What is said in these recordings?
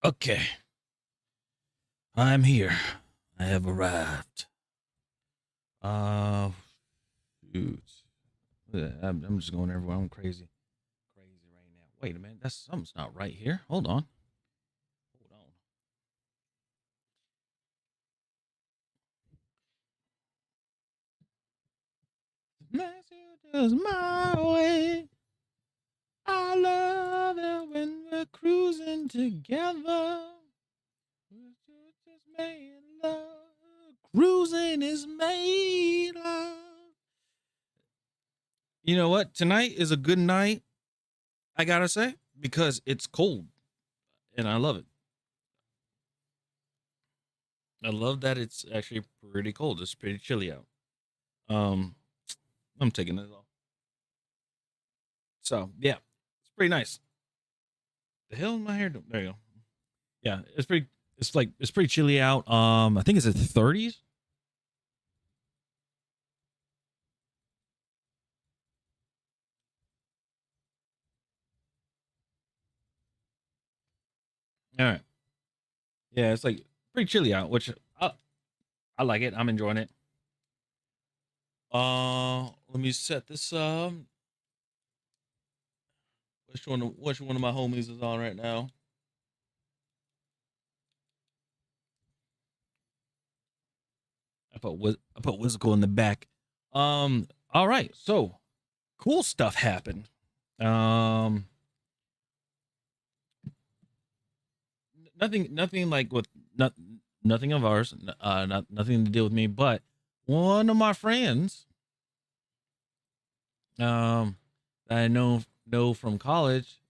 Okay, I'm here. I have arrived. Uh, shoot. I'm just going everywhere. I'm crazy, crazy right now. Wait a minute, that's something's not right here. Hold on, hold on. Messages my way. I love it when we're cruising together. We're just made love. Cruising is made love. You know what? Tonight is a good night, I gotta say, because it's cold and I love it. I love that it's actually pretty cold. It's pretty chilly out. Um, I'm taking this off. So yeah, it's pretty nice. The hell is my hair doing? There you go. Yeah, it's pretty. It's pretty chilly out. I think it's at the 30s. All right. Yeah, it's like pretty chilly out, which I like it. I'm enjoying it. Let me set this up. Which one of my homies is on right now? I put Wizzical in the back. All right. So cool stuff happened. Um, nothing like with nothing of ours. Nothing to deal with me. But one of my friends, that I know from college,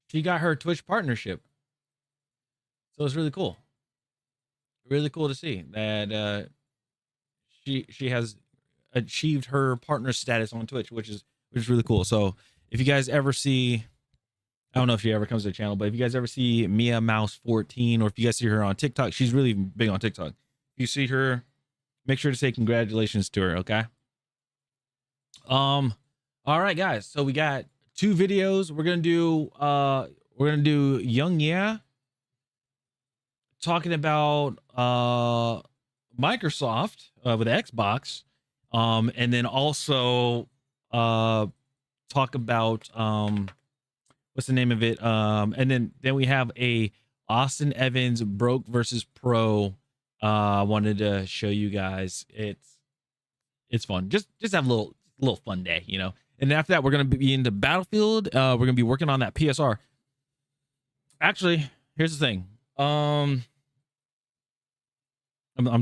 she got her Twitch partnership. So it's really cool. Really cool to see that she has achieved her partner status on Twitch, which is really cool. So if you guys ever see, I don't know if she ever comes to the channel, but if you guys ever see Mia Mouse 14, or if you guys see her on TikTok, she's really big on TikTok. If you see her, make sure to say congratulations to her, okay? All right, guys. So we got two videos. We're gonna do Young Yeah talking about Microsoft with Xbox, and then also talk about what's the name of it, and then we have a Austin Evans broke versus pro. I wanted to show you guys. It's fun. Just have a little fun day, you know. And after that, we're gonna be into Battlefield. We're gonna be working on that PSR. Actually, here's the thing. I'm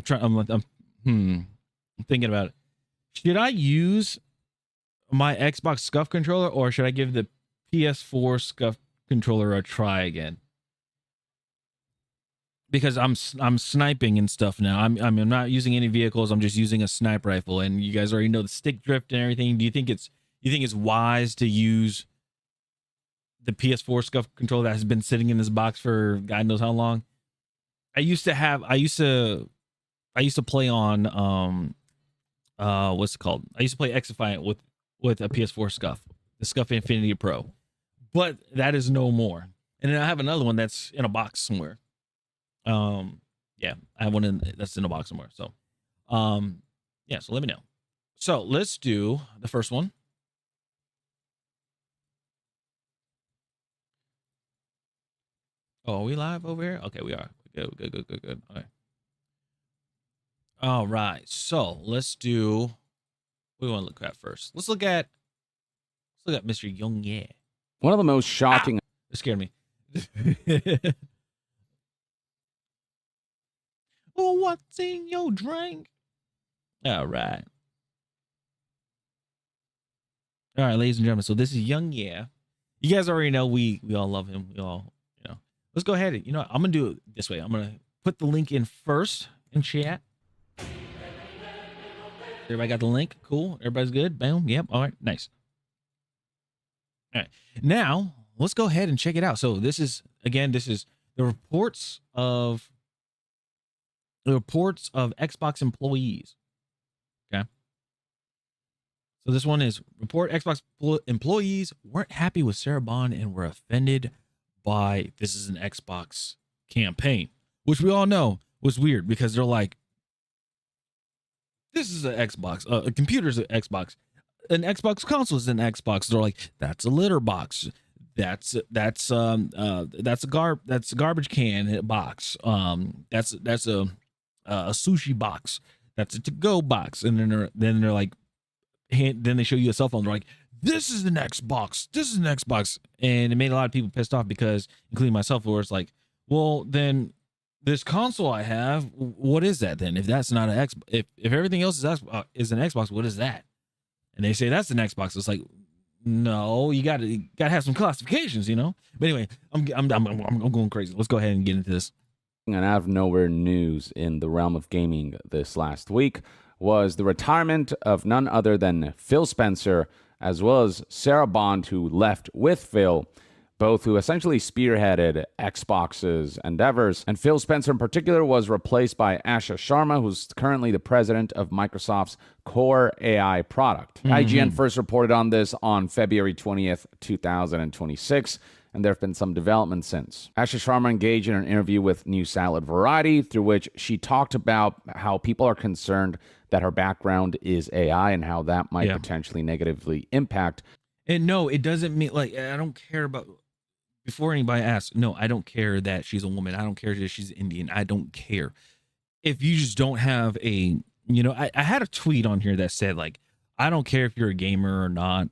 trying. I'm thinking about it. Should I use my Xbox Scuff controller, or should I give the PS4 Scuff controller a try again? Because I'm sniping and stuff now. I'm not using any vehicles. I'm just using a snipe rifle, and you guys already know the stick drift and everything. Do you think it's wise to use the PS4 Scuff controller that has been sitting in this box for God knows how long? I used to play on what's it called? I used to play Xify with a PS4 Scuff, the Scuff Infinity Pro, but that is no more. And then I have another one that's in a box somewhere. Yeah, I have one that's in a box somewhere. So, yeah. So let me know. So let's do the first one. Oh, are we live over here? Okay, we are. Good. All right. So let's do. What do we want to look at first? Let's look at Mr. Young Yeah. One of the most shocking. It scared me. Oh, what's in your drink? All right. All right, ladies and gentlemen. So this is Young Yeah. You guys already know we all love him. We all, you know. Let's go ahead. You know, I'm gonna do it this way. I'm gonna put the link in first in chat. Everybody got the link? Cool. Everybody's good? Boom. Yep. All right. Nice. All right. Now let's go ahead and check it out. So this is the reports of Xbox employees. Okay. So this one is report Xbox employees weren't happy with Sarah Bond and were offended by, this is an Xbox campaign, which we all know was weird because they're like, this is an Xbox, a computer's an Xbox, an Xbox console is an Xbox. They're like, that's a litter box. That's a garbage can box. That's a sushi box. That's a to-go box. And then they're like, then they show you a cell phone. They're like, this is an Xbox. This is an Xbox. And it made a lot of people pissed off because, including myself, where it's like, well, then this console I have, what is that then? If that's not an X, if everything else is an Xbox, what is that? And they say that's an Xbox. It's like, no, you gotta have some classifications, you know. But anyway, I'm going crazy. Let's go ahead and get into this. And out of nowhere news in the realm of gaming this last week was the retirement of none other than Phil Spencer, as well as Sarah Bond, who left with Phil, both who essentially spearheaded Xbox's endeavors. And Phil Spencer in particular was replaced by Asha Sharma, who's currently the president of Microsoft's Core AI product. IGN first reported on this on February 20th, 2026. And there have been some developments since. Asha Sharma engaged in an interview with news outlet Variety, through which she talked about how people are concerned that her background is AI and how that might potentially negatively impact. And no, it doesn't mean, like, I don't care about, before anybody asks, no, I don't care that she's a woman. I don't care that she's Indian. I don't care. If you just don't have a, you know, I had a tweet on here that said, like, I don't care if you're a gamer or not.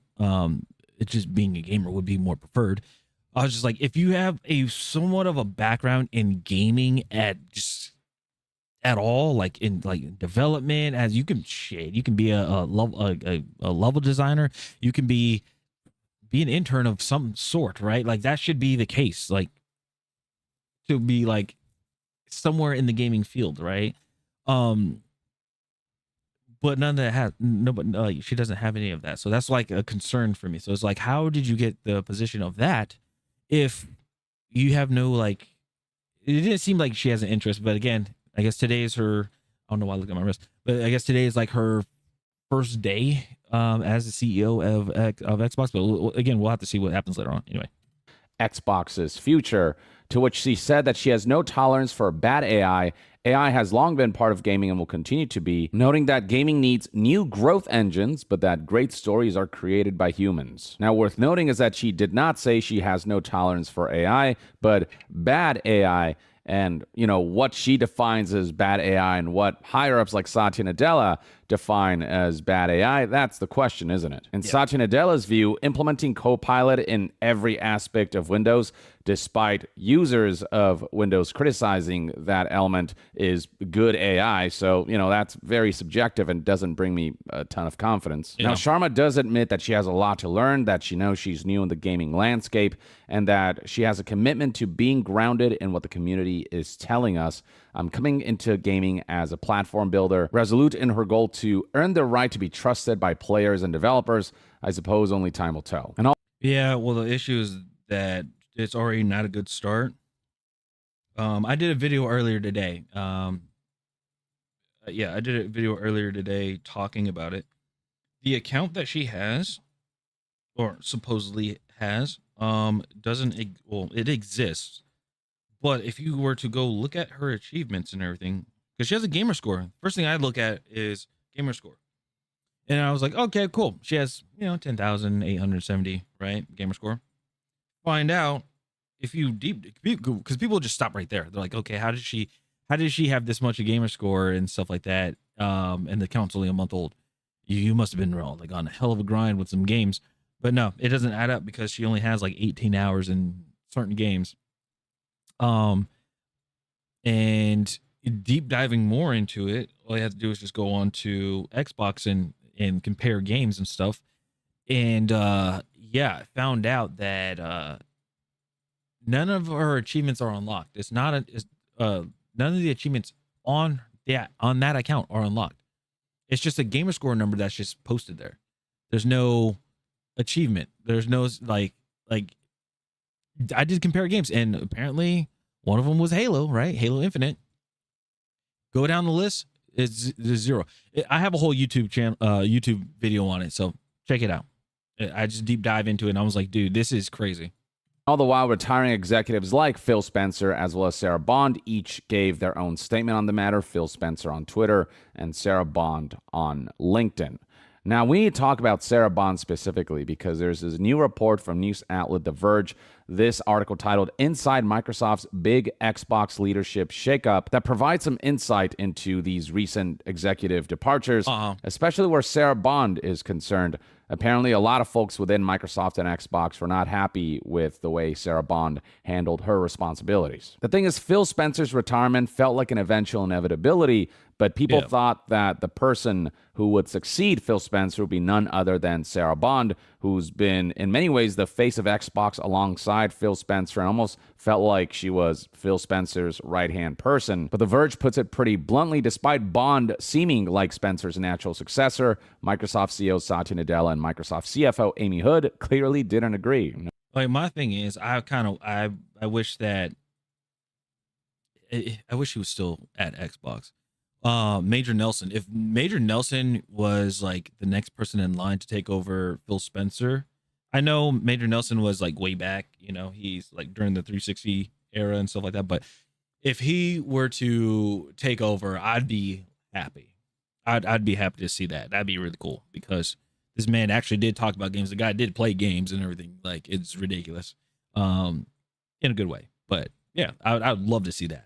It's just being a gamer would be more preferred. I was just like, if you have a somewhat of a background in gaming at all, like in like development, as you can be a level designer, you can be an intern of some sort, right? Like that should be the case, like to be like somewhere in the gaming field, right? But none of that has she doesn't have any of that, so that's like a concern for me. So it's like, how did you get the position of that if you have no, like, it didn't seem like she has an interest. But again, I guess today is her, I don't know why I look at my wrist, but I guess today is like her first day as the CEO of Xbox. But again, we'll have to see what happens later on. Anyway, Xbox's future, to which she said that she has no tolerance for bad AI. AI has long been part of gaming and will continue to be, noting that gaming needs new growth engines, but that great stories are created by humans. Now, worth noting is that she did not say she has no tolerance for AI, but bad AI. And, you know, what she defines as bad AI and what higher-ups like Satya Nadella define as bad AI, that's the question, isn't it? In Satya Nadella's view, implementing Copilot in every aspect of Windows, despite users of Windows criticizing that element, is good AI. So, you know, that's very subjective and doesn't bring me a ton of confidence. Now, Sharma does admit that she has a lot to learn, that she knows she's new in the gaming landscape, and that she has a commitment to being grounded in what the community is telling us. Coming into gaming as a platform builder, resolute in her goal to earn the right to be trusted by players and developers. I suppose only time will tell. And well, the issue is that it's already not a good start. I did a video earlier today. I did a video earlier today talking about it. The account that she has, or supposedly has, it exists. But if you were to go look at her achievements and everything, because she has a gamer score, first thing I look at is gamer score. And I was like, okay, cool. She has, 10,870, right? Gamer score. Find out if you because people just stop right there. They're like, okay, how did she have this much a gamer score and stuff like that? And the account's only a month old. You must have been like on a hell of a grind with some games. But no, it doesn't add up because she only has like 18 hours in certain games. And deep diving more into it, all you have to do is just go on to Xbox and compare games and stuff. And I found out that none of her achievements are unlocked. It's not none of the achievements on that account are unlocked. It's just a gamer score number that's just posted there. There's no achievement. There's no like I did compare games, and apparently one of them was Halo, right? Halo Infinite. Go down the list, it's zero. I have a whole YouTube channel, video on it, so check it out. I just deep dive into it, and I was like, dude, this is crazy. All the while, retiring executives like Phil Spencer as well as Sarah Bond each gave their own statement on the matter. Phil Spencer on Twitter and Sarah Bond on LinkedIn. Now, we need to talk about Sarah Bond specifically because there's this new report from news outlet The Verge. This article titled Inside Microsoft's Big Xbox Leadership Shakeup that provides some insight into these recent executive departures, especially where Sarah Bond is concerned. Apparently, a lot of folks within Microsoft and Xbox were not happy with the way Sarah Bond handled her responsibilities. The thing is, Phil Spencer's retirement felt like an eventual inevitability, but people thought that the person who would succeed Phil Spencer would be none other than Sarah Bond, who's been, in many ways, the face of Xbox alongside Phil Spencer and almost felt like she was Phil Spencer's right-hand person. But The Verge puts it pretty bluntly, despite Bond seeming like Spencer's natural successor, Microsoft CEO Satya Nadella and Microsoft CFO Amy Hood clearly didn't agree. Like, my thing is, I wish that I wish he was still at Xbox. Major Nelson. If Major Nelson was like the next person in line to take over Phil Spencer, I know Major Nelson was like way back, he's like during the 360 era and stuff like that. But if he were to take over, I'd be happy. I'd be happy to see that. That'd be really cool because this man actually did talk about games. The guy did play games and everything. Like, it's ridiculous, in a good way. But yeah, I'd love to see that.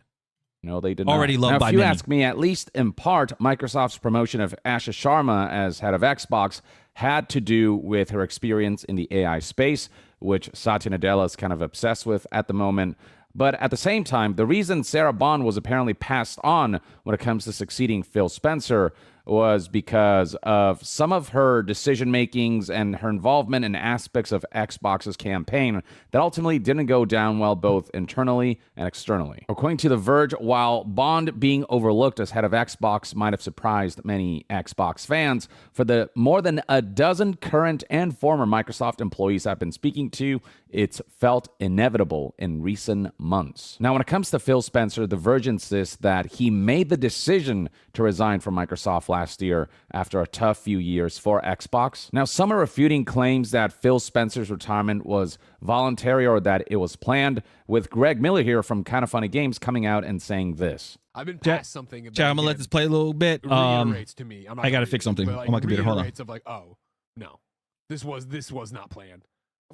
No, they did already not. loved now, by if you many. ask me, at least in part, Microsoft's promotion of Asha Sharma as head of Xbox had to do with her experience in the AI space, which Satya Nadella is kind of obsessed with at the moment. But at the same time, the reason Sarah Bond was apparently passed on when it comes to succeeding Phil Spencer was because of some of her decision makings and her involvement in aspects of Xbox's campaign that ultimately didn't go down well both internally and externally. According to The Verge, while Bond being overlooked as head of Xbox might have surprised many Xbox fans, for the more than a dozen current and former Microsoft employees I've been speaking to, it's felt inevitable in recent months. Now, when it comes to Phil Spencer, The Verge insists that he made the decision to resign from Microsoft last year after a tough few years for Xbox. Now, some are refuting claims that Phil Spencer's retirement was voluntary or that it was planned, with Greg Miller here from Kind of Funny Games coming out and saying this. I've been past something about I'm gonna let this play a little bit. Reiterates to me. I gotta fix something on my computer. Hold on. Of like, oh no, this was not planned.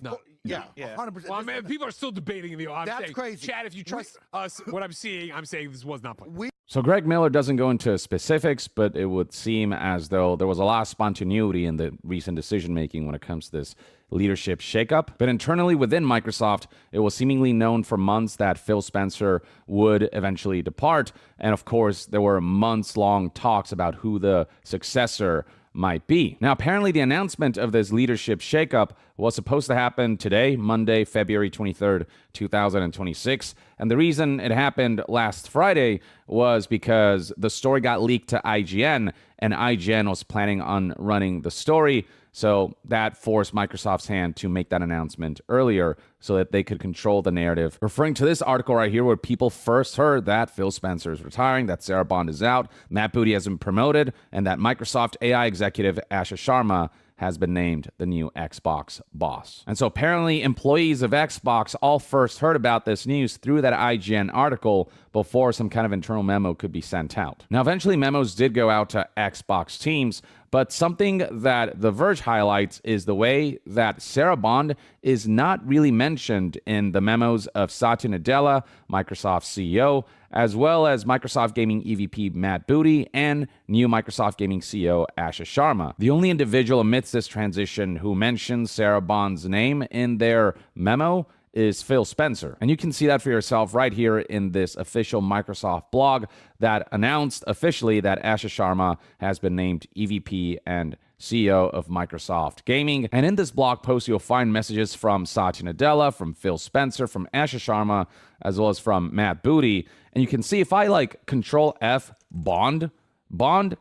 No. Yeah, 100%. Well, man, people are still debating in the. That's saying, crazy. Chad, if you trust us, what I'm seeing, I'm saying this was not planned. So Greg Miller doesn't go into specifics, but it would seem as though there was a lot of spontaneity in the recent decision-making when it comes to this leadership shakeup. But internally within Microsoft, it was seemingly known for months that Phil Spencer would eventually depart. And of course, there were months-long talks about who the successor might be. Now, apparently the announcement of this leadership shakeup was supposed to happen today, Monday, February 23rd, 2026. And the reason it happened last Friday was because the story got leaked to IGN, and IGN was planning on running the story. So that forced Microsoft's hand to make that announcement earlier so that they could control the narrative. Referring to this article right here where people first heard that Phil Spencer is retiring, that Sarah Bond is out, Matt Booty has been promoted, and that Microsoft AI executive Asha Sharma has been named the new Xbox boss. And so apparently employees of Xbox all first heard about this news through that IGN article before some kind of internal memo could be sent out. Now, eventually memos did go out to Xbox teams, but something that The Verge highlights is the way that Sarah Bond is not really mentioned in the memos of Satya Nadella, Microsoft CEO, as well as Microsoft Gaming EVP Matt Booty and new Microsoft Gaming CEO Asha Sharma. The only individual amidst this transition who mentions Sarah Bond's name in their memo is Phil Spencer. And you can see that for yourself right here in this official Microsoft blog that announced officially that Asha Sharma has been named EVP and CEO of Microsoft Gaming. And in this blog post, you'll find messages from Satya Nadella, from Phil Spencer, from Asha Sharma, as well as from Matt Booty. And you can see if I Control F Bond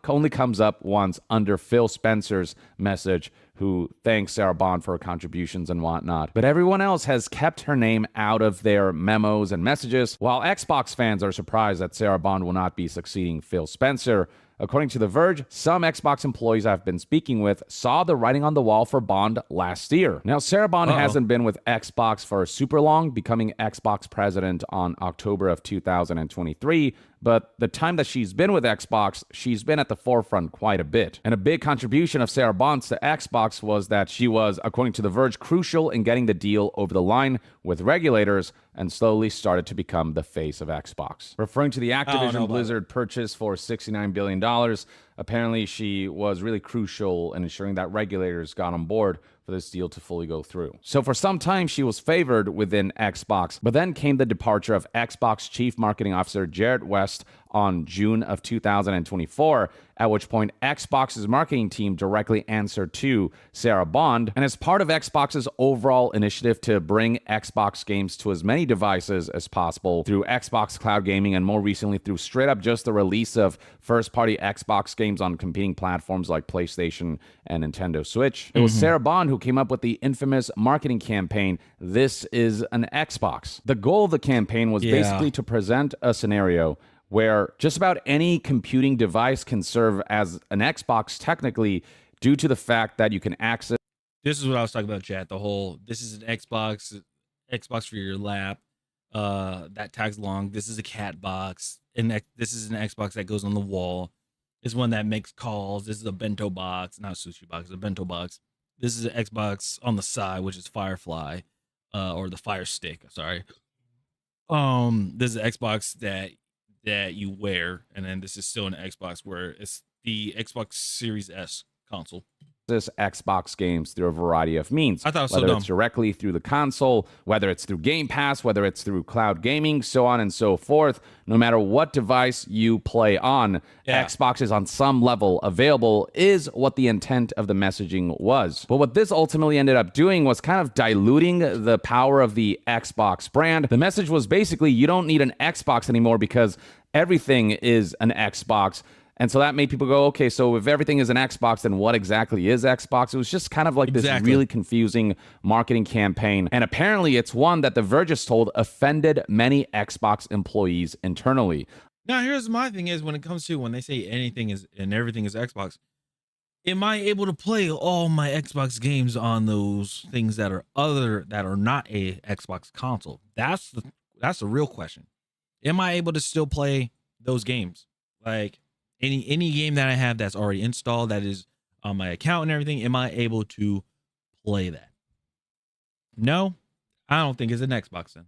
only comes up once under Phil Spencer's message, who thanks Sarah Bond for her contributions and whatnot. But everyone else has kept her name out of their memos and messages. While Xbox fans are surprised that Sarah Bond will not be succeeding Phil Spencer, According to The Verge, some Xbox employees I've been speaking with saw the writing on the wall for Bond last year. Now, Sarah Bond hasn't been with Xbox for super long, becoming Xbox president on October of 2023. But the time that she's been with Xbox, she's been at the forefront quite a bit. And a big contribution of Sarah Bond's to Xbox was that she was, according to The Verge, crucial in getting the deal over the line with regulators and slowly started to become the face of Xbox. Referring to the Activision Blizzard purchase for $69 billion, apparently she was really crucial in ensuring that regulators got on board for this deal to fully go through. So for some time, she was favored within Xbox, but then came the departure of Xbox Chief Marketing Officer Jarrett West on June of 2024, at which point Xbox's marketing team directly answered to Sarah Bond. And as part of Xbox's overall initiative to bring Xbox games to as many devices as possible through Xbox Cloud Gaming, and more recently through straight up just the release of first-party Xbox games on competing platforms like PlayStation and Nintendo Switch, it was Sarah Bond who came up with the infamous marketing campaign, "This is an Xbox." The goal of the campaign was basically to present a scenario where just about any computing device can serve as an Xbox technically, due to the fact that you can access. This is what I was talking about, chat. The whole, this is an Xbox for your lap. That tags along. This is a cat box. And this is an Xbox that goes on the wall. This is one that makes calls. This is a bento box, not a sushi box, a bento box. This is an Xbox on the side, which is Firefly, or the Fire Stick. Sorry. This is an Xbox that you wear, and then this is still an Xbox where it's the Xbox Series S console. This Xbox games through a variety of means. I thought it was whether so dumb. it's directly through the console, whether it's through Game Pass, whether it's through cloud gaming, so on and so forth. No matter what device you play on, Xbox is on some level available, is what the intent of the messaging was. But what this ultimately ended up doing was kind of diluting the power of the Xbox brand. The message was basically, you don't need an Xbox anymore because everything is an Xbox. And so that made people go, okay, so if everything is an Xbox, then what exactly is Xbox? It was just kind of like this really confusing marketing campaign. And apparently it's one that The Verge is told offended many Xbox employees internally. Now, here's my thing is, when it comes to when they say anything is and everything is Xbox, am I able to play all my Xbox games on those things that are not a Xbox console? That's the real question. Am I able to still play those games? Like, any game that I have that's already installed, that is on my account and everything, am I able to play that? No, I don't think it's an Xbox then.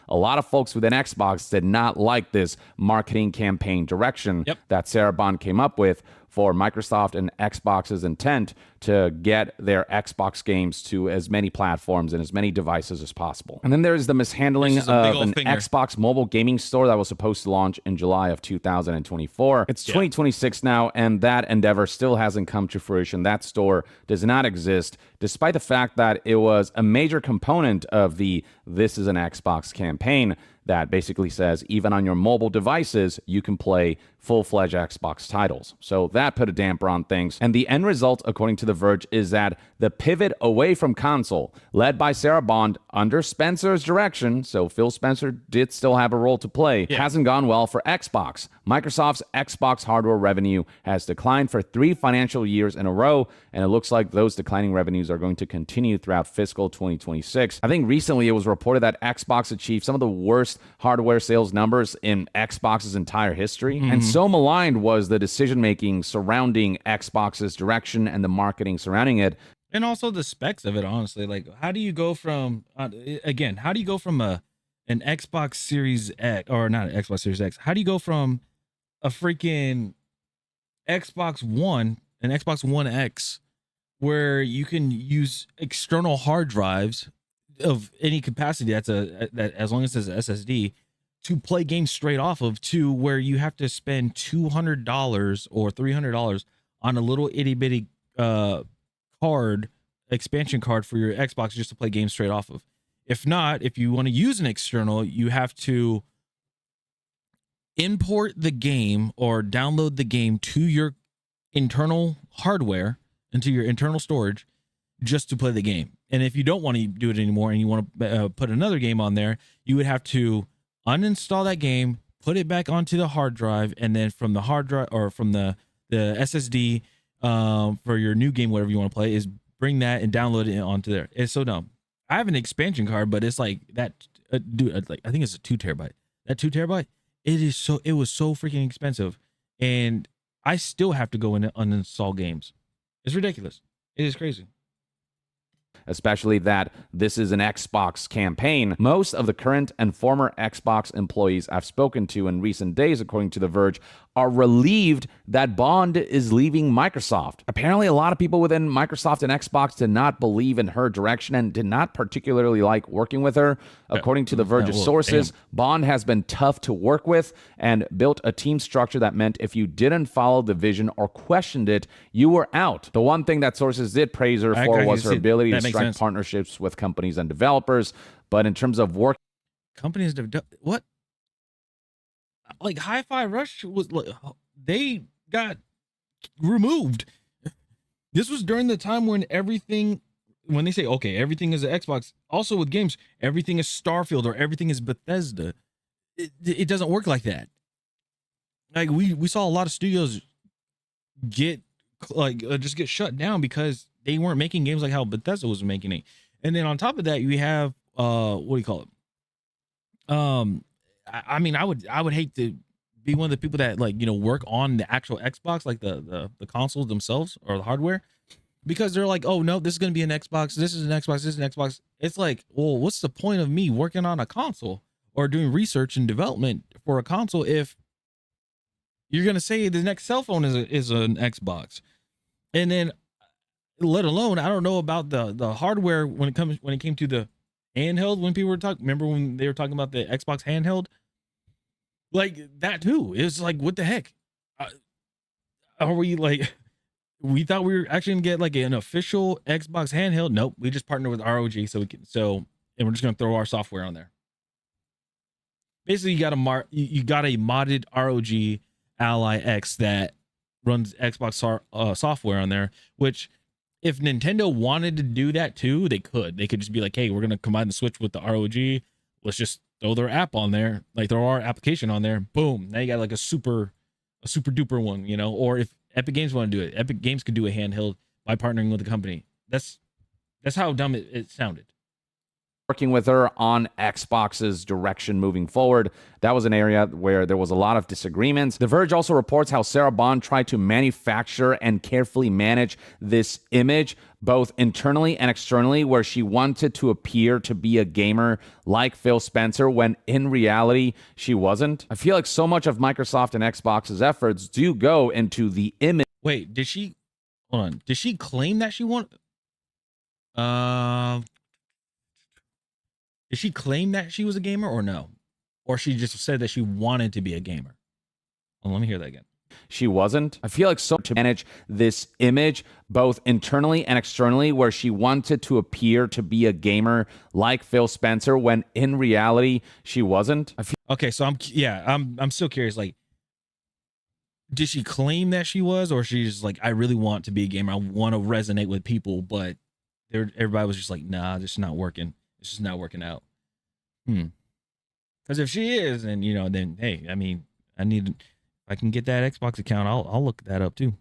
A lot of folks within Xbox did not like this marketing campaign direction that Sarah Bond came up with for Microsoft and Xbox's intent to get their Xbox games to as many platforms and as many devices as possible. And then there's the mishandling of an Xbox mobile gaming store that was supposed to launch in July of 2024. It's 2026 now, and that endeavor still hasn't come to fruition. That store does not exist, despite the fact that it was a major component of the "This is an Xbox" campaign that basically says even on your mobile devices, you can play full-fledged Xbox titles. So that put a damper on things. And the end result, according to The Verge, is that the pivot away from console, led by Sarah Bond under Spencer's direction, so Phil Spencer did still have a role to play, hasn't gone well for Xbox. Microsoft's Xbox hardware revenue has declined for 3 financial years in a row, and it looks like those declining revenues are going to continue throughout fiscal 2026. I think recently it was reported that Xbox achieved some of the worst hardware sales numbers in Xbox's entire history. And so maligned was the decision-making surrounding Xbox's direction and the marketing surrounding it. And also the specs of it, honestly. Like, how do you go from, again, how do you go from an Xbox Series X, or not an Xbox Series X, how do you go from a freaking Xbox One, an Xbox One X, where you can use external hard drives of any capacity that as long as it's an SSD, to play games straight off of, to where you have to spend $200 or $300 on a little itty bitty expansion card for your Xbox just to play games straight off of. If not, if you want to use an external, you have to import the game or download the game to your internal hardware, into your internal storage, just to play the game. And if you don't want to do it anymore and you want to put another game on there, you would have to uninstall that game, put it back onto the hard drive, and then from the hard drive or from the SSD for your new game, whatever you want to play, is bring that and download it onto there. It's so dumb. I have an expansion card, but it's like that, dude. Like I think it's a 2 terabyte. That 2 terabyte, it was so freaking expensive, and I still have to go in and uninstall games. It's ridiculous. It is crazy. Especially that this is an Xbox campaign. Most of the current and former Xbox employees I've spoken to in recent days, according to The Verge, are relieved that Bond is leaving Microsoft. Apparently, a lot of people within Microsoft and Xbox did not believe in her direction and did not particularly like working with her. According to The Verge's sources, Bond has been tough to work with and built a team structure that meant if you didn't follow the vision or questioned it, you were out. The one thing that sources did praise her for was her ability to strike partnerships with companies and developers. But in terms of work, companies, what? Like Hi-Fi Rush was like, they got removed. This was during the time when when they say, okay, everything is an Xbox, also with games, everything is Starfield or everything is Bethesda. It doesn't work like that. Like we saw a lot of studios get just get shut down because they weren't making games like how Bethesda was making it. And then on top of that, you have what do you call it? I mean, I would hate to be one of the people that work on the actual Xbox, like the consoles themselves or the hardware, because they're like, oh no, this is gonna be an Xbox, this is an Xbox, this is an Xbox. It's like, well, what's the point of me working on a console or doing research and development for a console if you're gonna say the next cell phone is an Xbox? And then, let alone, I don't know about the hardware when it came to the handheld. When people were talking, remember when they were talking about the Xbox handheld? Like that too. It's like, what the heck? Are we like? We thought we were actually gonna get like an official Xbox handheld. Nope, we just partnered with ROG, and we're just gonna throw our software on there. Basically, you got a modded ROG Ally X that runs Xbox software on there. Which, if Nintendo wanted to do that too, they could. They could just be like, hey, we're gonna combine the Switch with the ROG. Let's just throw their app on there, like throw our application on there. Boom. Now you got like a super duper one, or if Epic Games want to do it, Epic Games could do a handheld by partnering with the company. That's how dumb it sounded. Working with her on Xbox's direction moving forward. That was an area where there was a lot of disagreements. The Verge also reports how Sarah Bond tried to manufacture and carefully manage this image, both internally and externally, where she wanted to appear to be a gamer like Phil Spencer when in reality she wasn't. I feel like so much of Microsoft and Xbox's efforts do go into the image. Wait, did she claim that she wanted? Did she claim that she was a gamer or no? Or she just said that she wanted to be a gamer? Well, let me hear that again. She wasn't. I feel like so to manage this image, both internally and externally, where she wanted to appear to be a gamer like Phil Spencer when in reality she wasn't. Okay, so I'm still curious. Like, did she claim that she was, or she's like, I really want to be a gamer, I want to resonate with people, but everybody was just like, nah, this is not working. It's just not working out. Because if she is, then then hey, I mean, if I can get that Xbox account, I'll look that up too.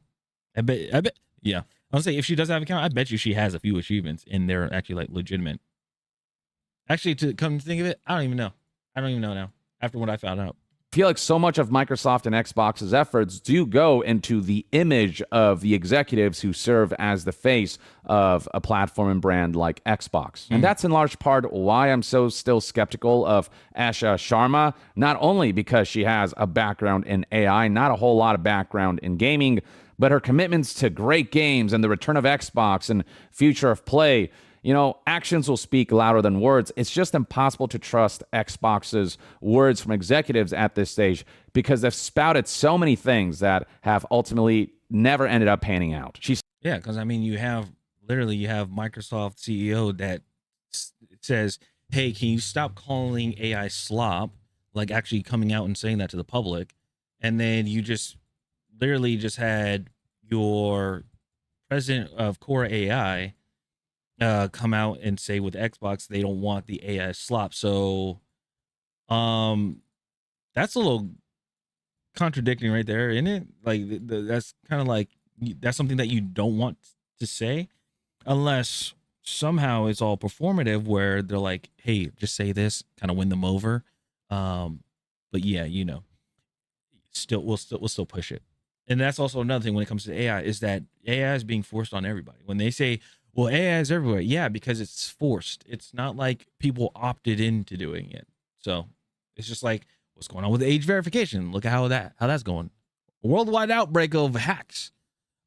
I bet. Yeah, I'll say if she does have an account, I bet you she has a few achievements and they're actually like legitimate. Actually, to come to think of it, I don't even know. I don't even know now. After what I found out. Feel like so much of Microsoft and Xbox's efforts do go into the image of the executives who serve as the face of a platform and brand like Xbox. And that's in large part why I'm still skeptical of Asha Sharma, not only because she has a background in AI, not a whole lot of background in gaming, but her commitments to great games and the return of Xbox and future of play. Actions will speak louder than words. It's just impossible to trust Xbox's words from executives at this stage because they've spouted so many things that have ultimately never ended up panning out. Yeah, because I mean, you have Microsoft CEO that says, hey, can you stop calling AI slop? Like actually coming out and saying that to the public. And then you just literally just had your president of Core AI come out and say with Xbox they don't want the AI slop. So that's that's a little contradicting right there, isn't it? Like that's kind of like that's something that you don't want to say, unless somehow it's all performative, where they're like, "Hey, just say this," kind of win them over. But yeah, we'll still push it. And that's also another thing when it comes to AI, is that AI is being forced on everybody. When they say, well, AI is everywhere, yeah, because it's forced. It's not like people opted into doing it. So it's just like, what's going on with age verification? Look at how that's going. A worldwide outbreak of hacks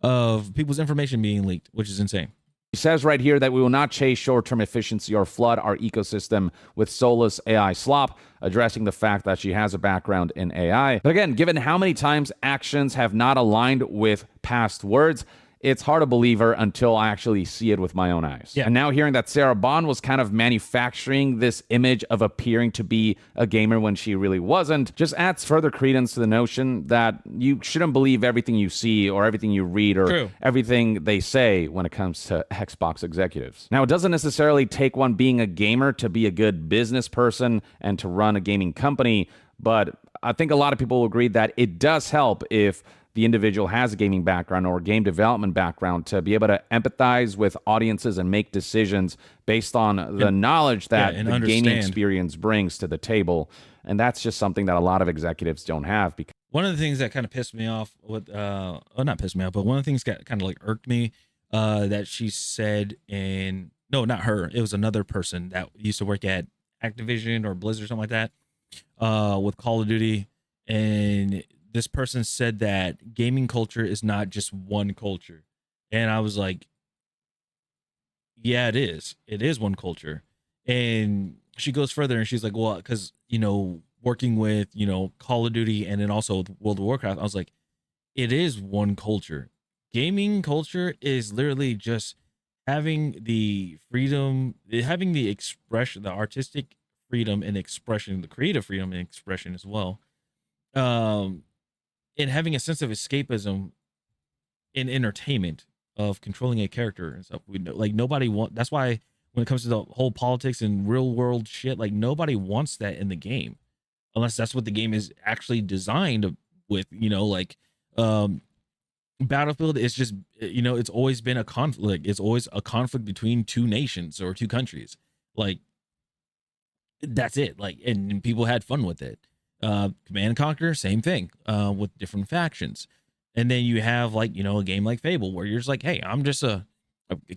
of people's information being leaked, which is insane. He says right here that we will not chase short-term efficiency or flood our ecosystem with soulless AI slop, addressing the fact that she has a background in AI. But again, given how many times actions have not aligned with past words, it's hard to believe her until I actually see it with my own eyes. Yeah. And now hearing that Sarah Bond was kind of manufacturing this image of appearing to be a gamer when she really wasn't, just adds further credence to the notion that you shouldn't believe everything you see or everything you read or everything they say when it comes to Xbox executives. Now, it doesn't necessarily take one being a gamer to be a good business person and to run a gaming company, but I think a lot of people will agree that it does help if the individual has a gaming background or a game development background to be able to empathize with audiences and make decisions based on the knowledge that the gaming experience brings to the table. And that's just something that a lot of executives don't have. Because one of the things that kind of pissed me off with, not pissed me off, but one of the things that kind of like irked me, that she said no, not her. It was another person that used to work at Activision or Blizzard or something like that, with Call of Duty. And this person said that gaming culture is not just one culture. And I was like, yeah, it is. It is one culture. And she goes further and she's like, well, because, working with, Call of Duty and then also with World of Warcraft, I was like, it is one culture. Gaming culture is literally just having the freedom, having the expression, the artistic freedom and expression, the creative freedom and expression as well. And having a sense of escapism in entertainment of controlling a character and stuff. We know, like, nobody that's why when it comes to the whole politics and real world shit, like, nobody wants that in the game unless that's what the game is actually designed with. Battlefield is just, it's always been a conflict. It's always a conflict between two nations or two countries. Like, that's it. Like, and people had fun with it. Command and Conquer, same thing, with different factions. And then you have, like, a game like Fable where you're just like, hey, I'm just a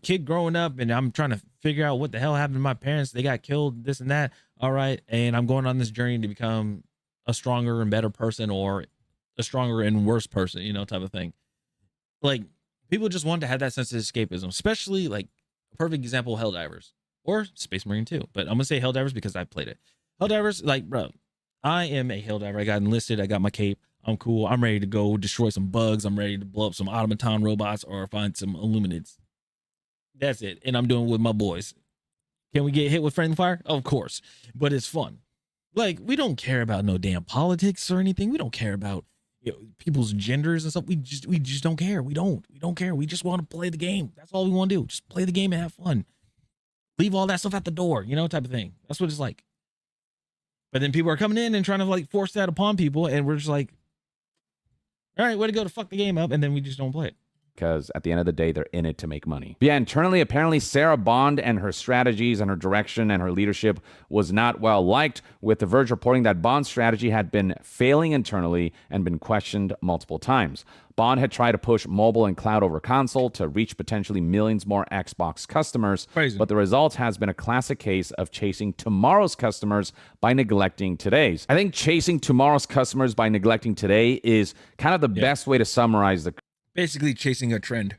kid growing up and I'm trying to figure out what the hell happened to my parents. They got killed, this and that. All right. And I'm going on this journey to become a stronger and better person, or a stronger and worse person, type of thing. Like, people just want to have that sense of escapism, especially, like, a perfect example, Helldivers or Space Marine 2. But I'm going to say Helldivers because I played it. Helldivers, like, bro, I am a Helldiver. I got enlisted. I got my cape. I'm cool. I'm ready to go destroy some bugs. I'm ready to blow up some automaton robots or find some Illuminates. That's it. And I'm doing it with my boys. Can we get hit with friendly fire? Of course. But it's fun. Like, we don't care about no damn politics or anything. We don't care about people's genders and stuff. We just don't care. We don't care. We just want to play the game. That's all we want to do. Just play the game and have fun. Leave all that stuff at the door, type of thing. That's what it's like. But then people are coming in and trying to, like, force that upon people, and we're just like, all right, way to go to fuck the game up, and then we just don't play it. Because at the end of the day, they're in it to make money. But yeah, internally, apparently, Sarah Bond and her strategies and her direction and her leadership was not well liked, with The Verge reporting that Bond's strategy had been failing internally and been questioned multiple times. Bond had tried to push mobile and cloud over console to reach potentially millions more Xbox customers. Crazy. But the result has been a classic case of chasing tomorrow's customers by neglecting today's. I think chasing tomorrow's customers by neglecting today is kind of the best way to summarize the basically chasing a trend,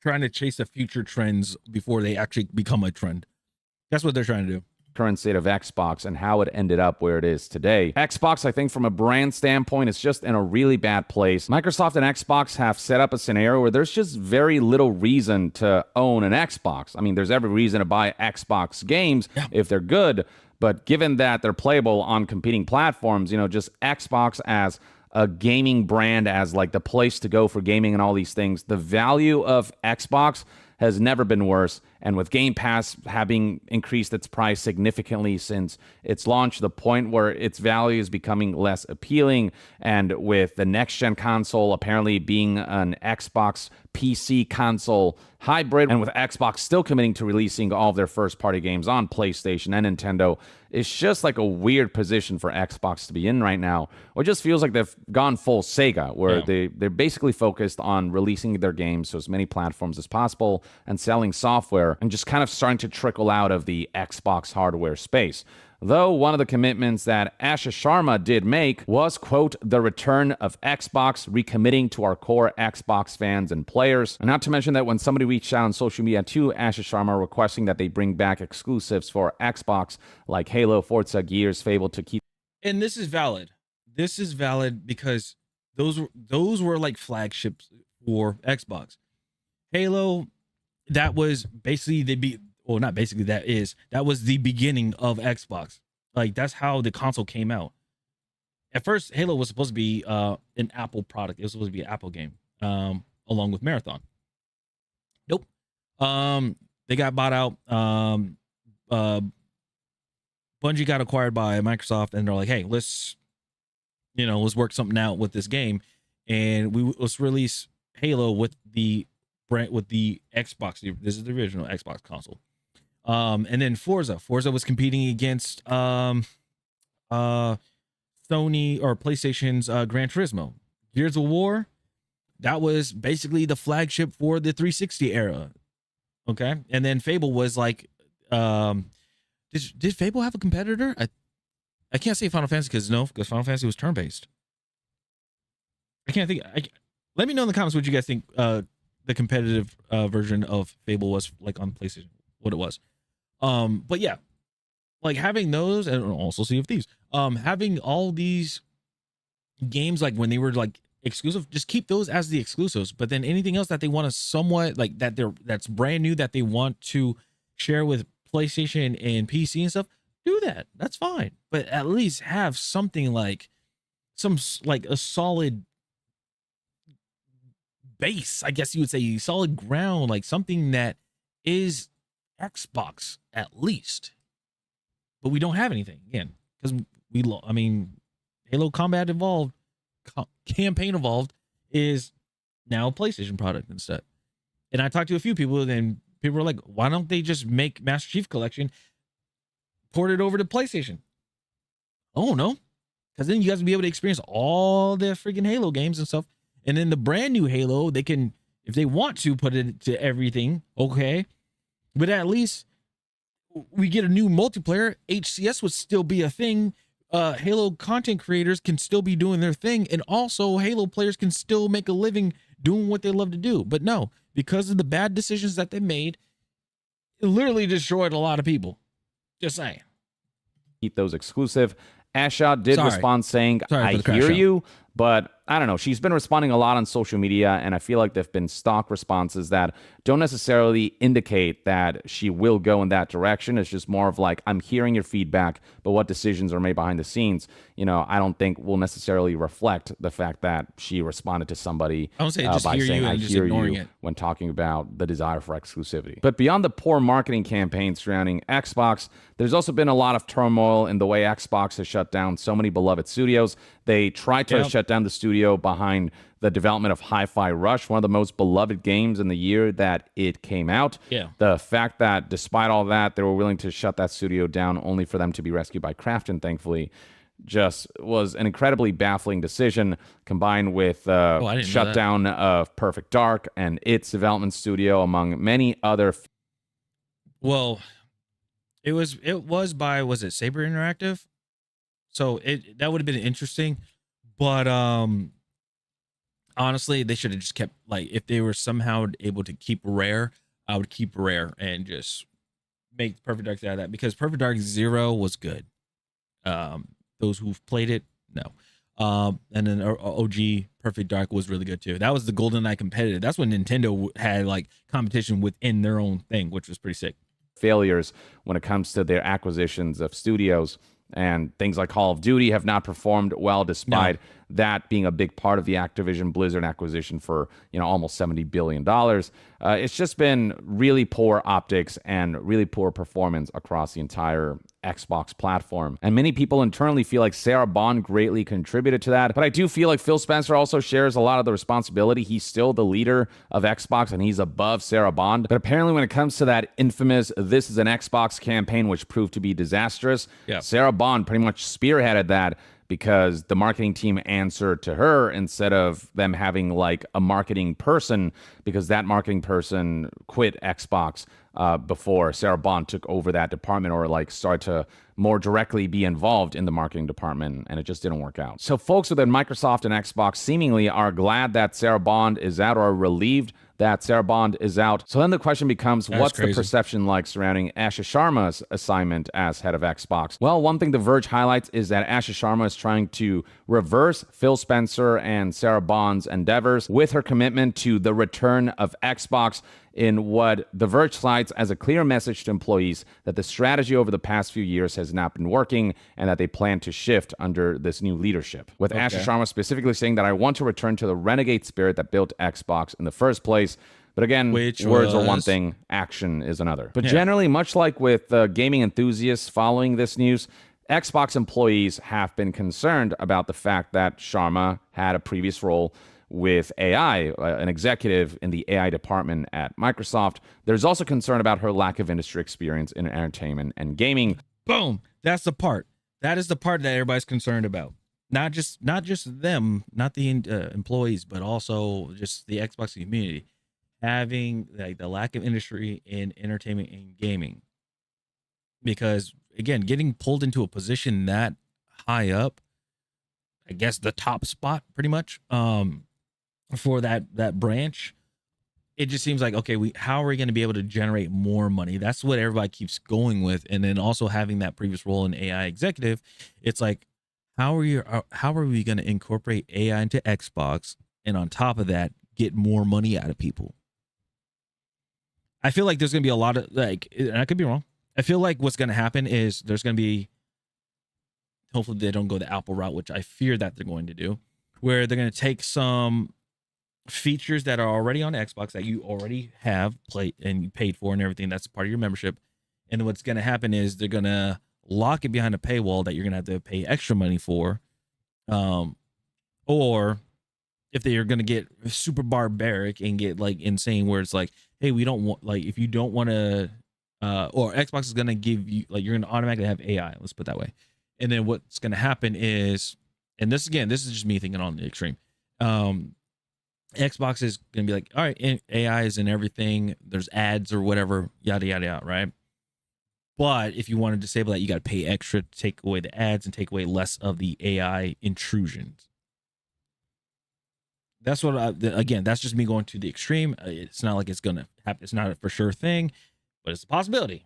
trying to chase the future trends before they actually become a trend. That's what they're trying to do. Current state of Xbox and how it ended up where it is today. Xbox, I think from a brand standpoint, is just in a really bad place. Microsoft and Xbox have set up a scenario where there's just very little reason to own an Xbox. I mean, there's every reason to buy Xbox games if they're good, but given that they're playable on competing platforms, just Xbox as a gaming brand, as like the place to go for gaming and all these things, the value of Xbox has never been worse, And with Game Pass having increased its price significantly since its launch, the point where its value is becoming less appealing. And with the next-gen console apparently being an Xbox PC console hybrid, and with Xbox still committing to releasing all of their first-party games on PlayStation and Nintendo, it's just like a weird position for Xbox to be in right now. Or it just feels like they've gone full Sega, where they're basically focused on releasing their games to as many platforms as possible and selling software, and just kind of starting to trickle out of the Xbox hardware space. Though one of the commitments that Asha Sharma did make was, quote, the return of Xbox, recommitting to our core Xbox fans and players. And not to mention that when somebody reached out on social media to Asha Sharma requesting that they bring back exclusives for Xbox like Halo, Forza, Gears, Fable to keep. And this is valid. This is valid because those were like flagships for Xbox. Halo, that was basically that was the beginning of Xbox. Like, that's how the console came out. At first, Halo was supposed to be an Apple product. It was supposed to be an Apple game, along with Marathon. Nope. They got bought out. Bungie got acquired by Microsoft, and they're like, "Hey, let's work something out with this game, and let's release Halo with the Xbox. This is the original Xbox console." And then Forza was competing against Sony or PlayStation's Gran Turismo. Gears of War, that was basically the flagship for the 360 era. Okay, and then Fable was like, did Fable have a competitor? I can't say Final Fantasy because Final Fantasy was turn based. I can't think. Let me know in the comments what you guys think the competitive version of Fable was like on PlayStation. What it was. But yeah, like having those, and also Sea of Thieves, having all these games, like when they were like exclusive, just keep those as the exclusives. But then anything else that they want to somewhat like that's brand new that they want to share with PlayStation and PC and stuff, do that. That's fine. But at least have something like a solid base, I guess you would say, solid ground, like something that is Xbox at least. But we don't have anything again because Halo Combat Evolved, Campaign Evolved is now a PlayStation product instead. And I talked to a few people, and people were like, "Why don't they just make Master Chief Collection, port it over to PlayStation?" Oh no, because then you guys will be able to experience all the freaking Halo games and stuff. And then the brand new Halo, they can, if they want to, put it to everything. Okay. But at least we get a new multiplayer. HCS would still be a thing. Halo content creators can still be doing their thing. And also Halo players can still make a living doing what they love to do. But no, because of the bad decisions that they made, it literally destroyed a lot of people. Just saying. Keep those exclusive. Asha did respond saying, I hear you, but I don't know. She's been responding a lot on social media, and I feel like there've been stock responses that don't necessarily indicate that she will go in that direction. It's just more of like, I'm hearing your feedback, but what decisions are made behind the scenes, I don't think will necessarily reflect the fact that she responded to somebody by saying, I hear you when talking about the desire for exclusivity. But beyond the poor marketing campaign surrounding Xbox, there's also been a lot of turmoil in the way Xbox has shut down so many beloved studios. They tried to shut down the studio behind the development of Hi-Fi Rush, one of the most beloved games in the year that it came out. Yeah. The fact that despite all that, they were willing to shut that studio down only for them to be rescued by Krafton, thankfully, just was an incredibly baffling decision, combined with shutdown of Perfect Dark and its development studio, among many other. Well, it was by, was it Saber Interactive? So that would have been interesting, but honestly, they should have just kept, like, if they were somehow able to keep Rare, I would keep Rare and just make Perfect Dark out of that, because Perfect Dark Zero was good. Those who've played it, no. And then OG Perfect Dark was really good too. That was the GoldenEye competitive. That's when Nintendo had like competition within their own thing, which was pretty sick. Failures when it comes to their acquisitions of studios. And things like Call of Duty have not performed well despite that being a big part of the Activision Blizzard acquisition for, almost $70 billion. It's just been really poor optics and really poor performance across the entire Xbox platform. And many people internally feel like Sarah Bond greatly contributed to that. But I do feel like Phil Spencer also shares a lot of the responsibility. He's still the leader of Xbox and he's above Sarah Bond. But apparently when it comes to that infamous "This is an Xbox" campaign, which proved to be disastrous, Sarah Bond pretty much spearheaded that, because the marketing team answered to her instead of them having like a marketing person, because that marketing person quit Xbox before Sarah Bond took over that department, or like started to more directly be involved in the marketing department, and it just didn't work out. So folks within Microsoft and Xbox seemingly are glad that Sarah Bond is out, or relieved that Sarah Bond is out. So then the question becomes, what's the perception like surrounding Asha Sharma's assignment as head of Xbox? Well, one thing The Verge highlights is that Asha Sharma is trying to reverse Phil Spencer and Sarah Bond's endeavors with her commitment to the return of Xbox, in what The Verge cites as a clear message to employees that the strategy over the past few years has not been working and that they plan to shift under this new leadership. With Asha Sharma specifically saying that, "I want to return to the renegade spirit that built Xbox in the first place." But again, words are one thing, action is another. But generally, much like with gaming enthusiasts following this news, Xbox employees have been concerned about the fact that Sharma had a previous role with AI, an executive in the AI department at Microsoft. There's also concern about her lack of industry experience in entertainment and gaming. Boom. That's the part. That is the part that everybody's concerned about. Not just them, not the employees, but also just the Xbox community having like the lack of industry in entertainment and gaming. Because again, getting pulled into a position that high up, I guess the top spot pretty much, for that branch, it just seems like, okay, how are we going to be able to generate more money? That's what everybody keeps going with. And then also having that previous role in AI executive, it's like, how are we going to incorporate AI into Xbox, and on top of that, get more money out of people? I feel like there's going to be a lot of, like, and I could be wrong, I feel like what's going to happen is there's going to be, hopefully they don't go the Apple route, which I fear that they're going to do, where they're going to take some features that are already on Xbox that you already have played and you paid for and everything, that's part of your membership, and what's going to happen is they're going to lock it behind a paywall that you're going to have to pay extra money for, or if they are going to get super barbaric and get like insane, where it's like, hey, we don't want, like, if you don't want to, or Xbox is going to give you, like, you're going to automatically have AI, let's put it that way. And then what's going to happen is, and this is just me thinking on the extreme, Xbox is going to be like, all right, AI is in everything, there's ads or whatever, yada yada yada, right? But if you want to disable that, you got to pay extra to take away the ads and take away less of the AI intrusions. That's what again, that's just me going to the extreme. It's not like it's going to happen, it's not a for sure thing, but it's a possibility.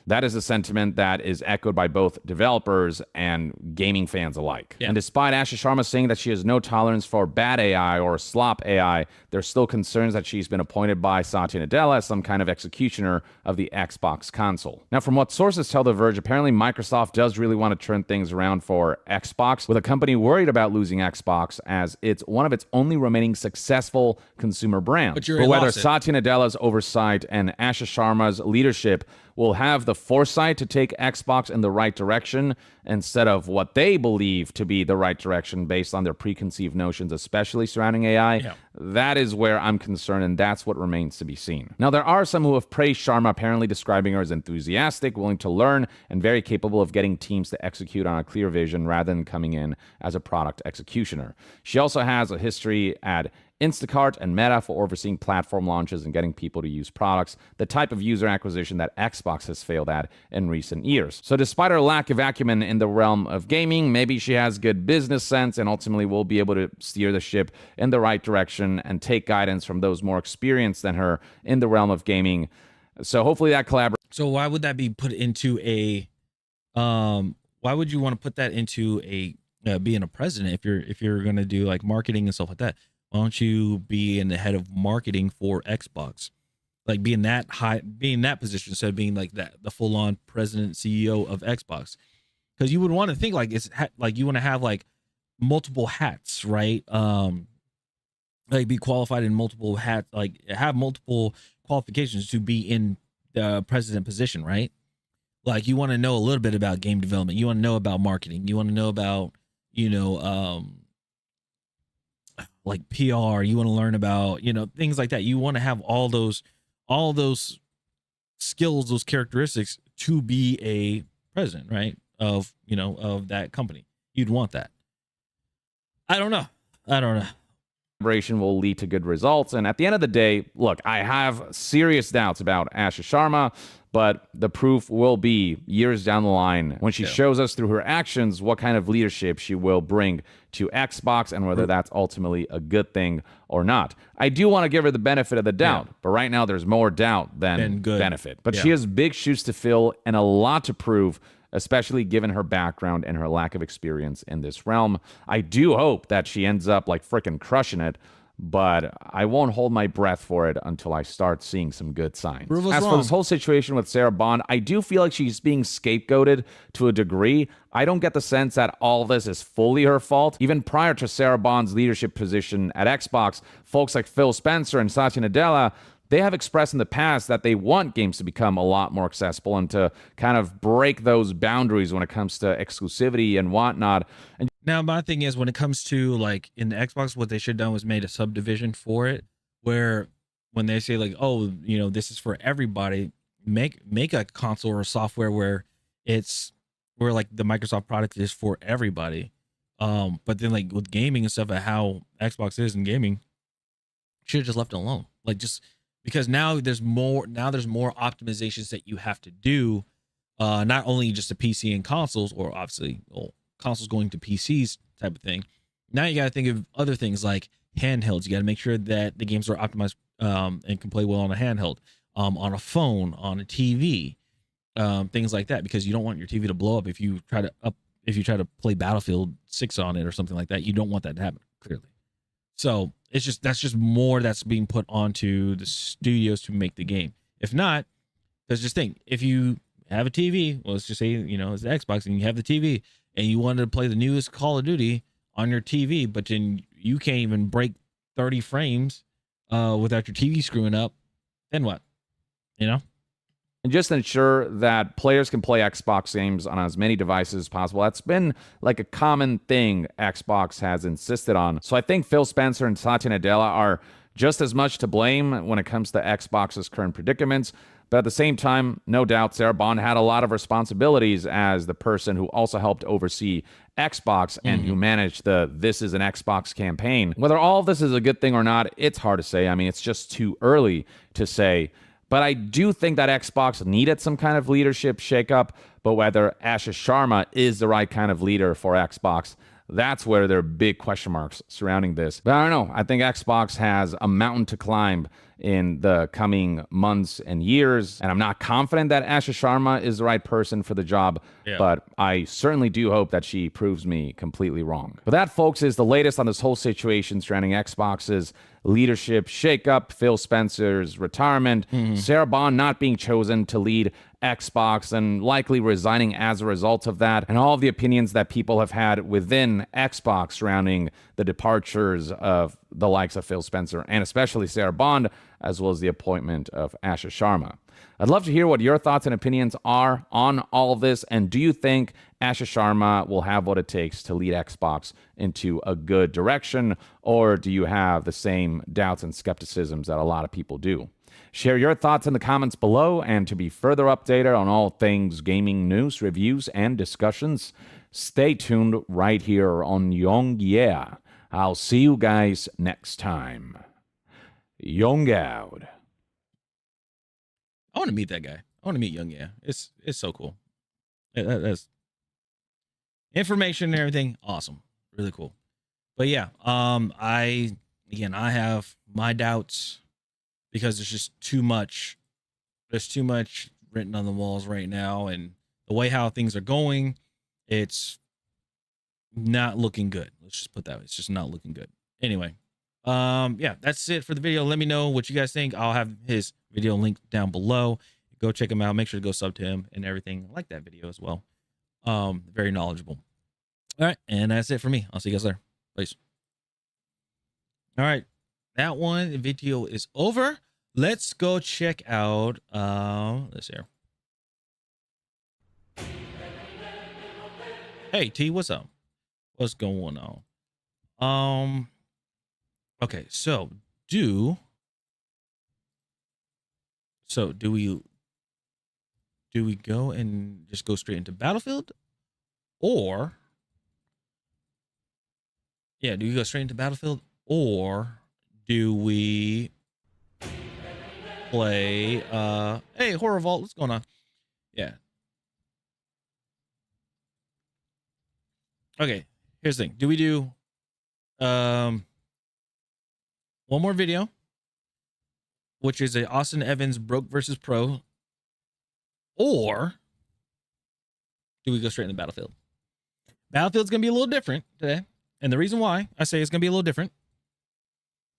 That is a sentiment that is echoed by both developers and gaming fans alike. Yeah. And despite Asha Sharma saying that she has no tolerance for bad AI or slop AI, there's still concerns that she's been appointed by Satya Nadella as some kind of executioner of the Xbox console. Now, from what sources tell The Verge, apparently Microsoft does really want to turn things around for Xbox, with a company worried about losing Xbox as it's one of its only remaining successful consumer brands. But whether Satya Nadella's oversight and Asha Sharma's leadership will have the foresight to take Xbox in the right direction instead of what they believe to be the right direction based on their preconceived notions, especially surrounding AI, that is where I'm concerned, and that's what remains to be seen. Now, there are some who have praised Sharma, apparently describing her as enthusiastic, willing to learn, and very capable of getting teams to execute on a clear vision rather than coming in as a product executioner. She also has a history at Instacart and Meta for overseeing platform launches and getting people to use products, the type of user acquisition that Xbox has failed at in recent years. So despite her lack of acumen in the realm of gaming, maybe she has good business sense and ultimately will be able to steer the ship in the right direction and take guidance from those more experienced than her in the realm of gaming. So hopefully that collaboration. So why would that be put into a, why would you want to put that into a, being a president if you're going to do like marketing and stuff like that? Why don't you be in the head of marketing for Xbox? Like being that position instead of being like that, the full on president, CEO of Xbox. Because you would want to think like like you want to have like multiple hats, right? Like be qualified in multiple hats, like have multiple qualifications to be in the president position, right? Like you want to know a little bit about game development, you want to know about marketing, you want to know about, you know, like PR, you want to learn about, you know, things like that. You want to have all those skills, those characteristics to be a president, right? Of, you know, of that company. You'd want that. I don't know. Collaboration will lead to good results. And at the end of the day, look, I have serious doubts about Asha Sharma, but the proof will be years down the line when she shows us through her actions what kind of leadership she will bring to Xbox and whether that's ultimately a good thing or not. I do want to give her the benefit of the doubt, but right now there's more doubt than good benefit. But she has big shoes to fill and a lot to prove, especially given her background and her lack of experience in this realm. I do hope that she ends up like freaking crushing it, but I won't hold my breath for it until I start seeing some good signs. As for this whole situation with Sarah Bond, I do feel like she's being scapegoated to a degree. I don't get the sense that all this is fully her fault. Even prior to Sarah Bond's leadership position at Xbox, folks like Phil Spencer and Satya Nadella, they have expressed in the past that they want games to become a lot more accessible and to kind of break those boundaries when it comes to exclusivity and whatnot. And now, my thing is, when it comes to like in the Xbox, what they should have done was made a subdivision for it, where when they say like, oh, you know, this is for everybody, make a console or software where it's where like the Microsoft product is for everybody. But then like with gaming and stuff, at how Xbox is in gaming, should have just left it alone. Like just because now there's more optimizations that you have to do, not only just the PC and consoles, or obviously consoles going to PCs type of thing. Now you got to think of other things like handhelds. You got to make sure that the games are optimized and can play well on a handheld, on a phone, on a TV, things like that, because you don't want your TV to blow up if you try to play Battlefield 6 on it or something like that. You don't want that to happen, clearly. So that's just more that's being put onto the studios to make the game. If not, because just think, if you have a TV, well, let's just say, you know, it's the Xbox and you have the TV and you wanted to play the newest Call of Duty on your TV, but then you can't even break 30 frames without your TV screwing up, then what? You know? And just ensure that players can play Xbox games on as many devices as possible. That's been like a common thing Xbox has insisted on. So I think Phil Spencer and Satya Nadella are just as much to blame when it comes to Xbox's current predicaments. But at the same time, no doubt, Sarah Bond had a lot of responsibilities as the person who also helped oversee Xbox and who managed the This Is an Xbox campaign. Whether all of this is a good thing or not, it's hard to say. I mean, it's just too early to say. But I do think that Xbox needed some kind of leadership shakeup, but whether Asha Sharma is the right kind of leader for Xbox, that's where there are big question marks surrounding this. But I don't know. I think Xbox has a mountain to climb in the coming months and years, and I'm not confident that Asha Sharma is the right person for the job, but I certainly do hope that she proves me completely wrong. But that, folks, is the latest on this whole situation surrounding Xbox's leadership shakeup, Phil Spencer's retirement, Sarah Bond not being chosen to lead Xbox and likely resigning as a result of that, and all of the opinions that people have had within Xbox surrounding the departures of the likes of Phil Spencer and especially Sarah Bond, as well as the appointment of Asha Sharma. I'd love to hear what your thoughts and opinions are on all of this, and do you think Asha Sharma will have what it takes to lead Xbox into a good direction, or do you have the same doubts and skepticisms that a lot of people do? Share your thoughts in the comments below, and to be further updated on all things gaming news, reviews, and discussions, stay tuned right here on Young Yeah. I'll see you guys next time. Young out. I want to meet that guy. I want to meet Young. Yeah, it's so cool. That's information and everything. Awesome, really cool. But yeah, I have my doubts because there's just too much. There's too much written on the walls right now, and the way how things are going, it's not looking good. Let's just put that way. It's just not looking good. Anyway, yeah, that's it for the video. Let me know what you guys think. I'll have his video linked down below. Go check him out. Make sure to go sub to him and everything. I like that video as well. Very knowledgeable. All right, and that's it for me. I'll see you guys later. Peace. All right, that one video is over. Let's go check out this here. Hey T, what's up? What's going on? Okay, so do we go and just go straight into Battlefield, or yeah, do we go straight into Battlefield, or do we play hey Horror Vault, what's going on? Yeah. Okay, here's the thing. Do we do one more video, which is a Austin Evans broke versus pro, or do we go straight into Battlefield? Battlefield's gonna be a little different today, and the reason why I say it's gonna be a little different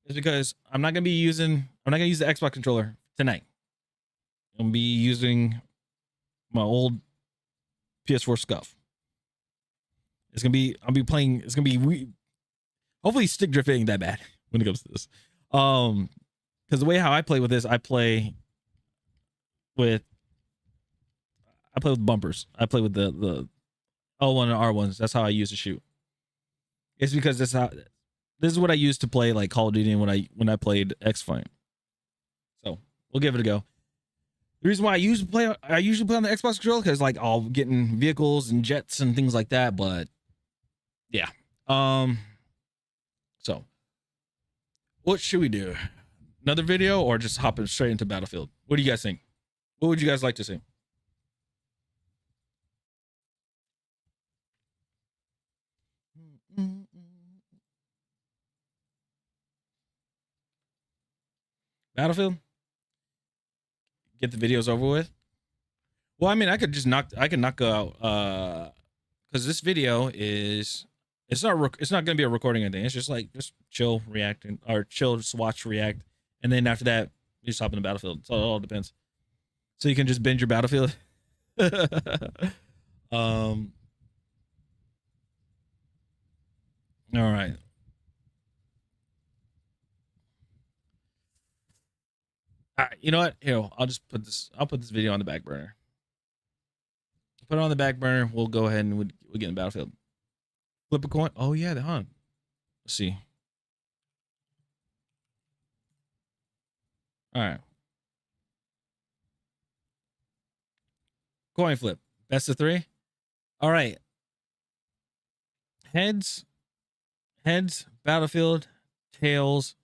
is because I'm not gonna use the Xbox controller tonight. I'm gonna be using my old PS4 scuff. I'll be playing. It's gonna be hopefully stick drift ain't that bad when it comes to this. Because the way how I play with this, I play with bumpers. I play with the L1 and R1s. That's how I used to shoot. It's because this is what I used to play like Call of Duty when I played X-Fight. So we'll give it a go. The reason why I usually play on the Xbox controller because like I'll get in vehicles and jets and things like that. But yeah. So what should we do? Another video or just hopping straight into Battlefield? What do you guys think? What would you guys like to see? Battlefield? Get the videos over with? Well, I mean, I could knock out because this video is it's not going to be a recording or anything. It's just like just chill reacting or chill just watch react, and then after that you just hop in the Battlefield. So it all depends. So you can just binge your Battlefield. All right. You know what? Here, I'll just put this. I'll put this video on the back burner. Put it on the back burner. We'll go ahead and we'll get in Battlefield. Flip a coin. Oh yeah, the hunt. Let's see. All right. Coin flip. Best of 3. All right. Heads. Battlefield. Tails.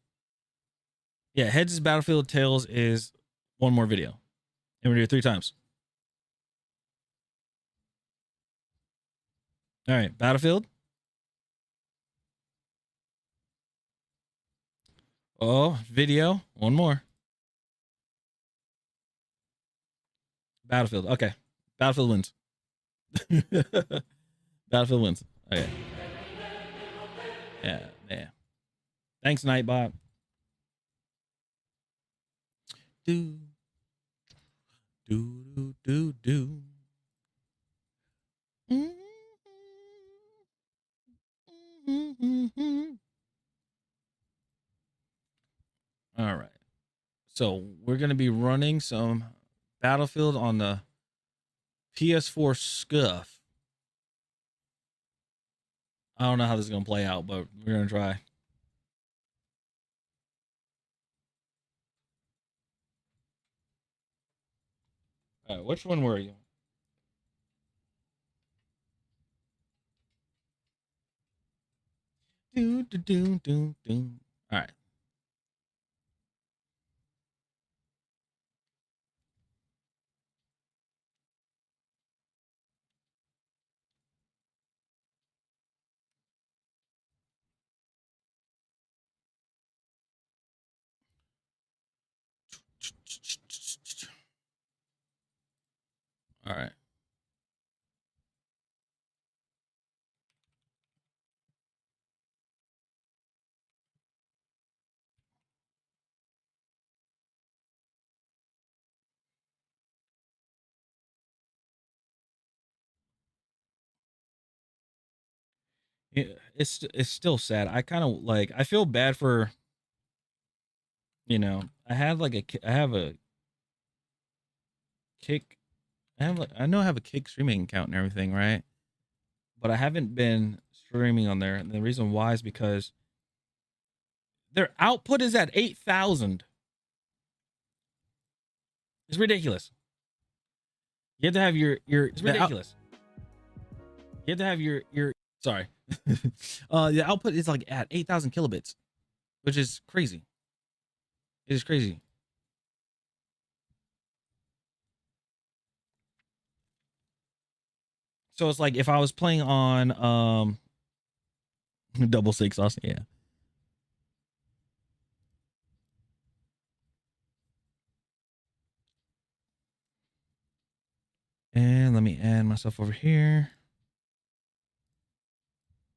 Yeah, heads is Battlefield. Tails is one more video. And we do it 3 times. All right. Battlefield. Oh, video. One more. Battlefield. Okay. Battlefield wins. Battlefield wins. Okay. Yeah, yeah. Thanks, Nightbot. Do do do do do. All right. So we're gonna be running some Battlefield on the PS4 scuff. I don't know how this is gonna play out, but we're gonna try. All right, which one were you? Do do do do do. All right. All right. it's still sad. I kind of like I feel bad for, I had like I have a kick I know I have a kick streaming account and everything, right? But I haven't been streaming on there. And the reason why is because their output is at 8,000. It's ridiculous. You have to have it's ridiculous. You have to have your sorry. The output is like at 8,000 kilobits, which is crazy. It is crazy. So it's like if I was playing on double six Austin, yeah. And let me add myself over here.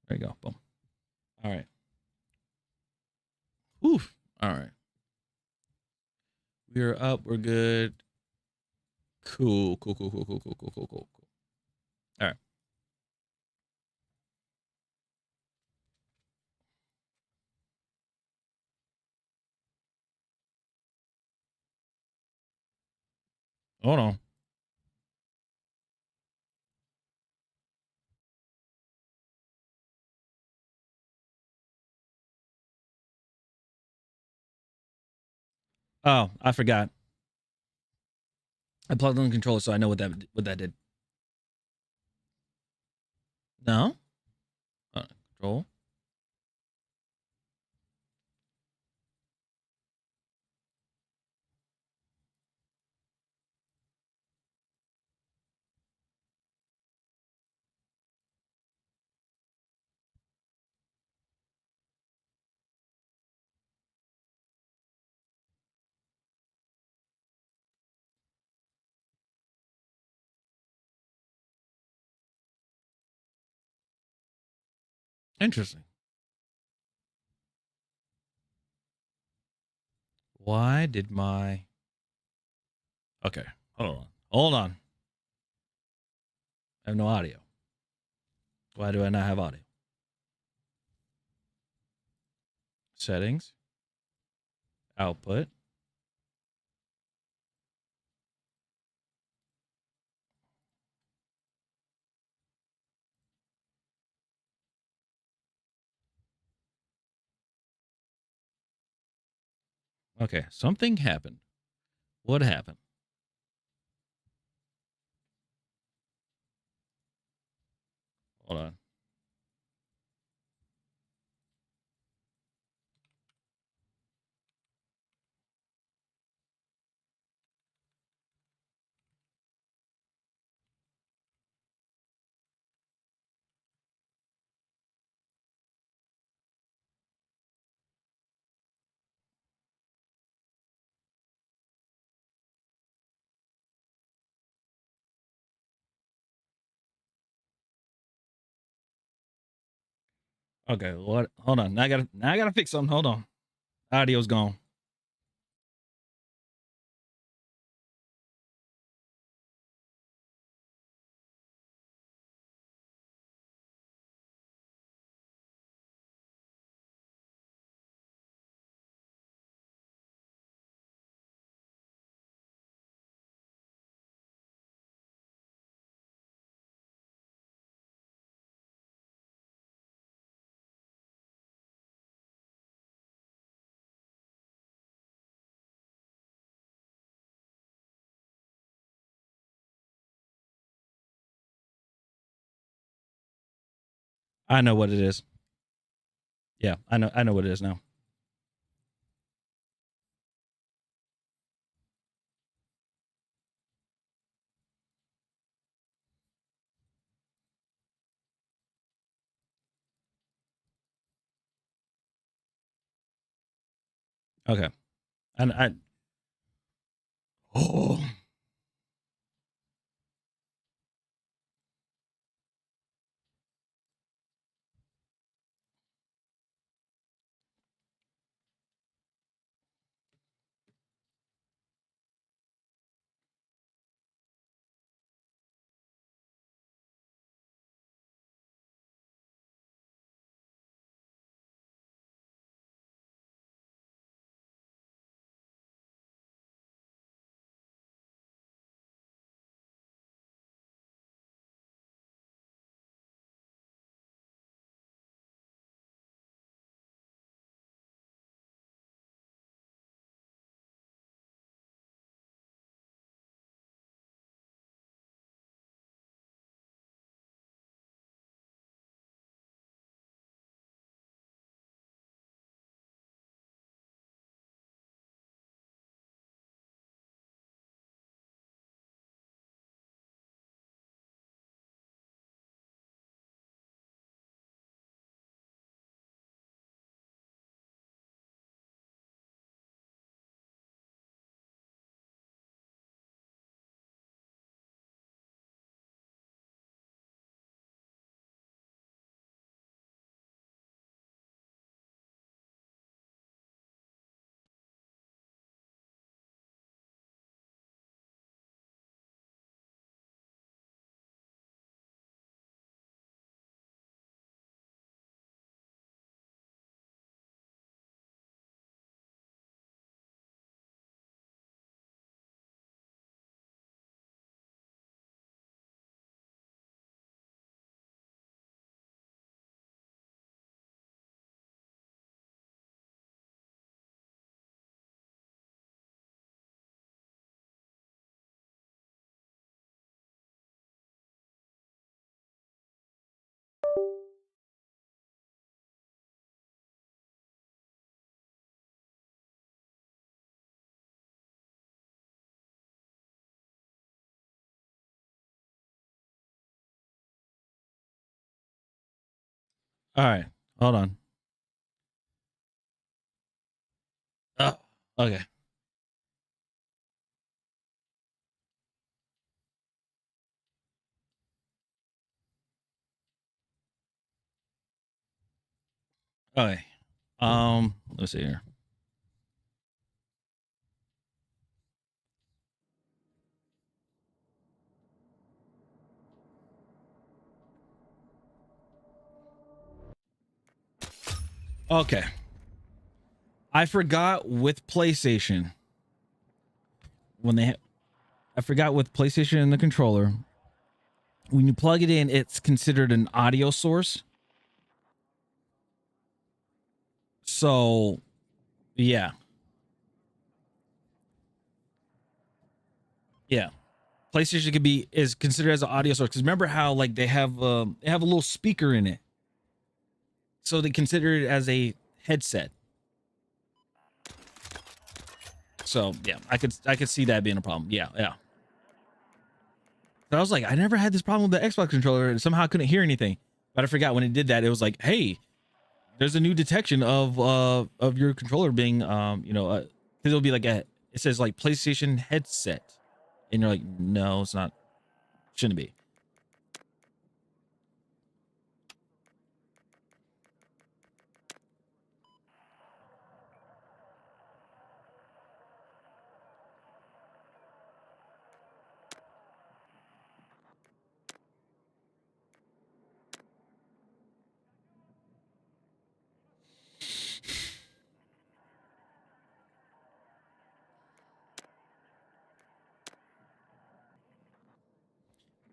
There you go. Boom. All right. Oof. All right. We're up. We're good. Cool. Cool. Cool. Cool. Cool. Cool. Cool. Cool. Cool. All right. Hold on. Oh, I forgot. I plugged in the controller, so I know what that did. No. Control. Interesting. Why did my okay? Hold on. Hold on. I have no audio. Why do I not have audio? Settings. Output. Okay, something happened. What happened? Hold on. Okay, what? Hold on. Now I gotta fix something. Hold on. Audio's gone. I know what it is. Yeah, I know what it is now. Okay. And I oh All right, hold on. Oh, okay. Okay. Let's see here. Okay. I forgot with PlayStation when I forgot with PlayStation and the controller. When you plug it in, it's considered an audio source. So, yeah. Yeah. PlayStation is considered as an audio source because remember how like they have a little speaker in it, so they consider it as a headset. So yeah, I could see that being a problem. Yeah, yeah. So I was like, I never had this problem with the Xbox controller, and somehow I couldn't hear anything. But I forgot when it did that, it was like, hey, there's a new detection of your controller being because it'll be like it says like PlayStation headset, and you're like, no, it's not, shouldn't be.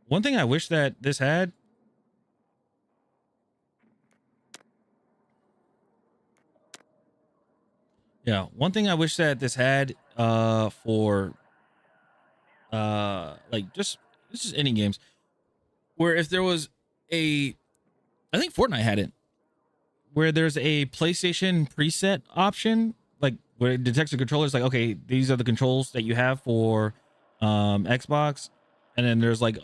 One thing I wish that this had. Yeah, one thing I wish that this had for like just this is any games where if there was a I think Fortnite had it where there's a PlayStation preset option like where it detects the controllers like okay, these are the controls that you have for Xbox, and then there's like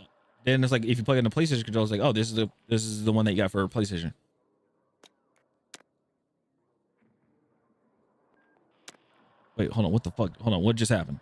then it's like if you plug in the PlayStation controls like oh this is the one that you got for PlayStation. Wait, hold on, what the fuck? Hold on, what just happened?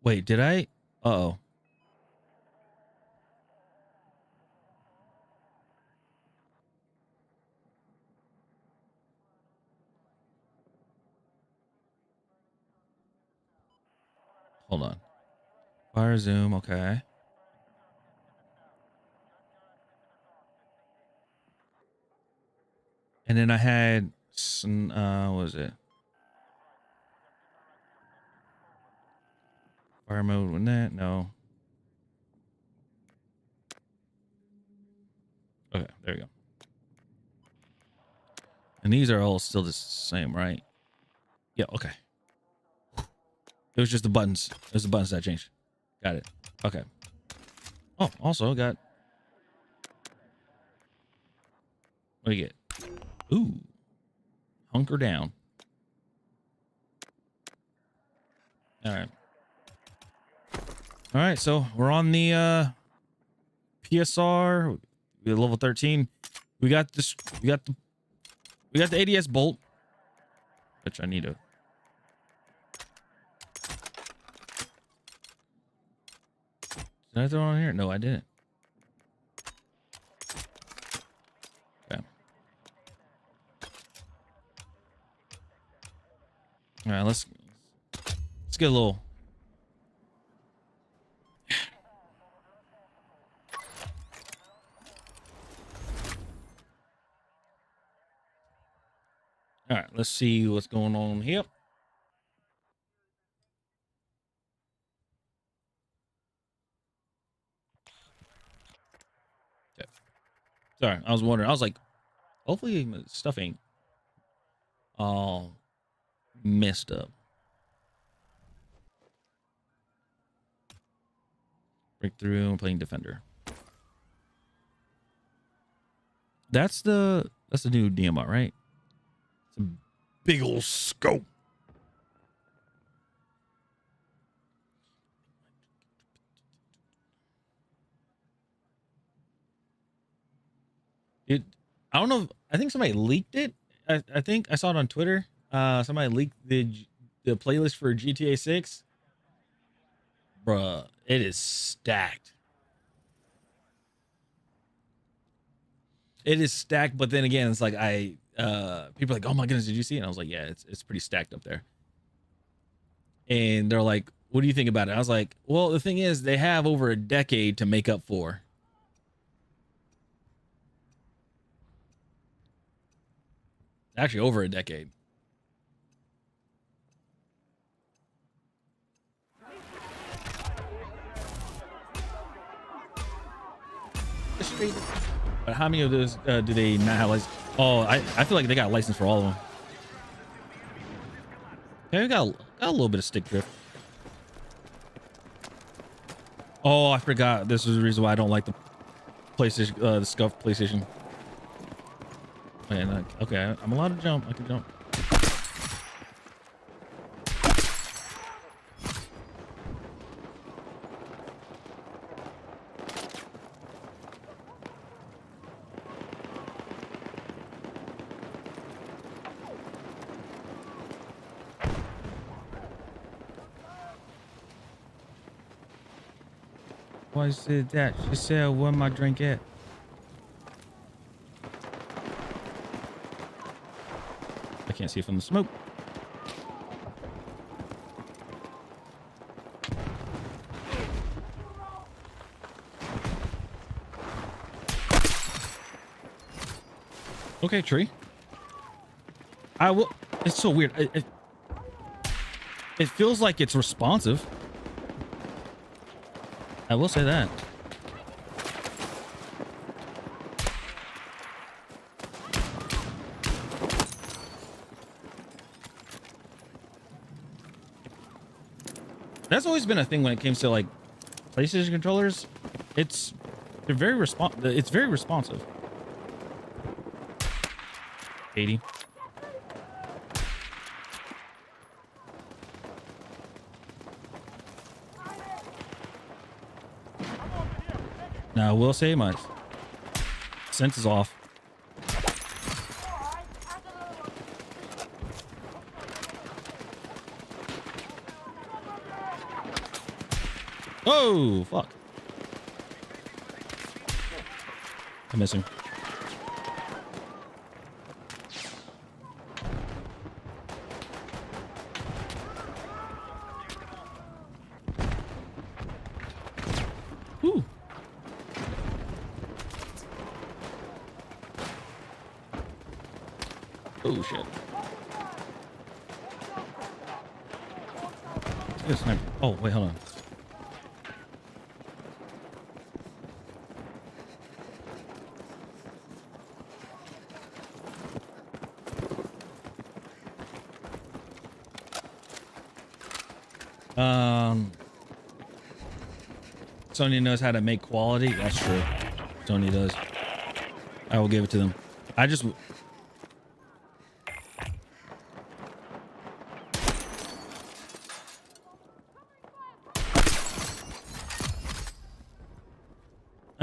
Wait, did I? Uh-oh. Hold on. Fire zoom, okay. And then I had some, what was it? Fire mode, wasn't that? No. Okay, there you go. And these are all still the same, right? Yeah, okay. It was just the buttons. It was the buttons that changed. Got it. Okay. Oh, also got, what do you get? Ooh. Hunker down. All right. All right, so we're on the PSR. We're level 13. We got this, we got the ADS bolt, which I need to. Did I throw it on here? No, I didn't. Okay. All right, let's get a little. All right, let's see what's going on here. Sorry, I was wondering. I was like, hopefully my stuff ain't all messed up. Breakthrough and playing defender. That's the new DMR, right? It's a big old scope. I don't know. I think somebody leaked it. I think I saw it on Twitter. Somebody leaked the playlist for GTA 6. Bruh, it is stacked. It is stacked, but then again, it's like people are like, oh my goodness, did you see it? And I was like, yeah, it's pretty stacked up there. And they're like, what do you think about it? I was like, well, the thing is, they have over a decade to make up for. Actually, over a decade. But how many of those do they not have license? Oh, I feel like they got a license for all of them. Okay, we got a little bit of stick drift. Oh, I forgot. This is the reason why I don't like the PlayStation, the scuffed PlayStation. Okay, I'm allowed to jump. I can jump. Why said that? She said, where my drink at? I can't see from the smoke. Okay, tree. I will. It's so weird. It feels like it's responsive. I will say that. That's always been a thing when it comes to like PlayStation controllers. It's very responsive. 80. Now I will say much. Sense is off. Oh, fuck. I'm missing. Whew. Oh, shit. Good sniper. Oh, wait, hold on. Sony knows how to make quality. That's true. Sony does. I will give it to them. I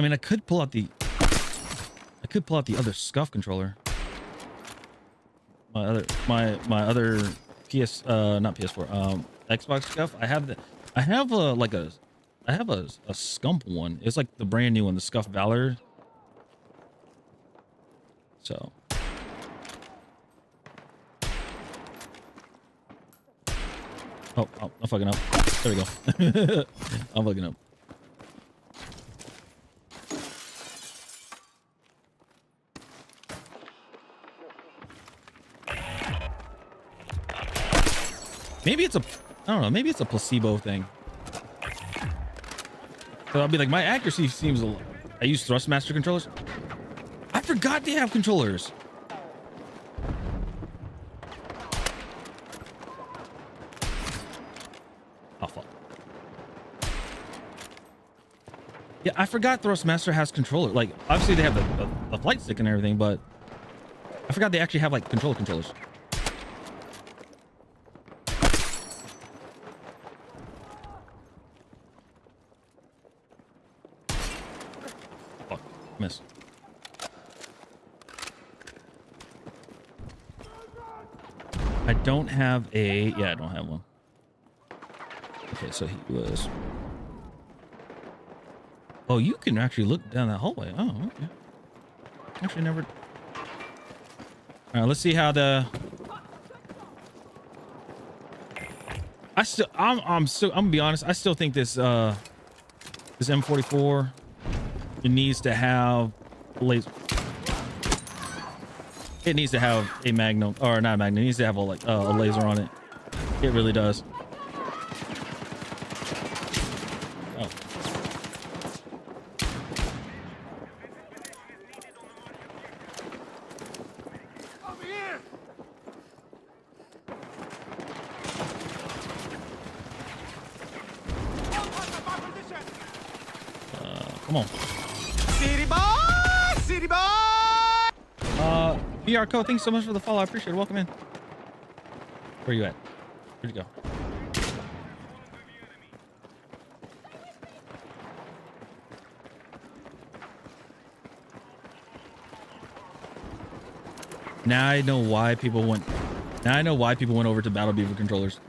mean, I could pull out the other scuff controller. My other not PS4, Xbox scuff. I have a Scump one. It's like the brand new one, the Scuff Valor. So. Oh, I'm fucking up. There we go. I'm fucking up. Maybe it's I don't know. Maybe it's a placebo thing. So I'll be like, my accuracy seems I use Thrustmaster controllers. forgot they have controllers. Oh, fuck. Yeah, I forgot Thrustmaster has controller. Like, obviously they have the flight stick and everything, but I forgot they actually have like controllers. Fuck, miss. I don't have a, yeah, I don't have one. Okay, so he was, oh, you can actually look down that hallway. Oh, okay. Actually never. All right, let's see how the, I'm gonna be honest, I still think this this M44, it needs to have laser. It needs to have a magnum, or not a magnum. It needs to have a a laser on it. It really does. Oh. Come on. City boy! City boy! BR Co, thanks so much for the follow. I appreciate it. Welcome in. Where you at? Where'd you go? Now I know why people went. Now I know why people went over to Battle Beaver controllers.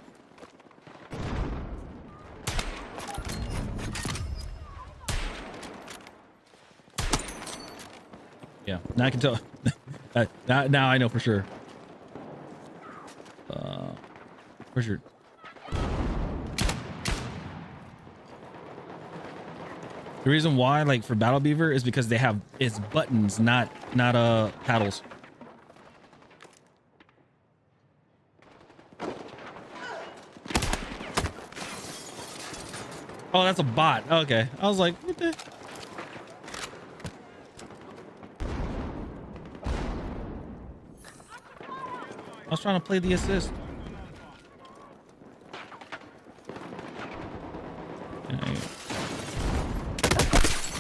Yeah, now I can tell. Now I know for sure. Where's your? The reason why, like for Battle Beaver, is because they have it's buttons, not paddles. Oh, that's a bot. Okay, I was like, what the? I was trying to play the assist.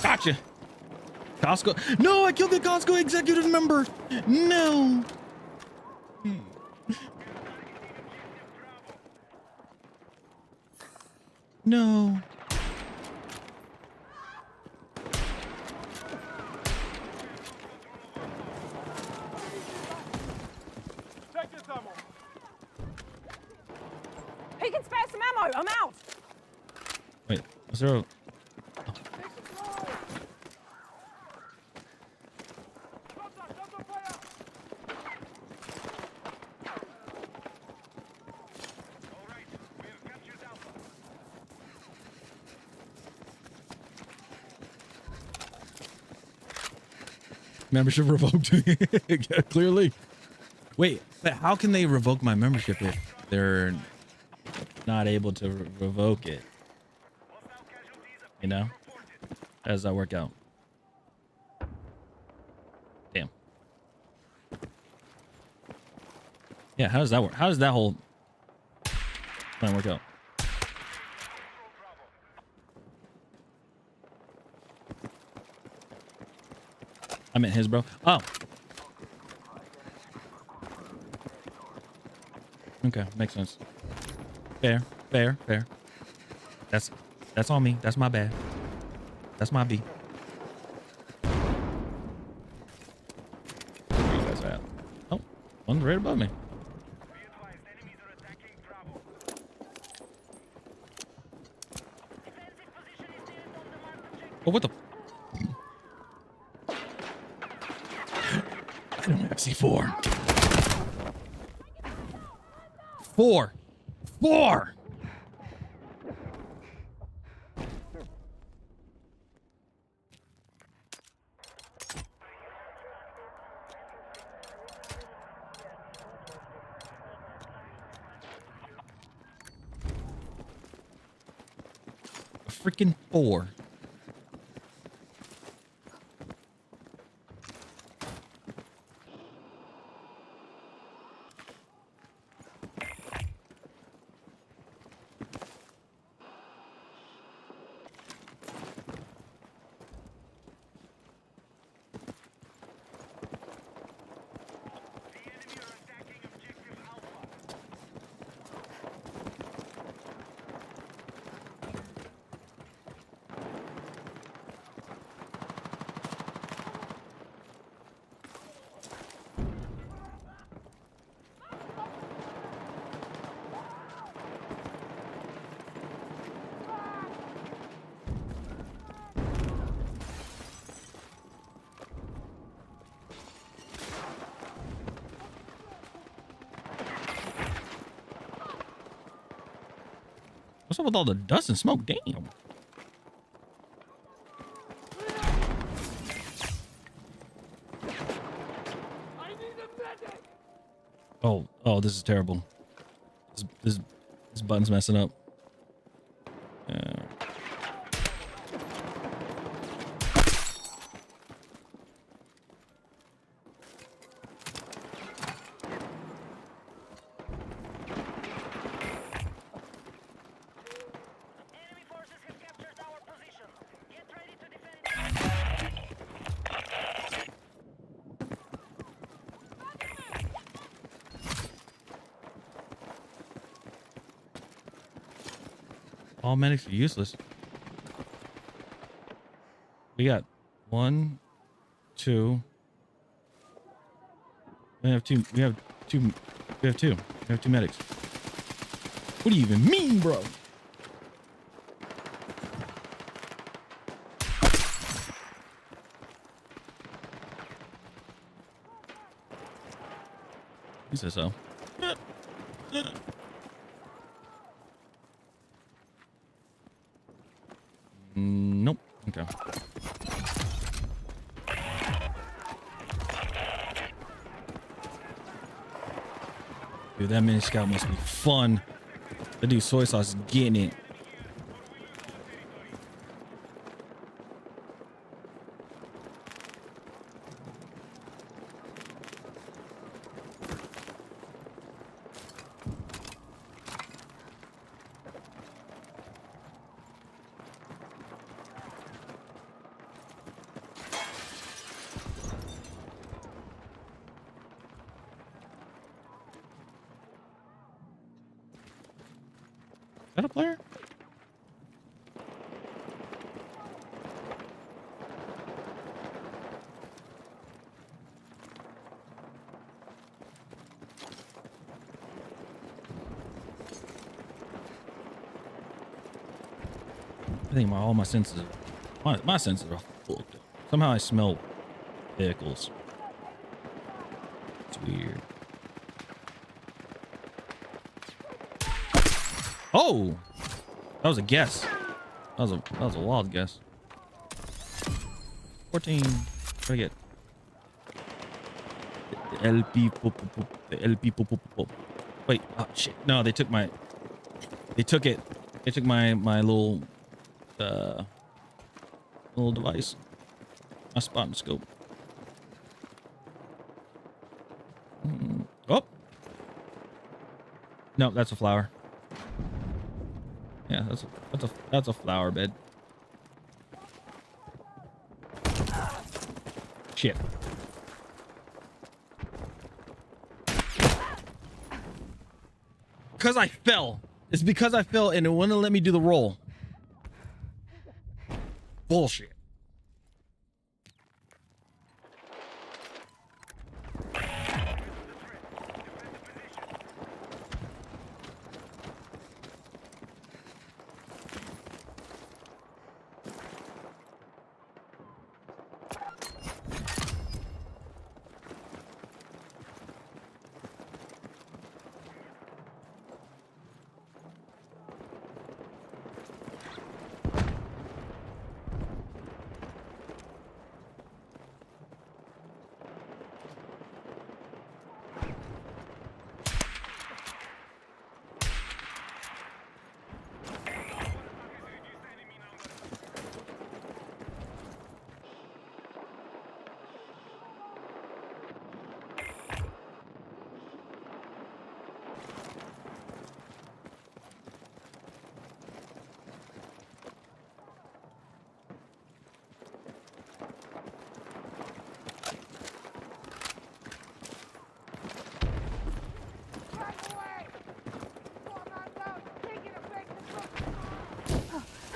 Gotcha. Costco. No, I killed the Costco executive member. No. No. He can spare some ammo. I'm out. Wait, was there a... Membership revoked. Yeah, clearly. Wait, but how can they revoke my membership if they're not able to revoke it? You know? How does that work out? Damn. Yeah, how does that work? How does that whole plan work out? I meant his, bro. Oh. Okay, makes sense. Fair. That's on me. That's my bad. That's my B. Where you guys at? Oh, one's right above me. Oh, what the? I don't have C4. Four. A freaking 4. What's up with all the dust and smoke? Damn. Oh, this is terrible. This button's messing up. Enemy forces have captured our position. Get ready to defend it. All medics are useless. We got 1, 2. We have two. We have two. We have two. We have 2 medics. What do you even mean, bro? He says so. Nope. Okay. Dude, that mini scout must be fun. That dude soy sauce is getting it. Is that a player? I think all my senses, my senses are fucked up. Somehow I smell vehicles. It's weird. Oh, that was a guess. That was a wild guess. 14. What do I get? The LP. The LP. Wait. Oh shit. No, they took my. They took it. They took my little little device. My spot and scope. Oh. No, that's a flower. Yeah, that's a flower bed. Shit. Because I fell. It's because I fell and it wouldn't let me do the roll. Bullshit.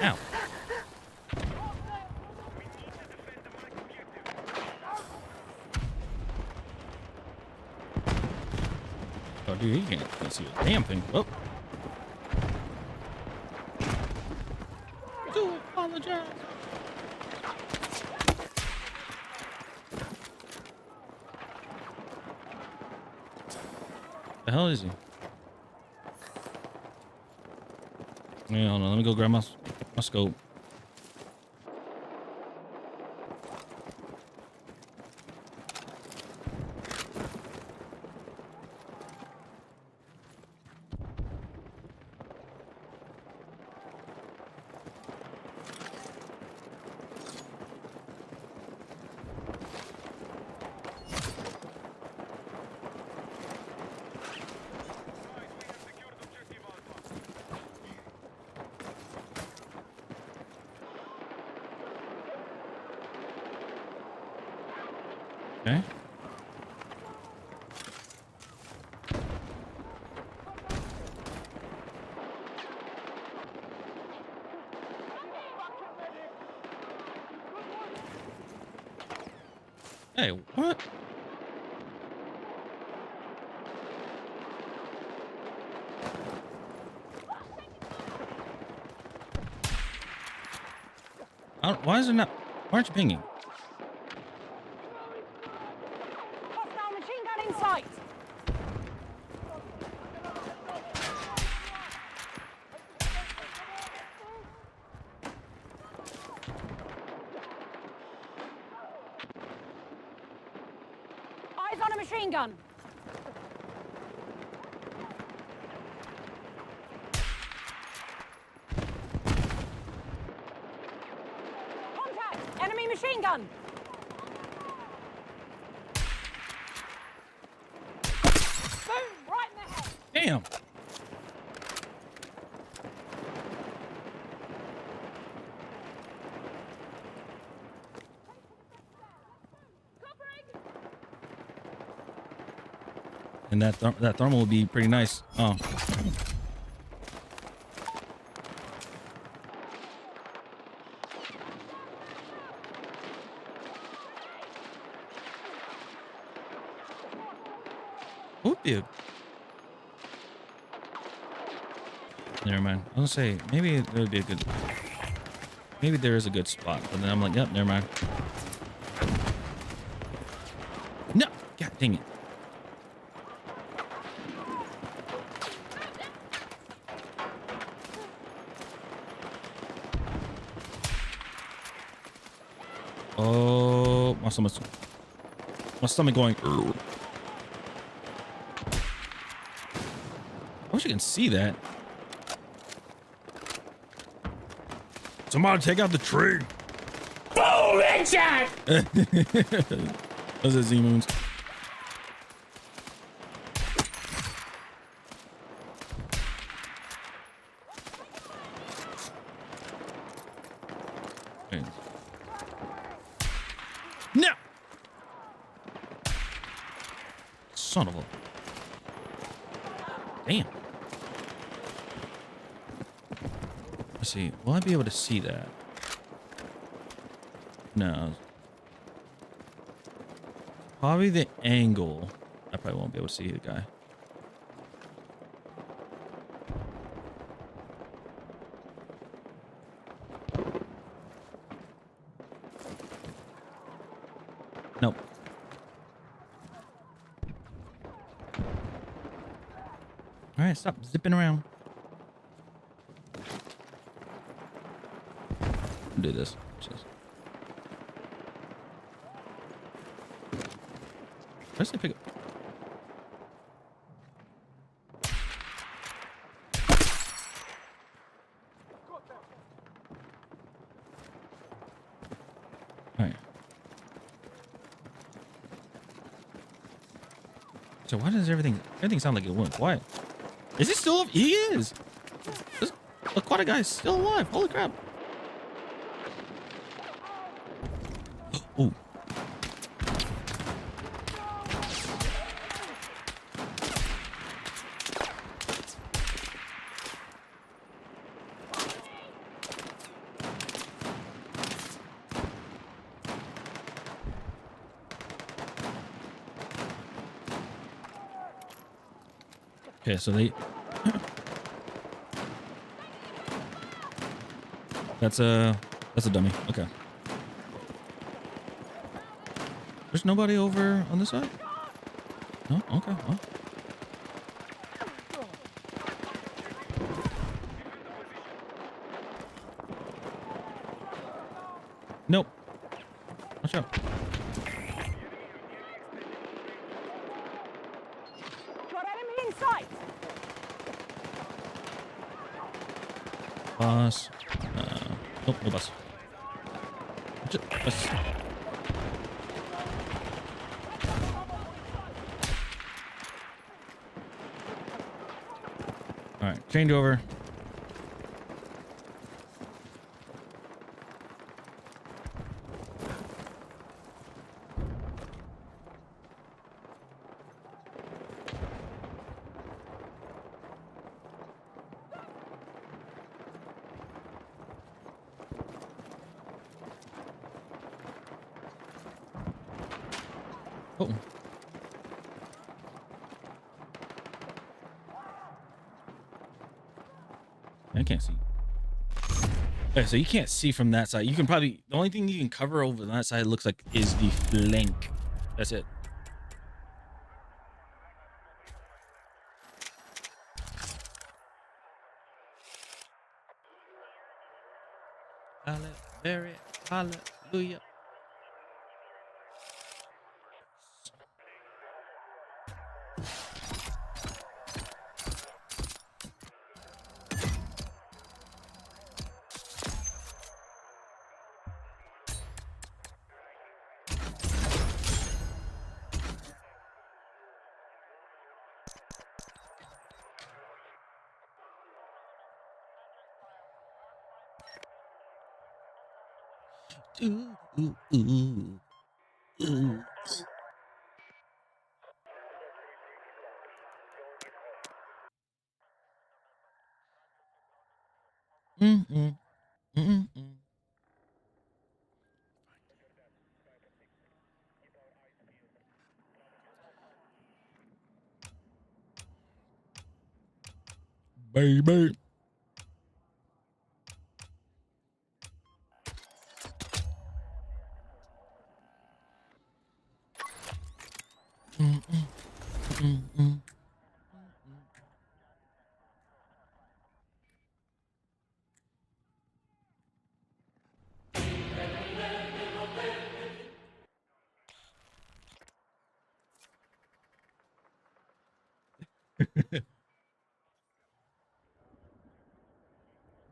Ow. Oh, dude, he can't see a damn thing. Oh. Do apologize. The hell is he? Yeah, hold on. Let me go grab my scope. Okay. Hey, what? Why is it not? Why aren't you pinging? Hostile machine gun in sight. Eyes on a machine gun. Contact! Enemy machine gun. Boom! Right in the head. Damn. And that thermal would be pretty nice. Oh. Whoop you. Never mind. I was gonna say maybe there would be a good. Maybe there is a good spot, but then I'm like, yep, never mind. No, god dang it. Oh, my stomach going. Ugh. I wish you can see that. Somebody take out the tree. Boom! Headshot! Those are Z-moons. Okay. No! Son of a... Damn. Let's see. Will I be able to see that? No. Probably the angle. I probably won't be able to see the guy. Nope. All right, stop zipping around. Do this. Just... Where's the pick up? All right. So why does everything sound like it went quiet? Is he still? He is. This aquatic guy is still alive. Holy crap! Ooh. Okay, so they... That's a dummy. Okay. There's nobody over on this side? No? Okay. Well. Nope. Watch out. Got enemy in sight. Bus. Nope, no bus. Bus. All right, change over. Oh. I can't see. Okay, so you can't see from that side. You can probably, the only thing you can cover over that side looks like is the flank. That's it. Hallelujah. Ooh, ooh, ooh, ooh. Mm-mm, mm-mm. Baby. Mm-mm, mm-mm.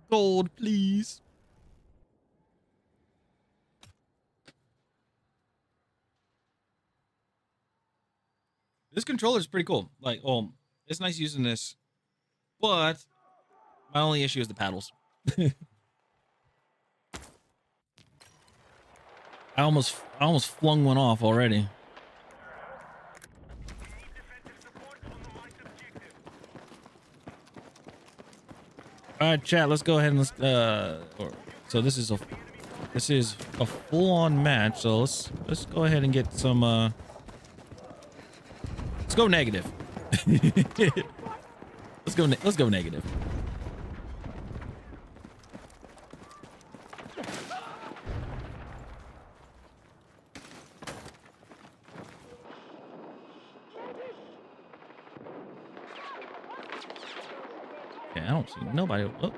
Gold, please. This controller is pretty cool. Like, well, it's nice using this, but my only issue is the paddles. I almost flung one off already. All right, chat. Let's go ahead and so this is a full-on match. So let's go ahead and get some. Let's go negative. Let's go negative. Okay, I don't see nobody. Oh.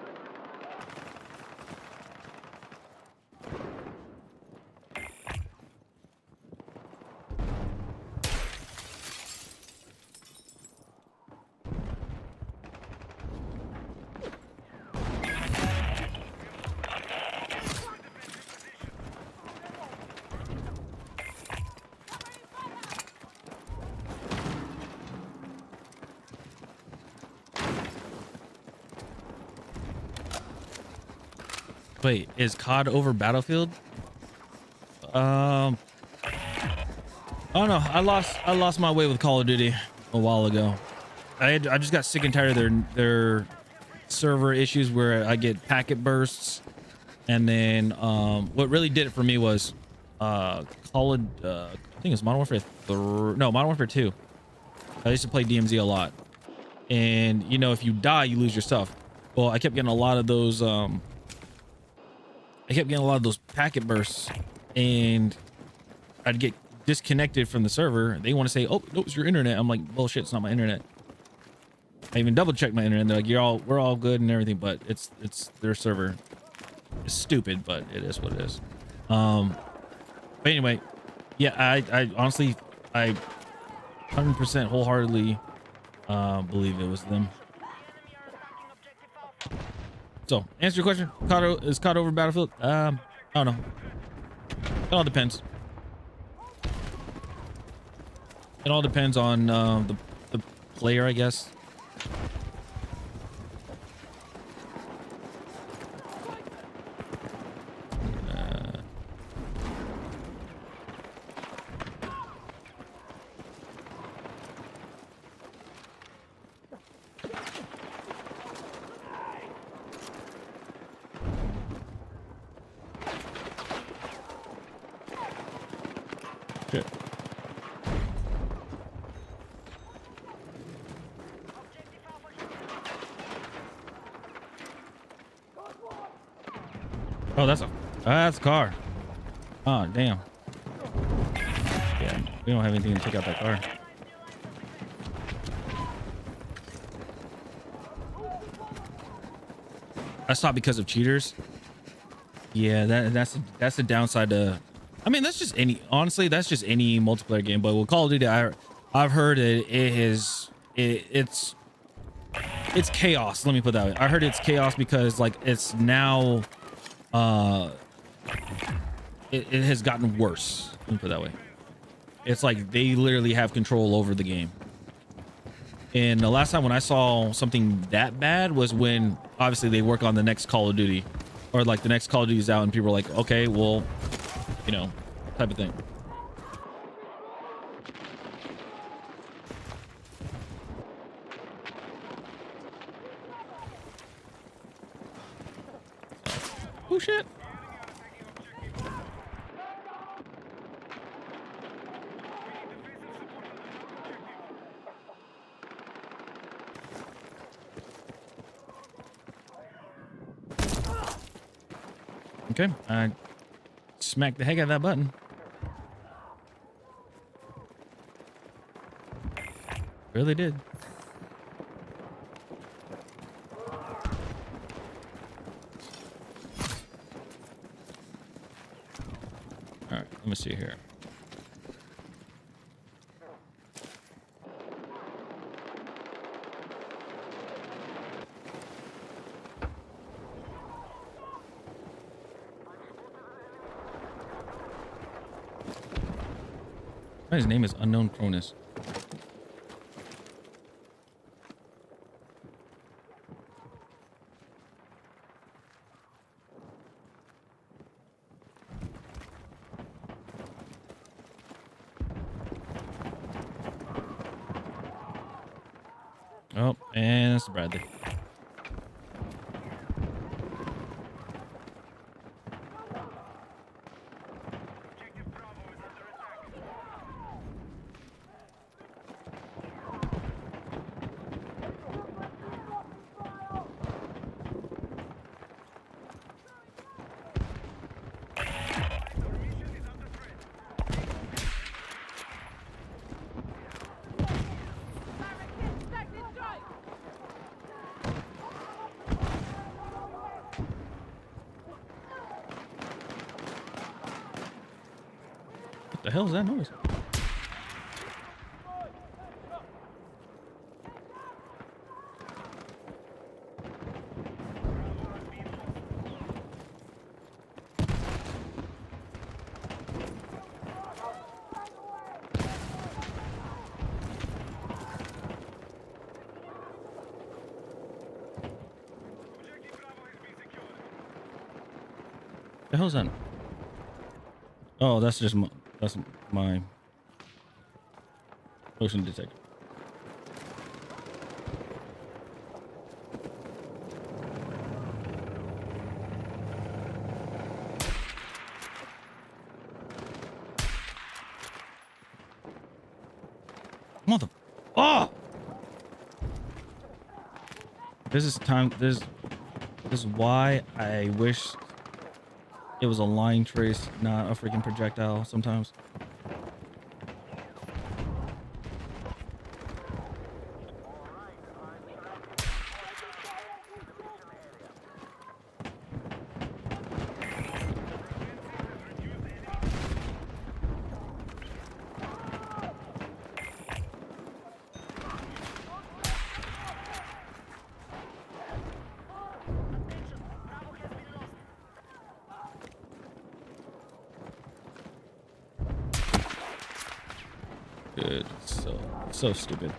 Wait, is COD over Battlefield? Oh no, I lost my way with Call of Duty a while ago. I just got sick and tired of their server issues where I get packet bursts, and then what really did it for me was I think it's Modern Warfare Modern Warfare 2. I used to play DMZ a lot, and you know, if you die, you lose your stuff. Well, I kept getting a lot of those packet bursts, and I'd get disconnected from the server. They want to say, "Oh, no, it's your internet." I'm like, "Bullshit, it's not my internet." I even double checked my internet. They're like, we're all good and everything, but it's their server. It's stupid, but it is what it is. But anyway, yeah, I honestly, I 100% wholeheartedly believe it was them. So, answer your question. Is COD over Battlefield? I don't know. It all depends. It all depends on the player, I guess. Shit. Oh, that's a car. Oh, damn. Yeah, we don't have anything to take out that car. That's not because of cheaters. Yeah, that's the downside to. I mean, that's just any. Honestly, that's just any multiplayer game. But with Call of Duty, I've heard it's chaos. Let me put it that way. I heard it's chaos because like it's now, it has gotten worse. Let me put it that way. It's like they literally have control over the game. And the last time when I saw something that bad was when obviously they work on the next Call of Duty, or like the next Call of Duty is out and people are like, okay, well, you know, type of thing. Oh shit. Okay, I smacked the heck out of that button. Really did. All right, let me see here. His name is Unknown Cronus. Oh, and it's Bradley. What the hell is that noise? The hell's that? Oh, that's just my motion detector. Mother. Oh! This is why I wish it was a line trace, not a freaking projectile sometimes. Dude, so stupid.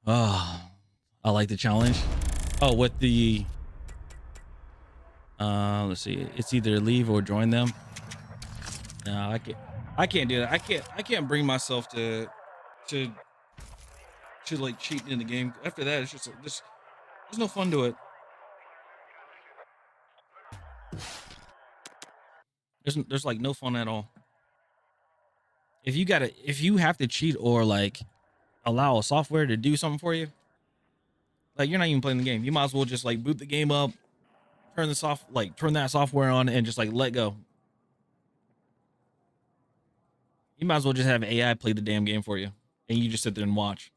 Oh, I like the challenge. Oh, with the let's see. It's either leave or join them. No, I can't do that. I can't bring myself to like cheating in the game. After that, it's just there's no fun to it. There's like no fun at all. If you have to cheat or like allow a software to do something for you, like you're not even playing the game. You might as well just like boot the game up, turn that software on and just like let go. You might as well just have AI play the damn game for you and you just sit there and watch.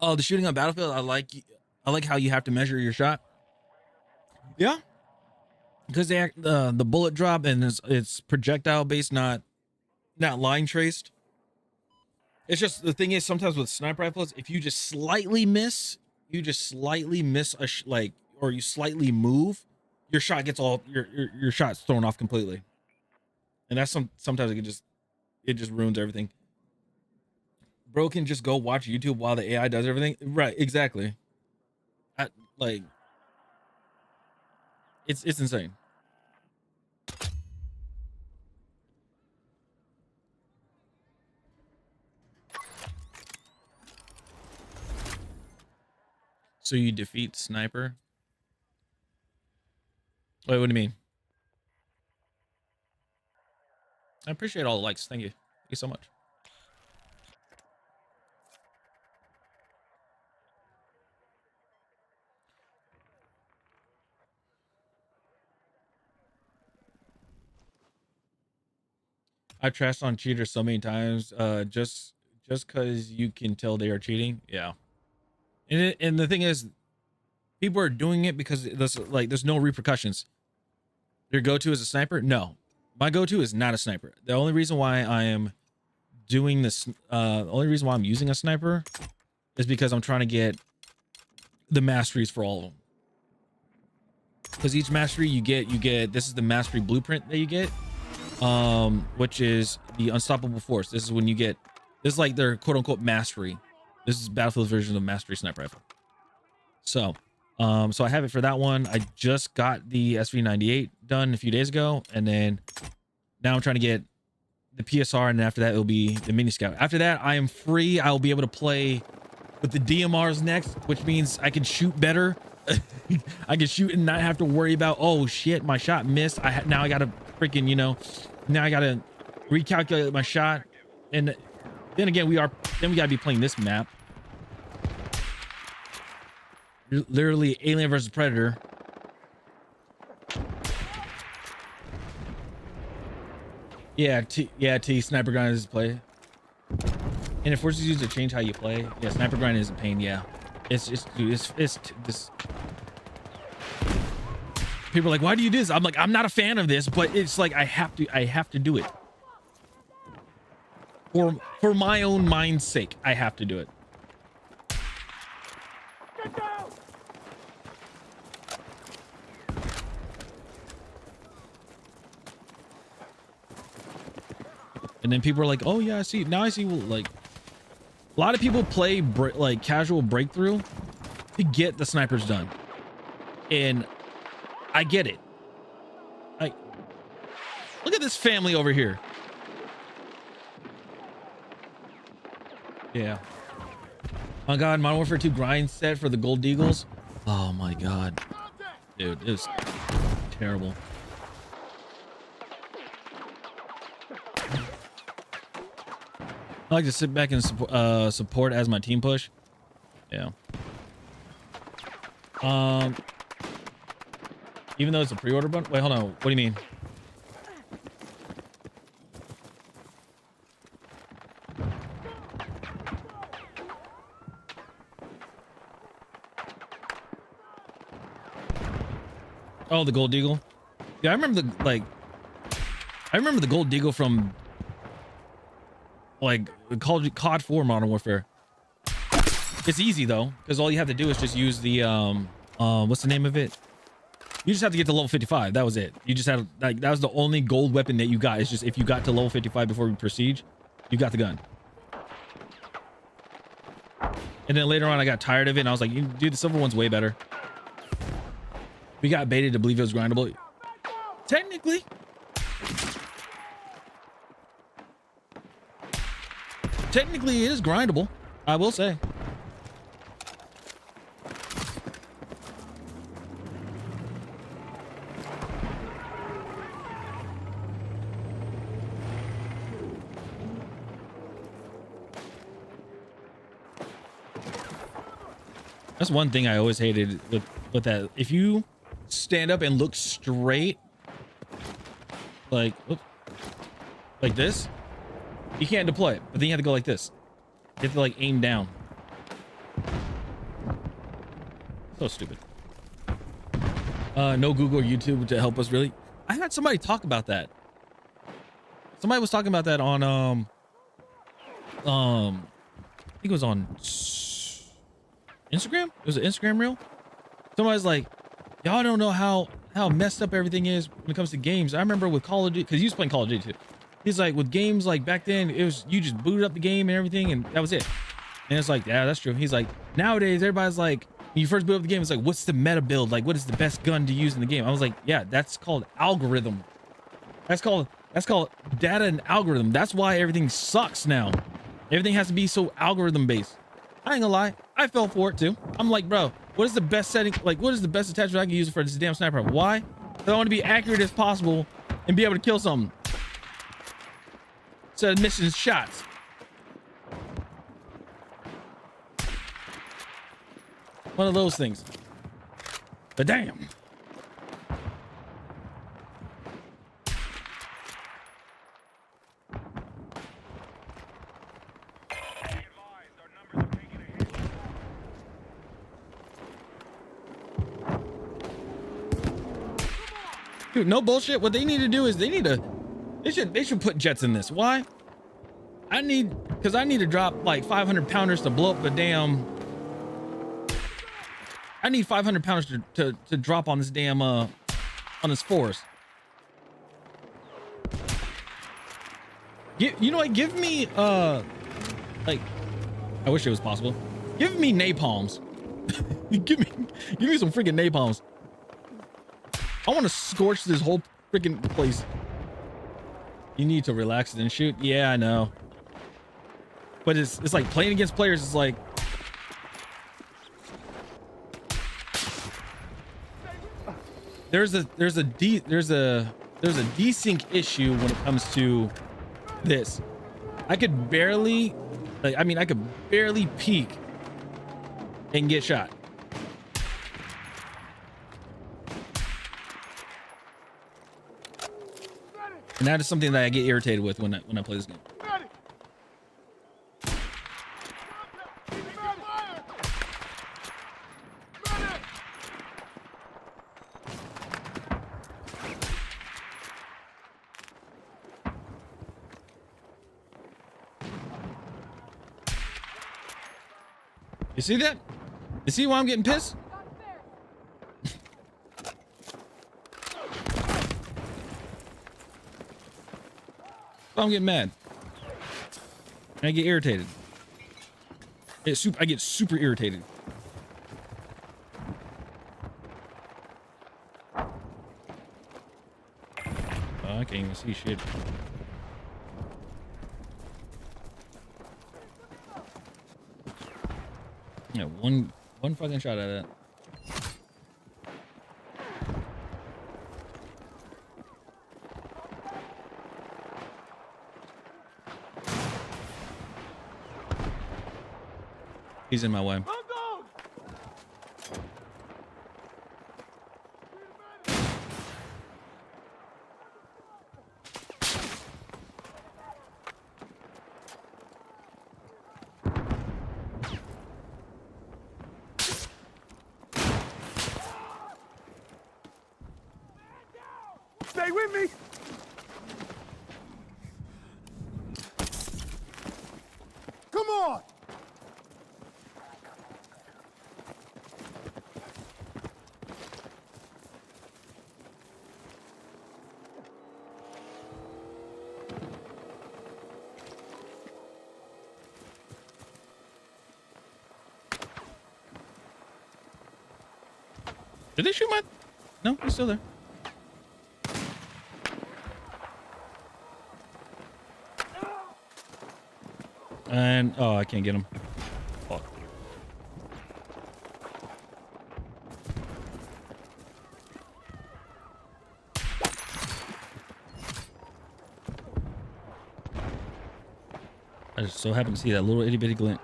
Oh, the shooting on Battlefield, I like how you have to measure your shot. Yeah. Because the bullet drop and it's projectile based, not line traced. It's just the thing is sometimes with sniper rifles, if you just slightly miss, or you slightly move, your shot gets all your shot's thrown off completely. And that's sometimes it just ruins everything. Bro can just go watch YouTube while the AI does everything. Right, exactly. It's insane. So you defeat sniper? Wait, what do you mean? I appreciate all the likes. Thank you. Thank you so much. I trashed on cheaters so many times, just because you can tell they are cheating. Yeah, and the thing is, people are doing it because there's no repercussions. Your go-to is a sniper? No, my go-to is not a sniper. The only reason why I am doing this, the only reason why I'm using a sniper, is because I'm trying to get the masteries for all of them. Because each mastery you get, this is the mastery blueprint that you get. Which is the unstoppable force. This is when you get this is like their quote-unquote mastery. This is Battlefield's version of mastery sniper rifle. So so I have it for that one. I just got the SV98 done a few days ago, and then now I'm trying to get the PSR, and after that it'll be the mini scout. After that I am free. I'll be able to play with the DMRs next, which means I can shoot better. I can shoot and not have to worry about, oh shit, my shot missed. Now I gotta freaking, now I gotta recalculate my shot. And then again, we gotta be playing this map. Literally Alien versus Predator. Yeah, T sniper grind is play. And it forces you to change how you play. Yeah, sniper grind is a pain. Yeah, it's this. People are like, why do you do this? I'm like, I'm not a fan of this, but it's like I have to do it. For my own mind's sake, I have to do it. And then people are like, oh yeah, I see. Now I see, like, a lot of people play like casual breakthrough to get the snipers done. And I get it. Look at this family over here. Yeah. Oh god, Modern Warfare 2 grind set for the gold deagles. Oh my god. Dude, it was terrible. I like to sit back and support as my team push. Yeah. Even though it's a pre-order button. Wait, hold on. What do you mean? Oh, the gold deagle. Yeah, I remember the gold deagle from like COD 4 Modern Warfare. It's easy though, because all you have to do is just use the what's the name of it? You just have to get to level 55. That was it. You just had like that was the only gold weapon that you got. It's just if you got to level 55 before we proceed, you got the gun. And then later on, I got tired of it, and I was like, dude, the silver one's way better. We got baited to believe it was grindable. Technically. Technically, it is grindable, I will say. That's one thing I always hated with that. If you stand up and look straight, like this, you can't deploy it. But then you have to go like this. You have to like aim down. So stupid. No Google or YouTube to help us really. I had somebody talk about that. Somebody was talking about that on I think it was on Instagram. It was an Instagram reel. Somebody's like, y'all don't know how messed up everything is when it comes to games. I remember with Call of Duty, because he was playing Call of Duty too. He's like, with games like back then, it was you just booted up the game and everything, and that was it. And it's like, yeah, that's true. He's like, nowadays everybody's like, when you first boot up the game, it's like, what's the meta build? Like, what is the best gun to use in the game? I was like, yeah, that's called algorithm. That's called data and algorithm. That's why everything sucks now. Everything has to be so algorithm based. I ain't gonna lie, I fell for it too. I'm like, bro, what is the best setting? Like, what is the best attachment I can use for this damn sniper? Why? Because I want to be accurate as possible and be able to kill something. Instead of missing shots. One of those things. But damn. Dude, no bullshit. What they need to do is they should put jets in this. Why? Because I need to drop like 500 pounders to blow up the damn. I need 500 pounders to drop on this damn on this forest. You know what? Give me like, I wish it was possible. Give me napalms. give me some freaking napalms. I want to scorch this whole freaking place. You need to relax and shoot. Yeah, I know. But it's like playing against players is like. There's a desync issue when it comes to this. I could barely peek and get shot. And that is something that I get irritated with when I play this game. You see that? You see why I'm getting pissed? I'm getting mad. I get irritated. I get super irritated. Oh, I can't even see shit. Yeah, one fucking shot at it. He's in my way. Stay with me. Come on! Did they shoot my? No, he's still there. And oh, I can't get him. Fuck. I just so happen to see that little itty bitty glint.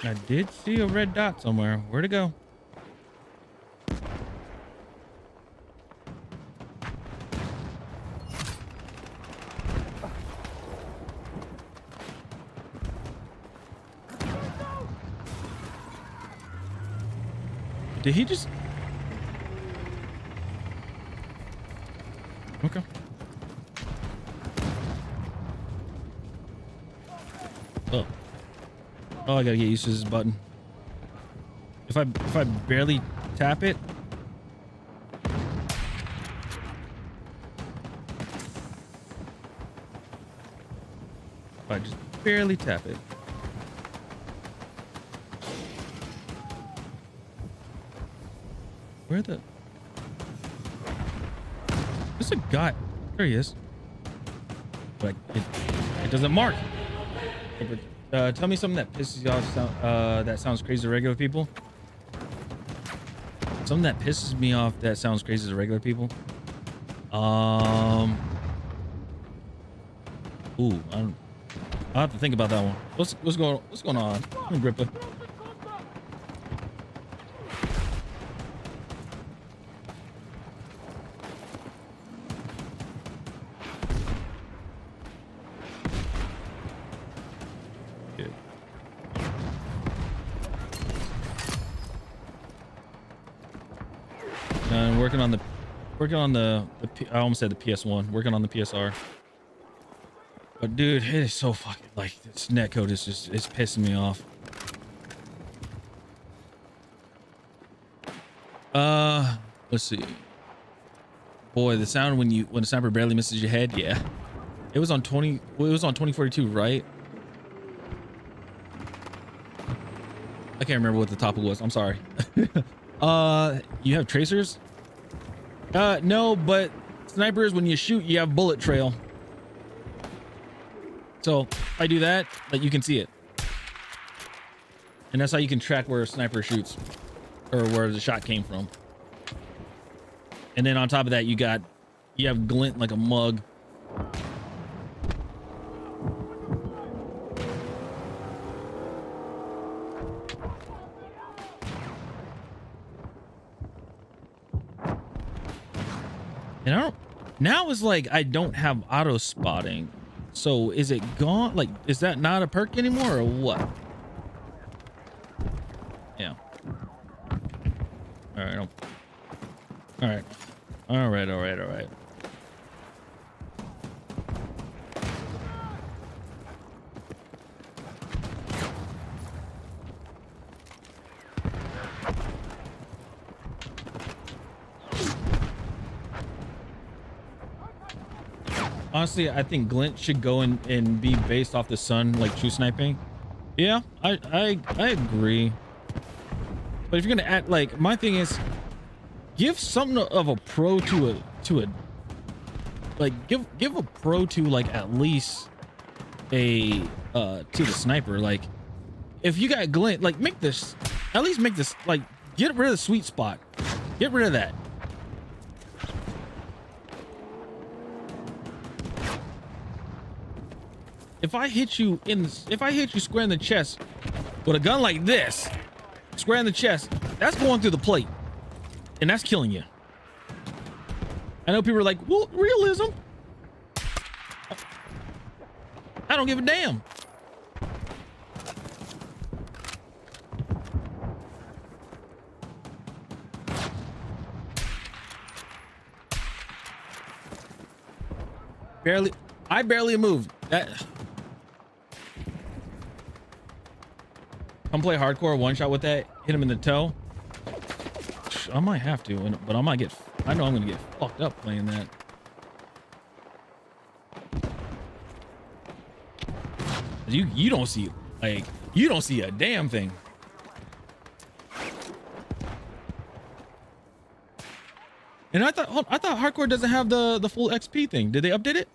And I did see a red dot somewhere. Where'd it go? Did he just? Okay. Oh. Oh, I gotta get used to this button. If I barely tap it. If I just barely tap it. Where the? There's a guy. There he is. But it doesn't mark. Tell me something that pisses you off. That sounds crazy to regular people. Something that pisses me off that sounds crazy to regular people. Ooh, I'll have to think about that one. What's going on? Grippa. Working on the I almost said the PS1. Working on the PSR. But dude, it is so fucking like this netcode is just it's pissing me off. Let's see. Boy, the sound when the sniper barely misses your head. Yeah, it was on 20. Well, it was on 2042, right? I can't remember what the topic was. I'm sorry. You have tracers? No, but snipers, when you shoot, you have bullet trail. So I do that, but you can see it. And that's how you can track where a sniper shoots or where the shot came from. And then on top of that, you have glint like a mug. And I don't, now it's like I don't have auto spotting. So is it gone? Like, is that not a perk anymore or what? Yeah. All right. All right. All right. All right. All right. Honestly, I think glint should go in and be based off the sun, like true sniping. Yeah, I agree. But if you're gonna add, like, my thing is, give something of a pro to a like give a pro to like at least a to the sniper. Like, if you got glint, like at least make this like get rid of the sweet spot, get rid of that. If I hit you square in the chest with a gun like this, square in the chest, that's going through the plate and that's killing you. I know people are like, well, realism. I don't give a damn. I barely moved. That. Come play hardcore one shot with that. Hit him in the toe. I might have to, but I might get. I know I'm gonna get fucked up playing that. You don't see you don't see a damn thing. And I thought hardcore doesn't have the full XP thing. Did they update it?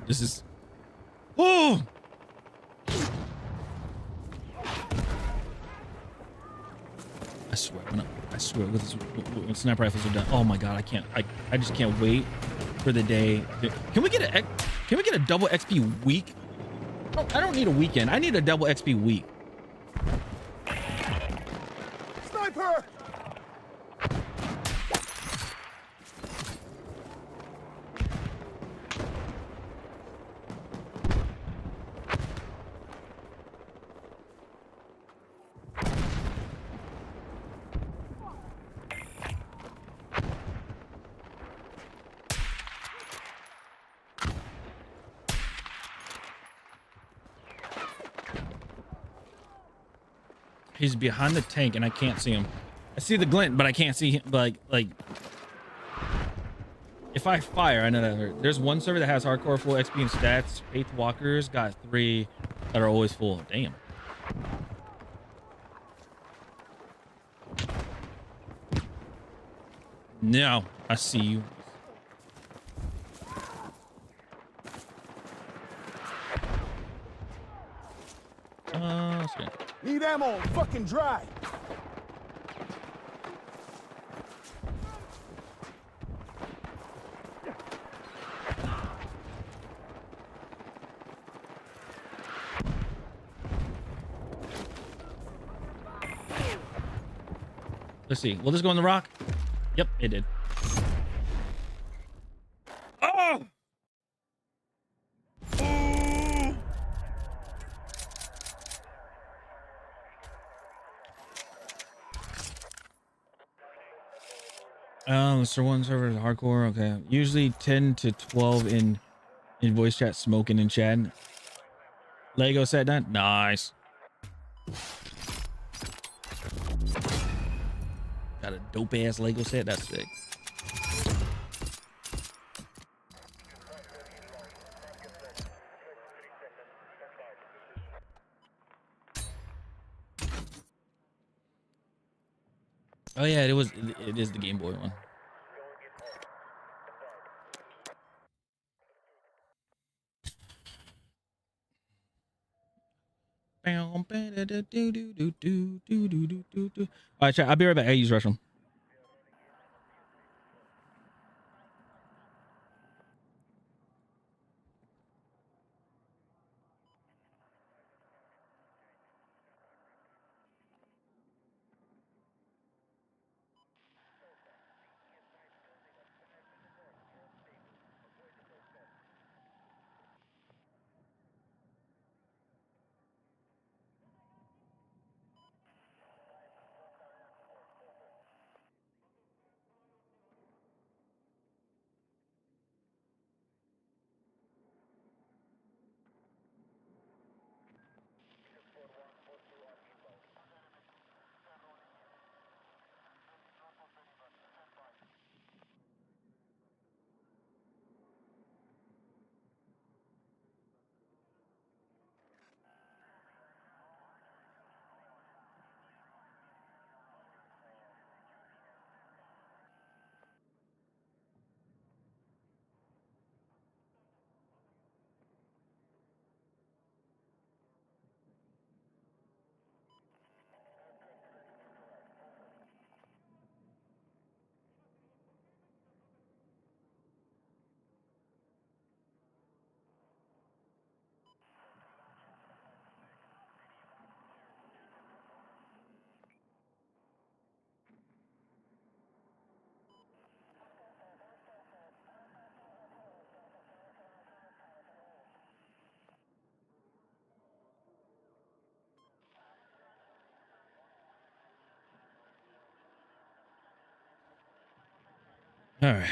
This is oh. I swear when sniper rifles are done. Oh my god, I just can't wait for the day. Can we get a double XP week? I don't need a weekend. I need a double XP week. Sniper! He's behind the tank and I can't see him. I see the glint, but I can't see him. Like if I fire, I know that there's one server that has hardcore full XP and stats. Faith Walkers got 3 that are always full. Damn. No, I see you. Okay. Need ammo, fucking dry. Let's see. Will this go in the rock? Yep, it did. Oh! Mr. One server is hardcore. Okay, usually 10 to 12 in voice chat, smoking and chatting. Lego set that. Nice. Got a dope ass Lego set. That's sick. Oh yeah, it is the Game Boy one. All right, chat. I'll be right back. I use restroom. All right.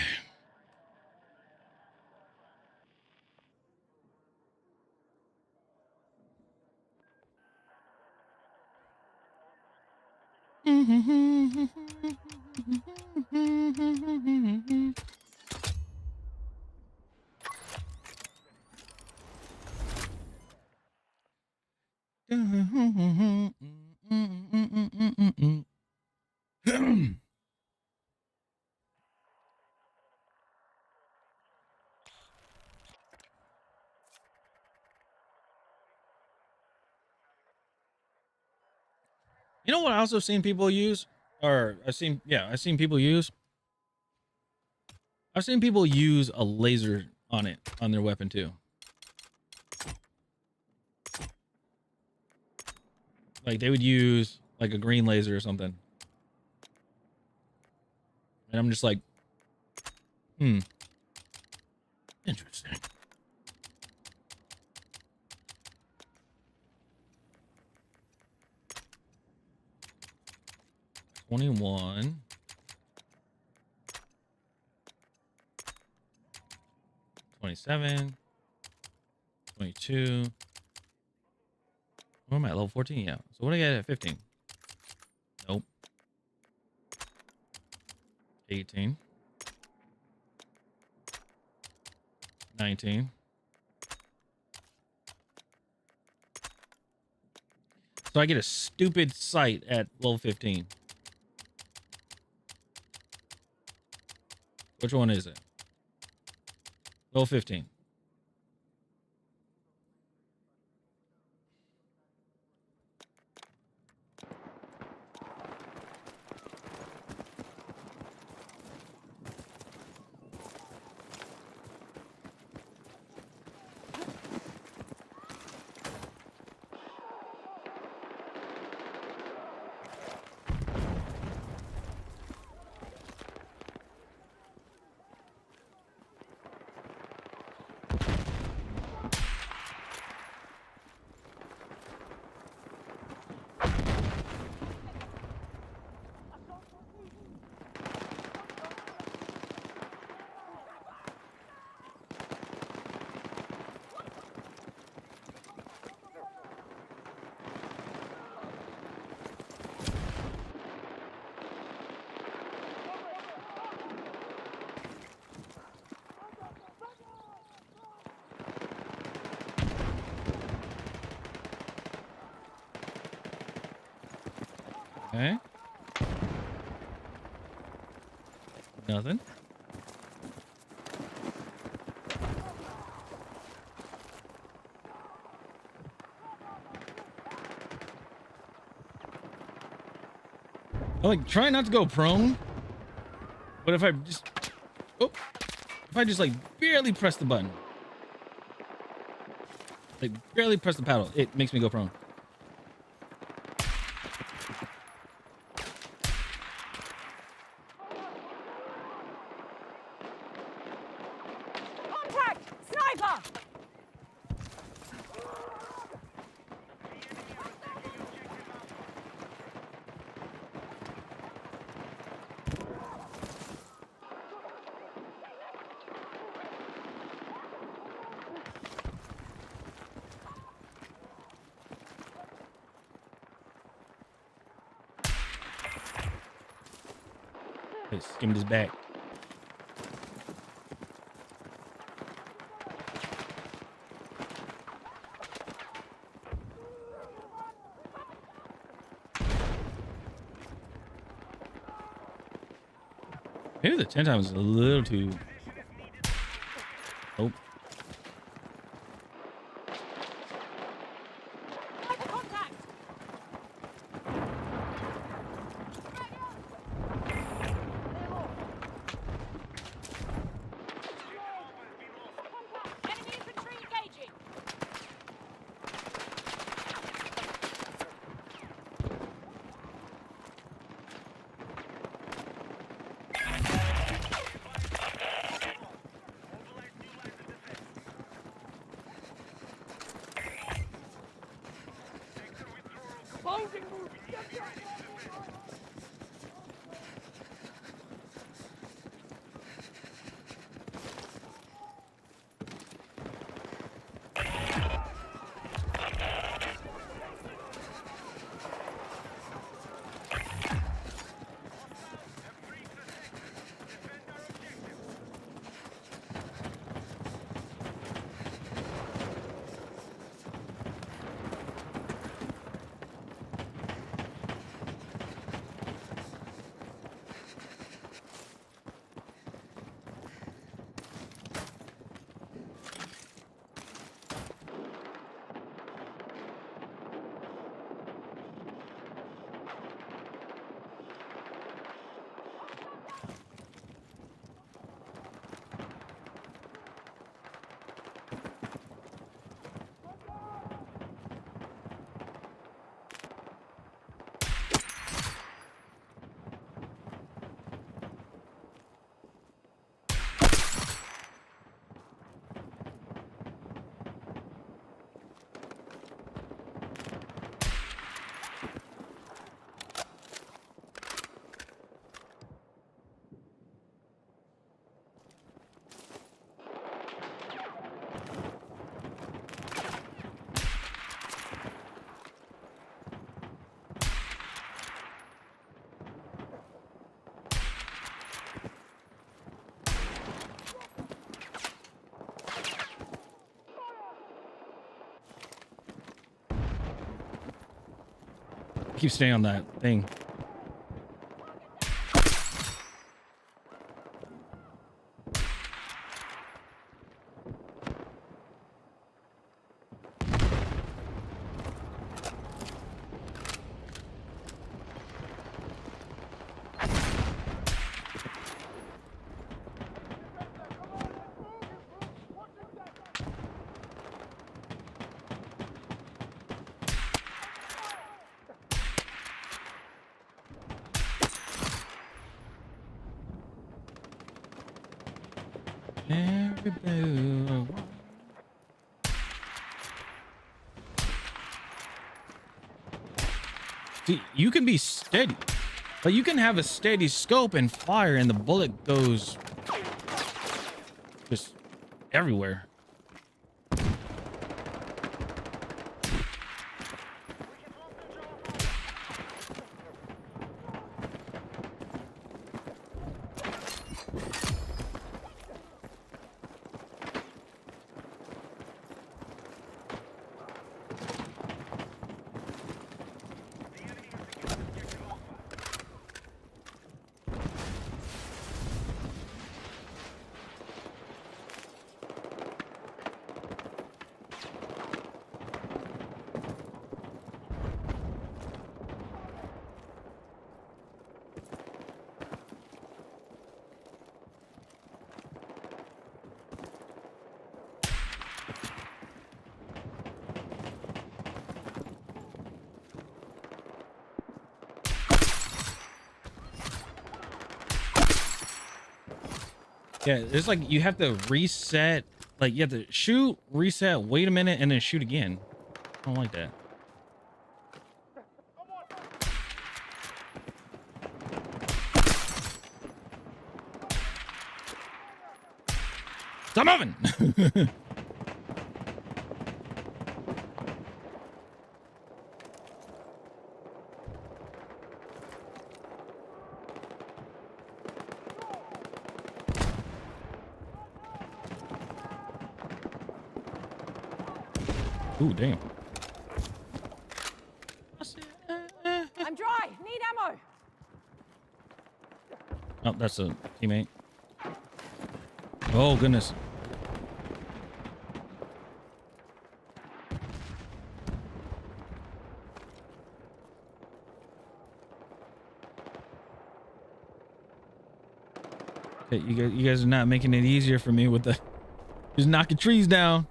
You know what I also seen people use? Or I've seen people use. I've seen people use a laser on it, on their weapon too. Like they would use like a green laser or something. And I'm just like, interesting. $21. 27, 22. Where am I? Level 14? Yeah. So what do I get at 15? Nope. 18. 19. So I get a stupid sight at level 15. Which one is it? Level 15. Okay. Nothing. I like try not to go prone, but if I just like barely press the button, like barely press the paddle, it makes me go prone. Contact! Sniper! Let's give me this back. Maybe the 10 times is a little too. Nope. Sniper contact! Enemy infantry engaging! Keep staying on that thing. See, you can be steady, but you can have a steady scope and fire, and the bullet goes just everywhere. Yeah, it's like you have to reset. Like you have to shoot, reset, wait a minute, and then shoot again. I don't like that. Stop moving! Ooh, damn. I'm dry. Need ammo. Oh, that's a teammate. Oh, goodness. Okay, you guys are not making it easier for me with the just knocking trees down.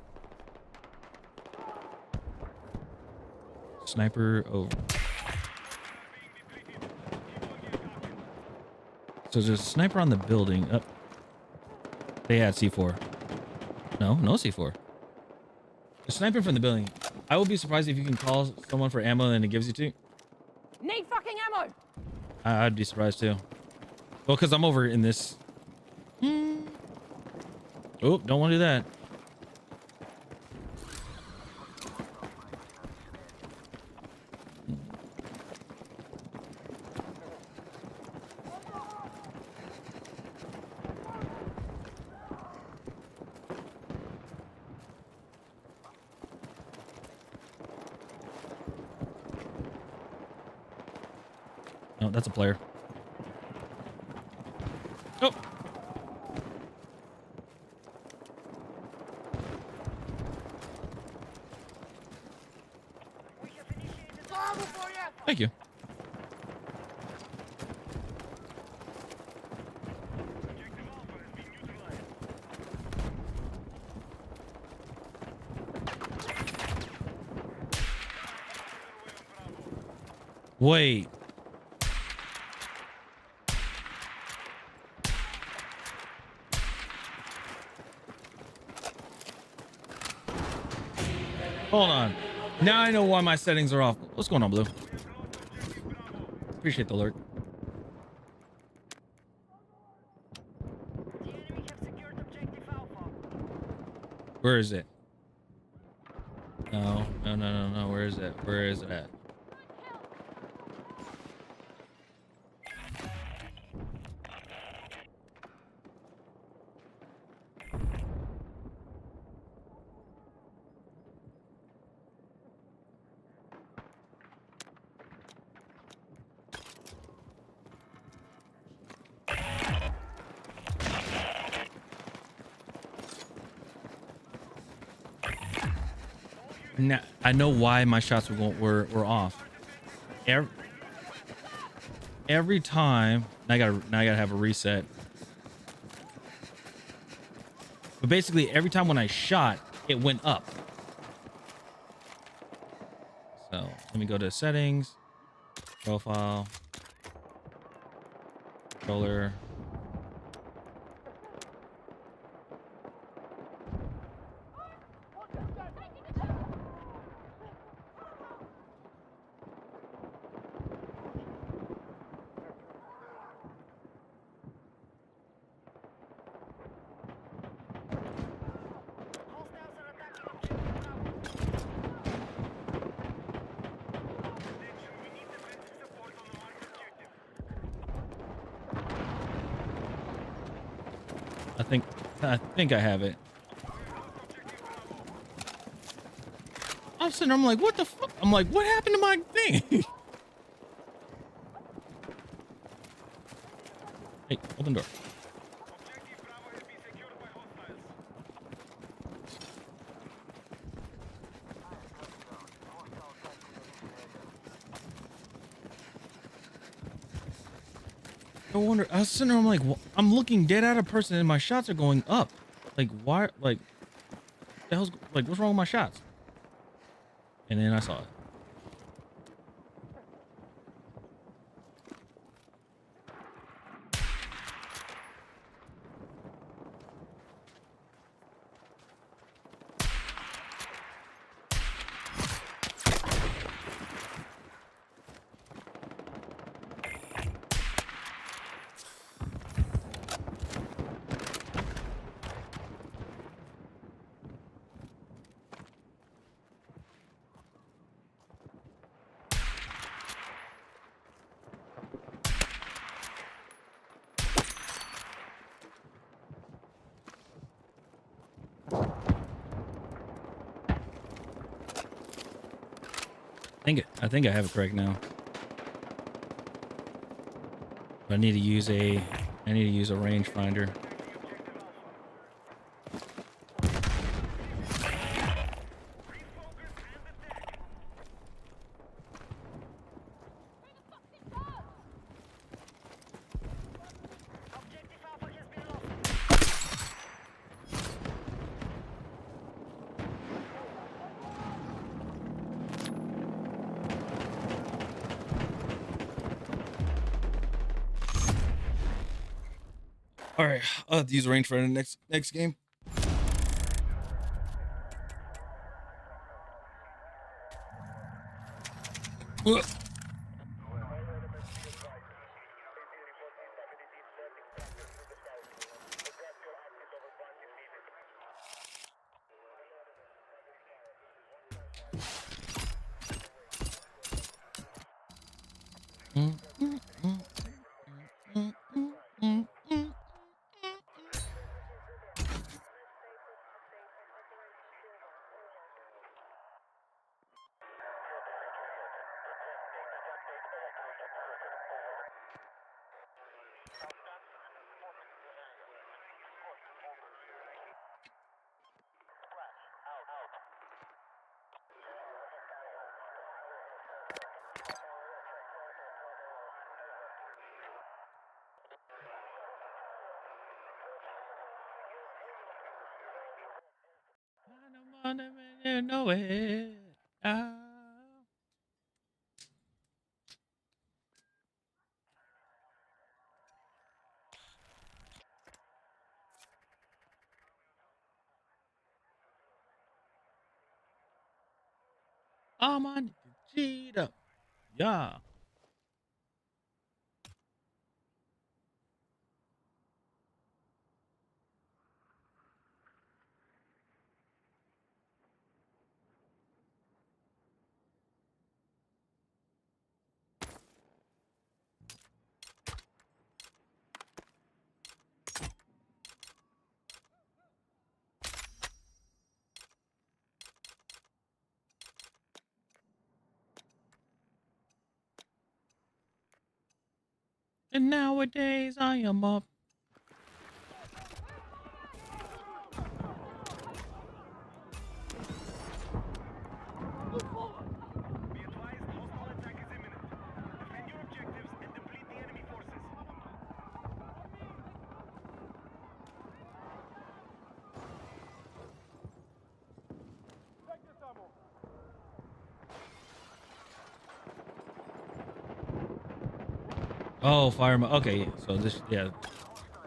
Sniper over. So there's a sniper on the building. Up. They had C4. No C4. The sniper from the building. I will be surprised if you can call someone for ammo and it gives you two. Need fucking ammo. I'd be surprised too. Well, because I'm over in this. Oh, don't want to do that. No, that's a player. Oh. Thank you. Wait. Hold on. Now I know why my settings are off. What's going on, Blue? Appreciate the alert. The enemy have secured objective Alpha. Where is it? No. Where is it? Where is it at? Now, I know why my shots were off. Every time I gotta have a reset. But basically every time when I shot, it went up. So let me go to settings, profile, controller. Hostiles are attacking objective Bravo. I think I have it. I'm sitting there, I'm like, what the fuck? I'm like, what happened to my thing? Hey, open door. No wonder. I was sitting there, I'm like, I'm looking dead at a person and my shots are going up. Like, why? Like, the hell's, like, what's wrong with my shots? And then I saw it. I think I have it correct now. But I need to use a rangefinder. Objective Alpha has been lost. All right, I'll have to use a rangefinder next game. Ugh. Know it. I'm on Cheetah. Yeah. And nowadays I am up. Oh, fire mode. Okay, so this, yeah,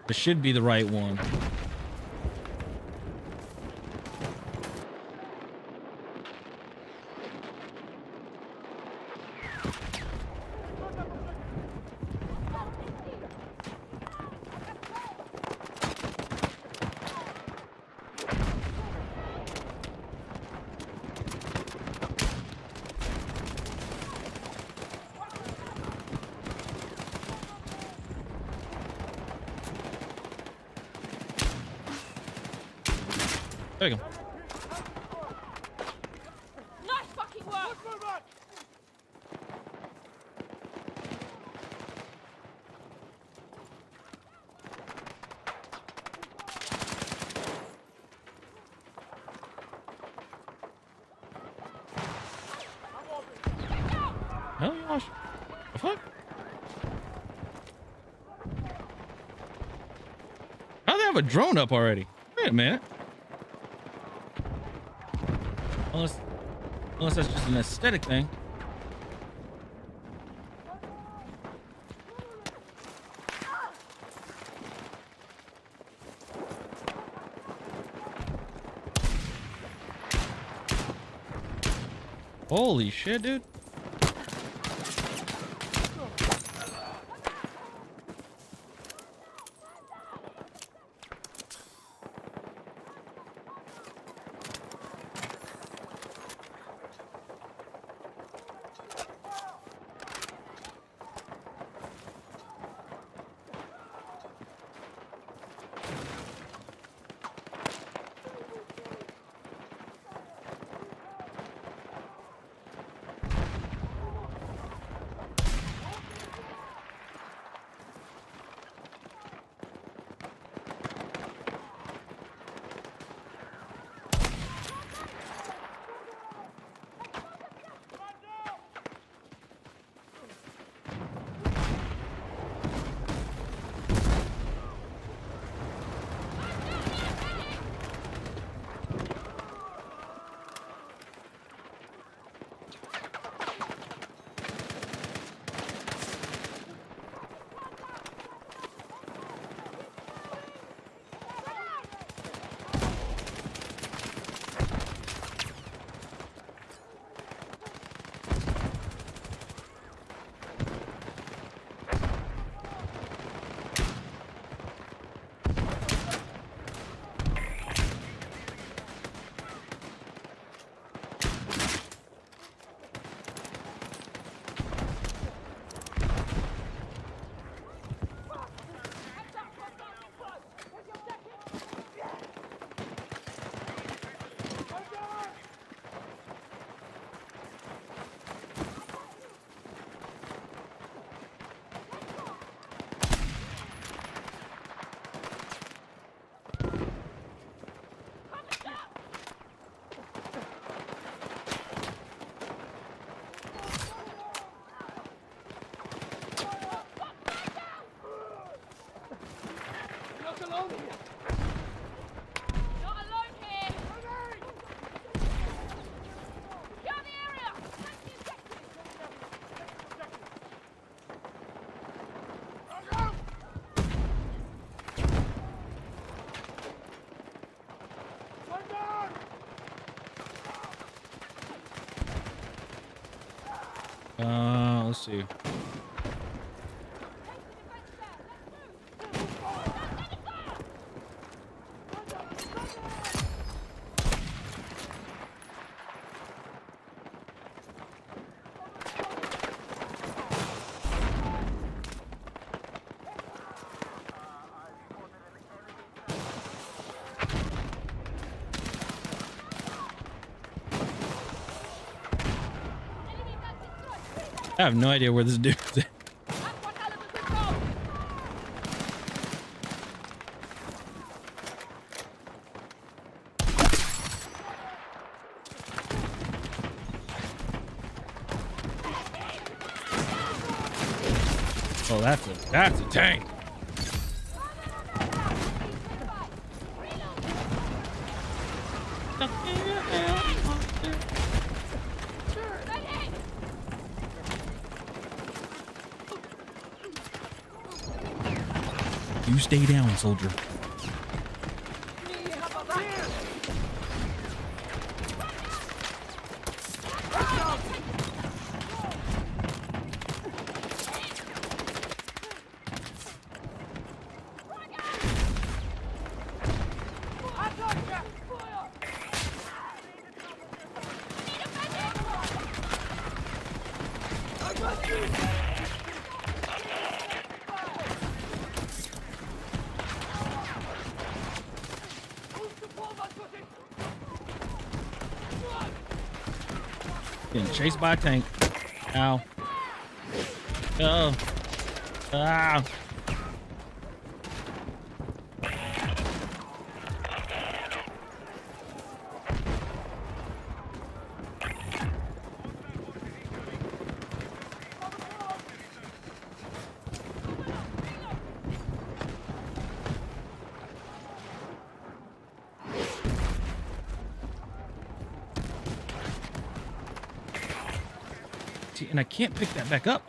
this should be the right one. There you go. Nice fucking work. Hell gosh. The fuck? How they have a drone up already? Wait a minute. Unless that's just an aesthetic thing. Holy shit, dude. Not alone here. Get the area. Take the objective. Let's see. I have no idea where this dude is at. That's one hell of a good goal. Oh, that's a tank. You stay down, soldier. Getting chased by a tank. Ow. Oh. Ah. See, and I can't pick that back up.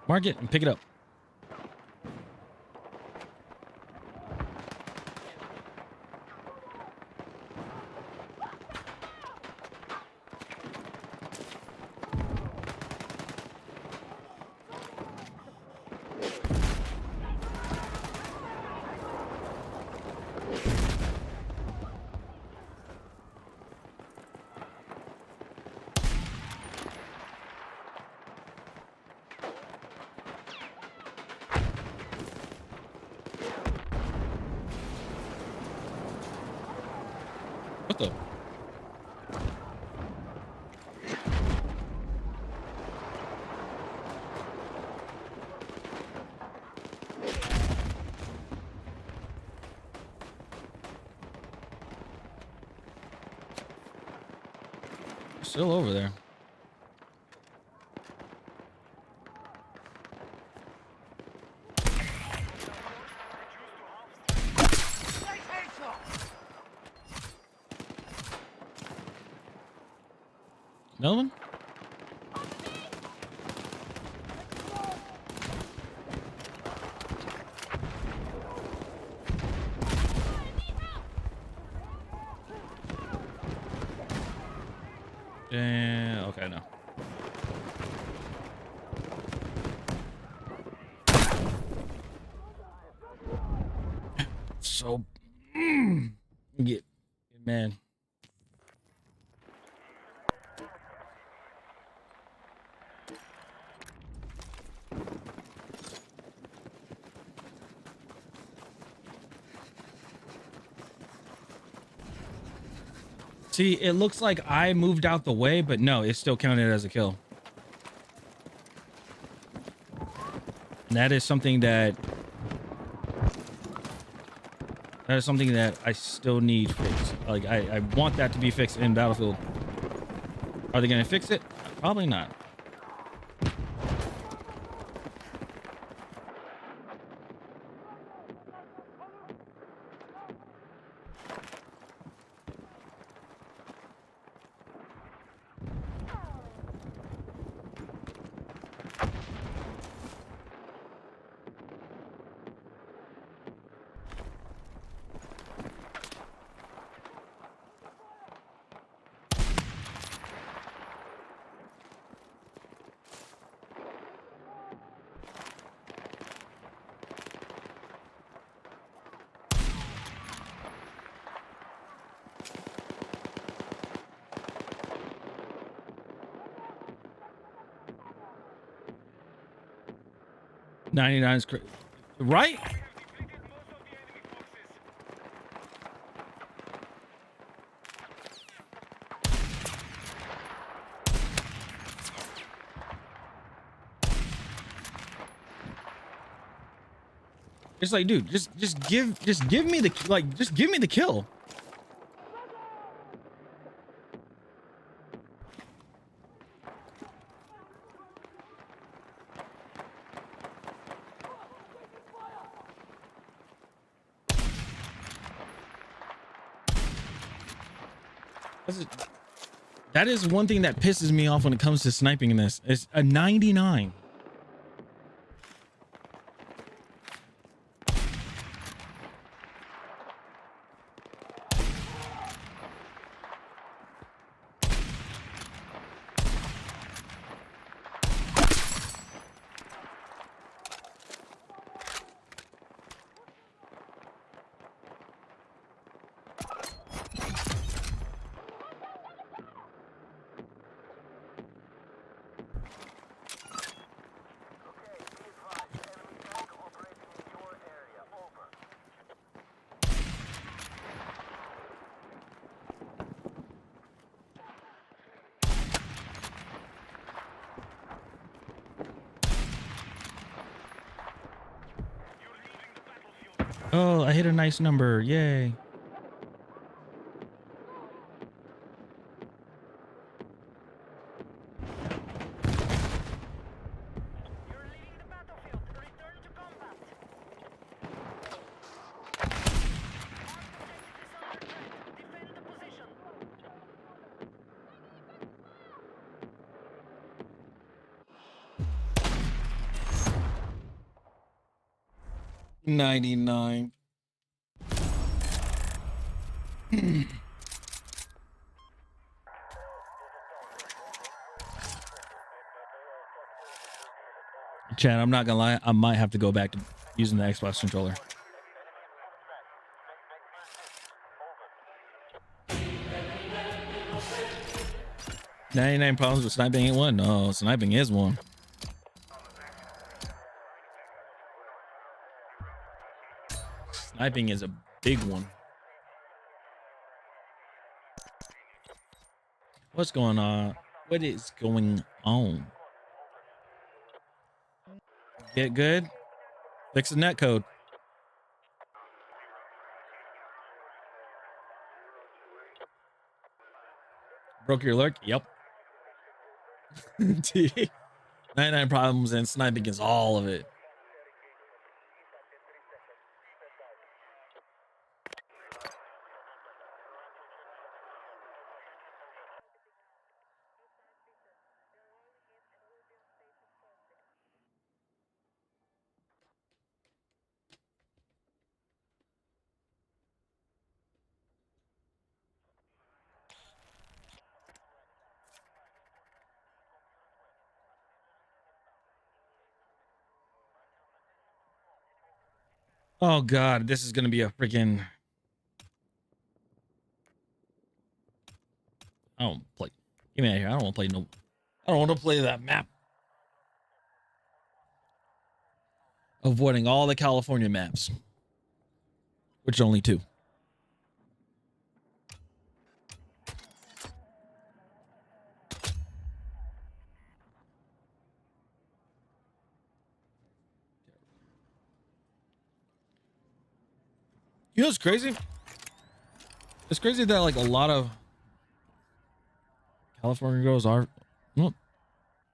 Mark it and pick it up. What the? Still over there. Another one? Okay, no. So, get man. See, it looks like I moved out the way, but no, it's still counted as a kill. And that is something that I still need fixed. Like I want that to be fixed in Battlefield. Are they gonna fix it? Probably not. 99 is crazy, right? It's like, dude, just give me the just give me the kill. That is one thing that pisses me off when it comes to sniping in this. It's a 99. Oh, I hit a nice number. Yay. You're leaving the battlefield. Return to combat. Our objective is under threat. Defend the position. 99. Chad, I'm not gonna lie, I might have to go back to using the Xbox controller. "99 problems with sniping ain't one." No, sniping is one. Sniping is a big one. What's going on? What is going on? Get good. Fix the net code. Broke your lurk? Yep. 99 problems and sniping is all of it. Oh God, this is gonna be a freaking. I don't play. Get me out of here. I don't want to play no. I don't want to play that map. Avoiding all the California maps, which are only 2. You know what's crazy? It's crazy that like a lot of California girls are. Well,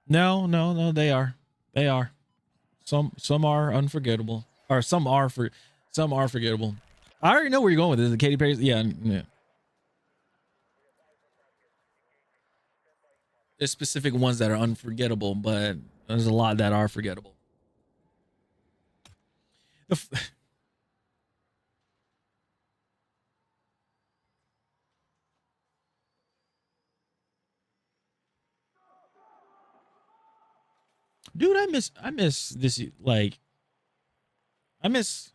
no, they are. They are. Some are unforgettable, or some are forgettable. I already know where you're going with this. The Katy Perry. Yeah. There's specific ones that are unforgettable, but there's a lot that are forgettable. Dude, I miss this, like, I miss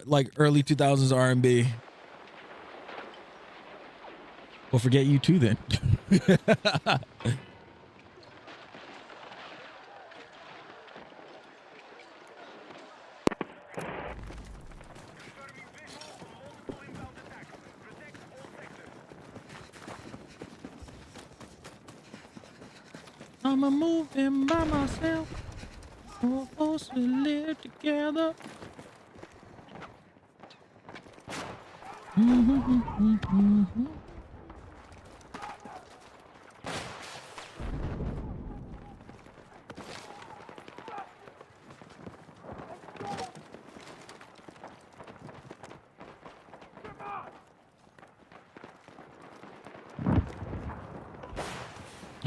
like early 2000s R&B. Well, forget you too then. I'm a moving by myself. We're supposed to live together.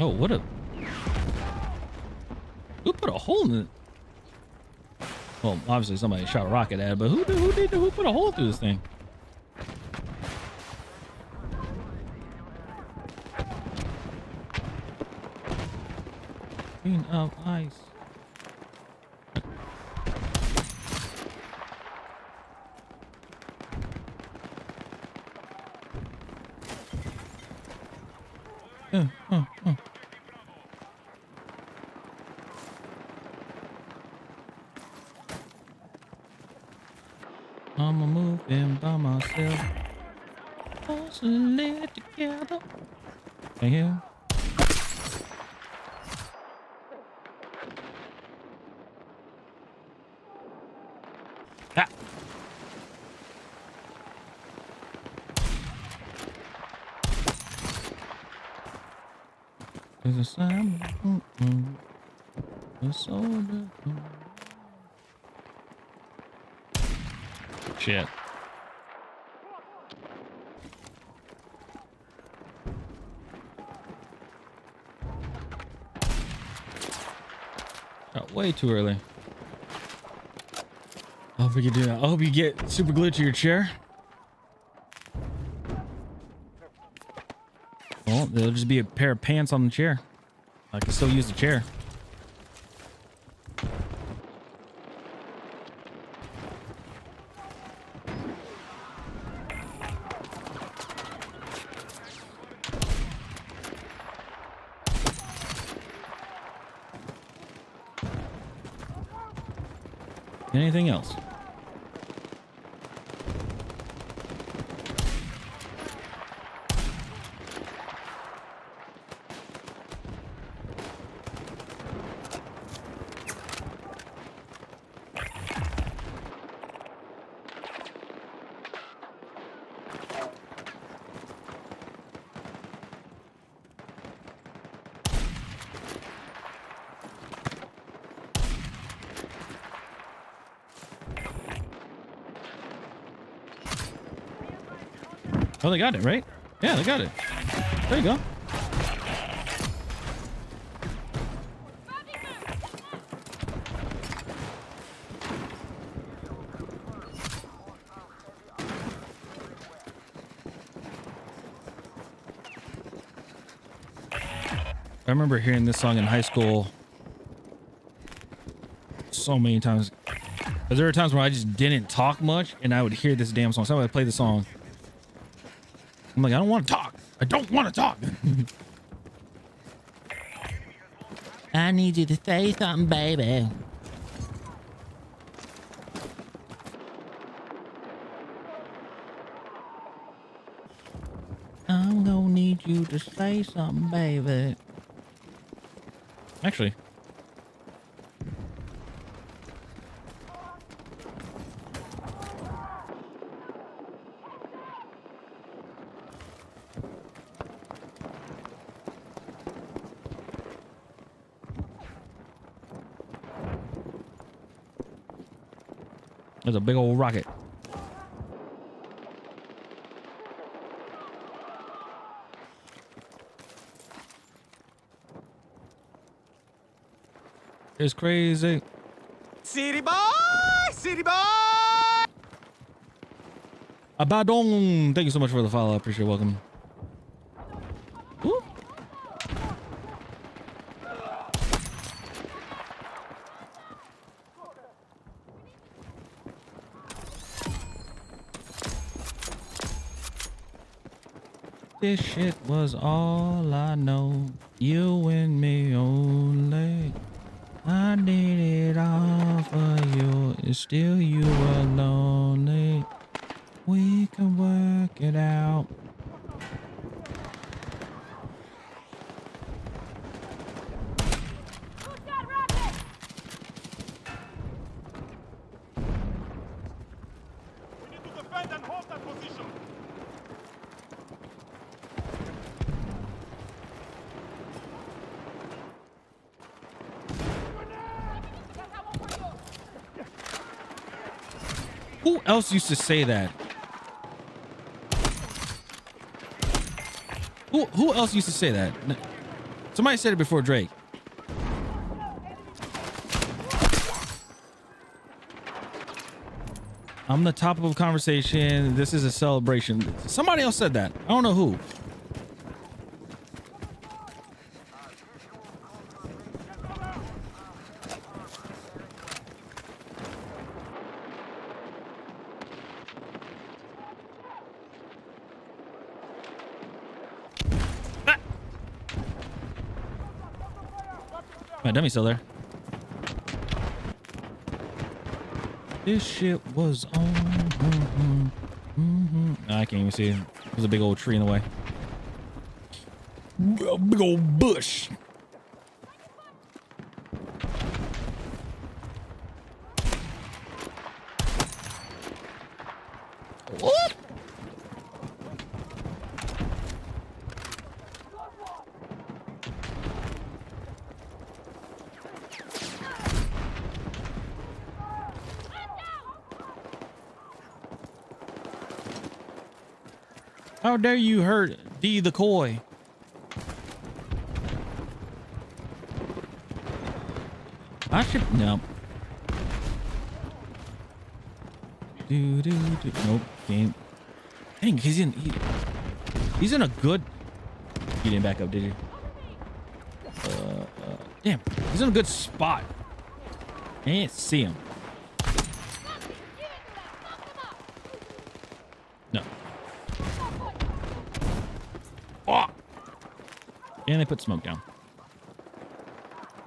Oh, what a... Who put a hole in it? Well, obviously somebody shot a rocket at it, but who put a hole through this thing? Queen of ice. I'm a moving by myself. Supposed to live together. Right here. Ah. There's a sound. Shit. Oh, way too early. I hope we can do that. I hope you get super glued to your chair. Well, there'll just be a pair of pants on the chair. I can still use the chair. Anything else? Oh, they got it, right? Yeah, they got it. There you go. I remember hearing this song in high school so many times. Because there were times where I just didn't talk much and I would hear this damn song. Somebody would play the song. I'm like, I don't want to talk. I don't want to talk. I need you to say something, baby. I'm gonna need you to say something, baby. Actually. There's a big old rocket. It's crazy. City boy! City boy! Abadon. Thank you so much for the follow. I appreciate it. Welcome. Ooh. This shit was all I know. You and me only. I did it all for you. It's still you are lonely. We can work it out. Who else used to say that? Who else used to say that? Somebody said it before Drake. I'm the top of a conversation. This is a celebration. Somebody else said that. I don't know who. My dummy's still there. This shit was on. I can't even see it. There's a big old tree in the way. A big old bush. What? How dare you hurt D the Koi? I should no. Nope. Game. Dang, he's in a good. You didn't back up, did you? Damn, he's in a good spot. I can't see him. No. Oh. And they put smoke down.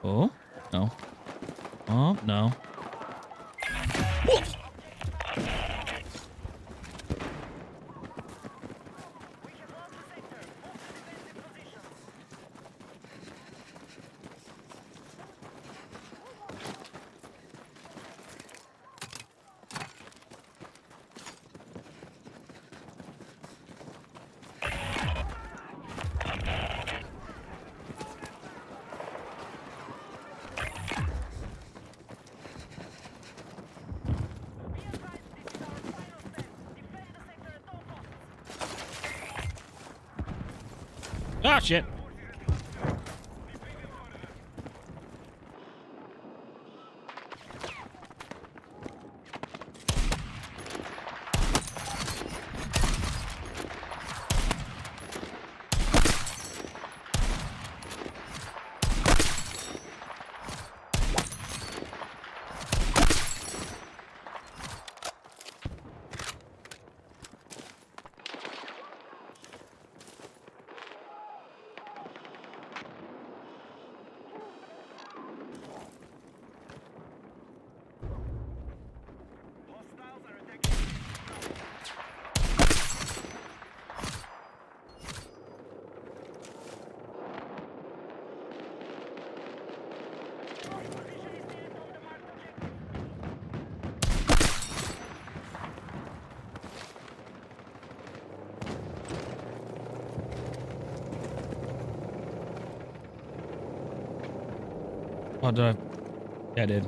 Oh no. Oh no. Oh shit. Oh, did I? Yeah, I did.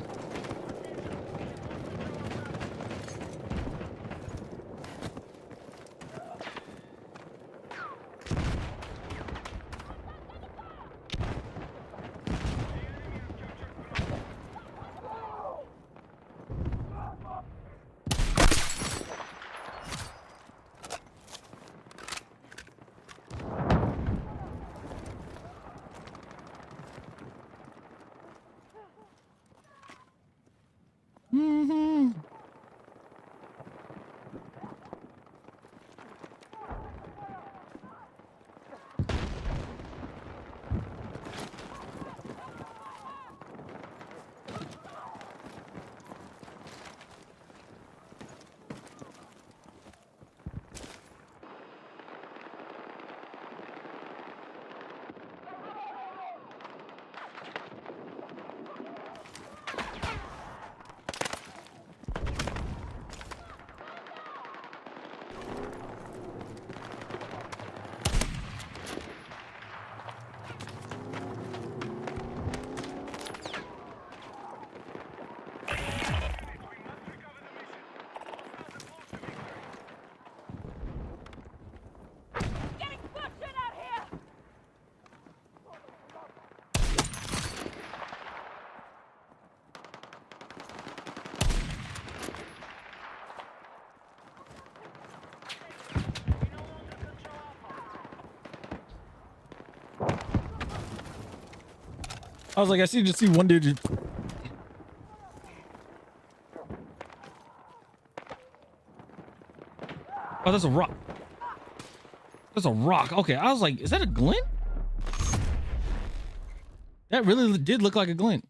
I was like, I just see one dude. Oh, there's a rock. There's a rock. Okay, I was like, is that a glint? That really did look like a glint.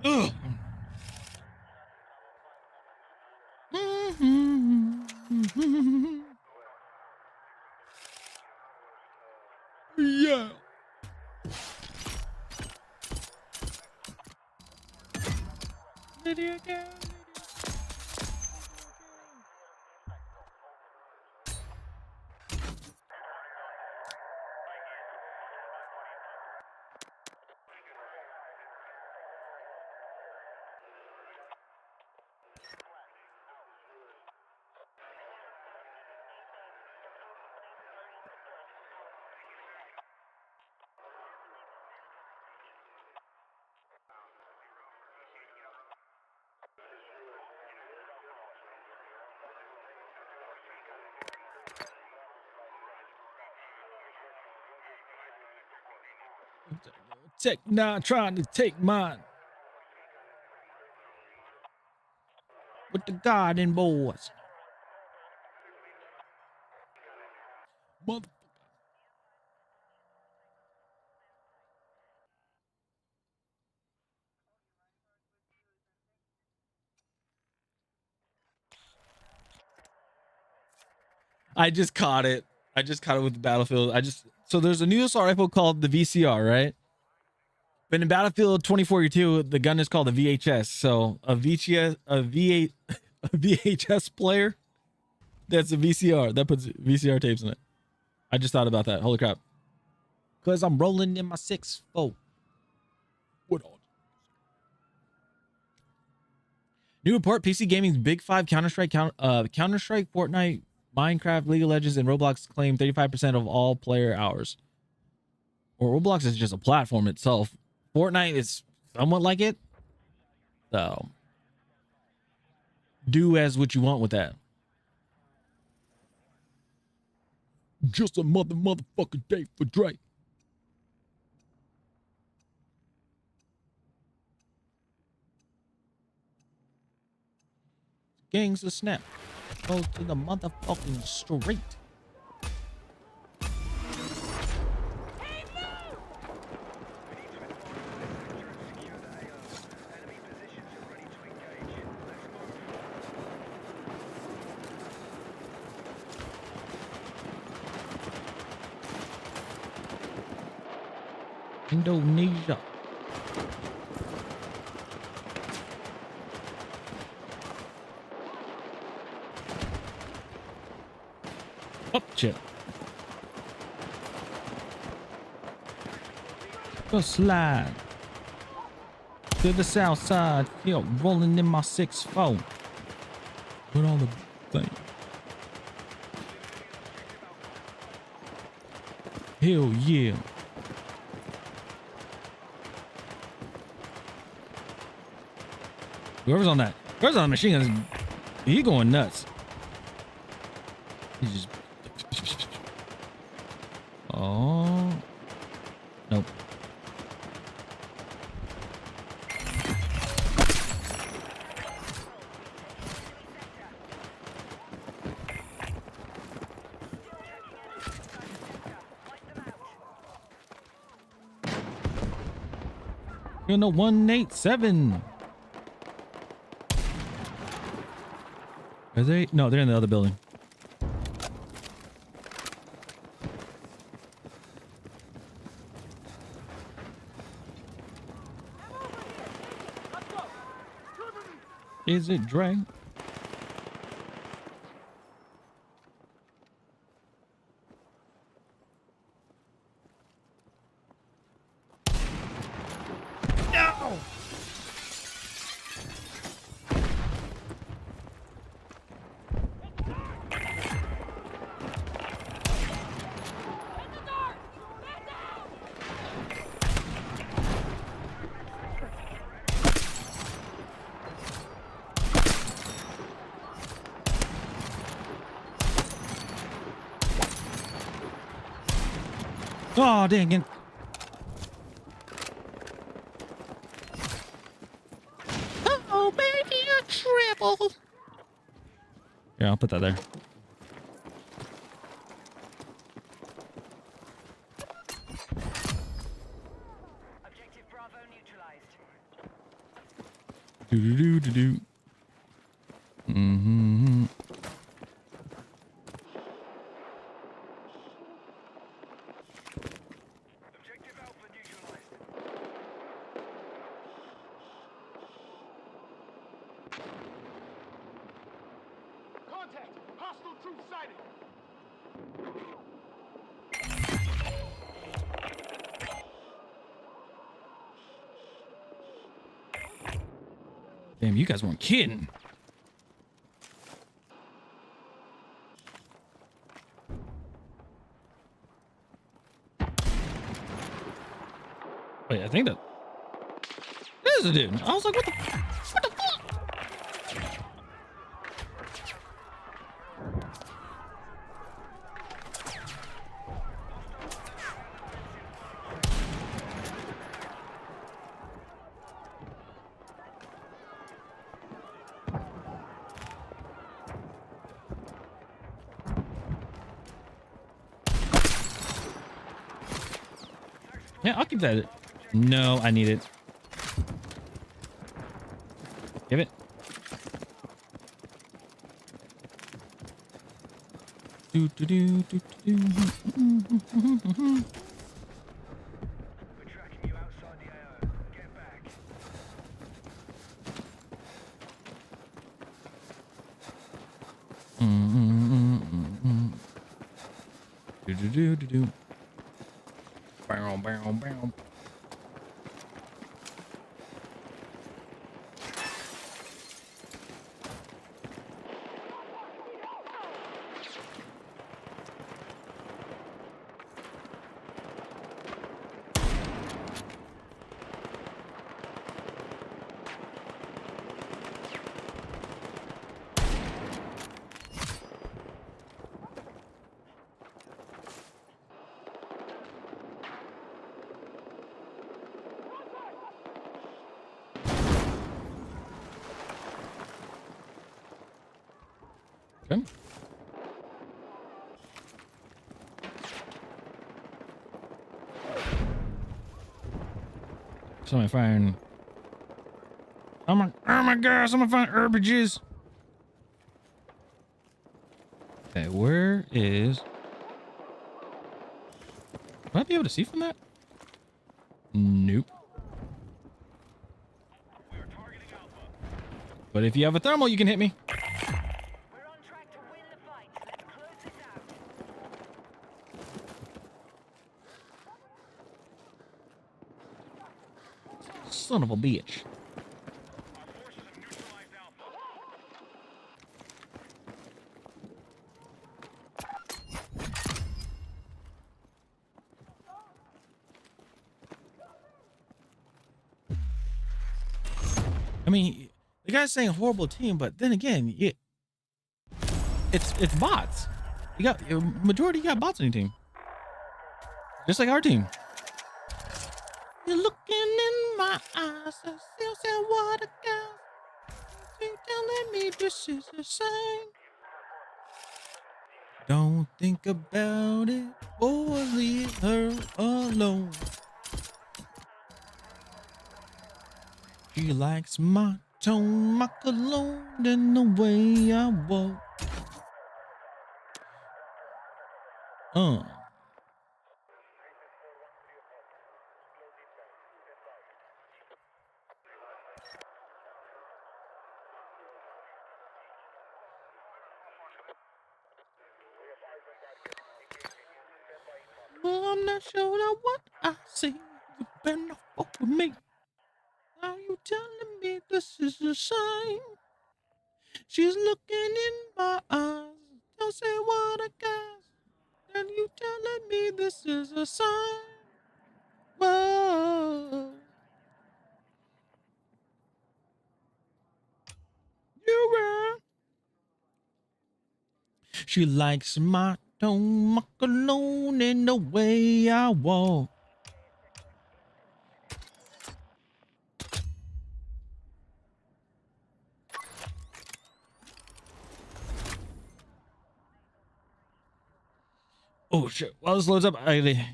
Ugh. Yeah. Video game. Tech now trying to take mine with the garden boys. Mother. I just caught it. I just caught it with the Battlefield. So there's a new assault rifle called the VCR, right? But in Battlefield 2042, the gun is called a VHS. So a VHS player, that's a VCR. That puts VCR tapes in it. I just thought about that. Holy crap. Because I'm rolling in my 6.4. What on? New report, PC Gaming's Big Five, Counter-Strike, Fortnite, Minecraft, League of Legends, and Roblox claim 35% of all player hours. Or Roblox is just a platform itself. Fortnite is somewhat like it. So do as what you want with that. Just a motherfucking day for Drake. Gangs of snap. Go to the motherfucking street. Indonesia. Up chip. Go slide to the south side. Yo, rolling in my 6.4. Put all the thing. Hell yeah. Whoever's on the machine gun, he going nuts. He's just. Oh. Nope. In a 187. Are they? No, they're in the other building. Is it Dre? No! Oh, dang it. Oh, baby, a triple. Yeah, I'll put that there. Objective Bravo neutralized. Do do do do do. Mm-hmm. Objective Alpha neutralized. Contact! Hostile troops sighted! Damn, you guys weren't kidding. Wait, I think that is a dude. I was like, what the fuck? Yeah, I'll keep that. No, I need it. Give it. Do do do do do. We're tracking you outside the AO. Get back. Do do do do do. Bow bow bow. Okay. Somebody firing. Oh my god, someone find herbages. Okay, where is... Will I be able to see from that? Nope. But if you have a thermal, you can hit me. We're on track to win the fight. Let's close this out. Son of a bitch. I mean, the guy's saying horrible team, but then again, it's bots. You got majority. You got bots on your team, just like our team. You're looking in my eyes, I still say what a girl. You telling me this is the same. Don't think about it, boy, leave her alone. She likes my tone, my cologne, and the way I walk. Well, I'm not sure of what I see. You better not fuck with me. Are you telling me this is a sign? She's looking in my eyes. Don't say what I got. And you telling me this is a sign? Whoa. You're right. She likes my Don't walk alone in the way I walk. Oh shit! While this loads up, I gotta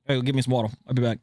go get me some water. I'll be back.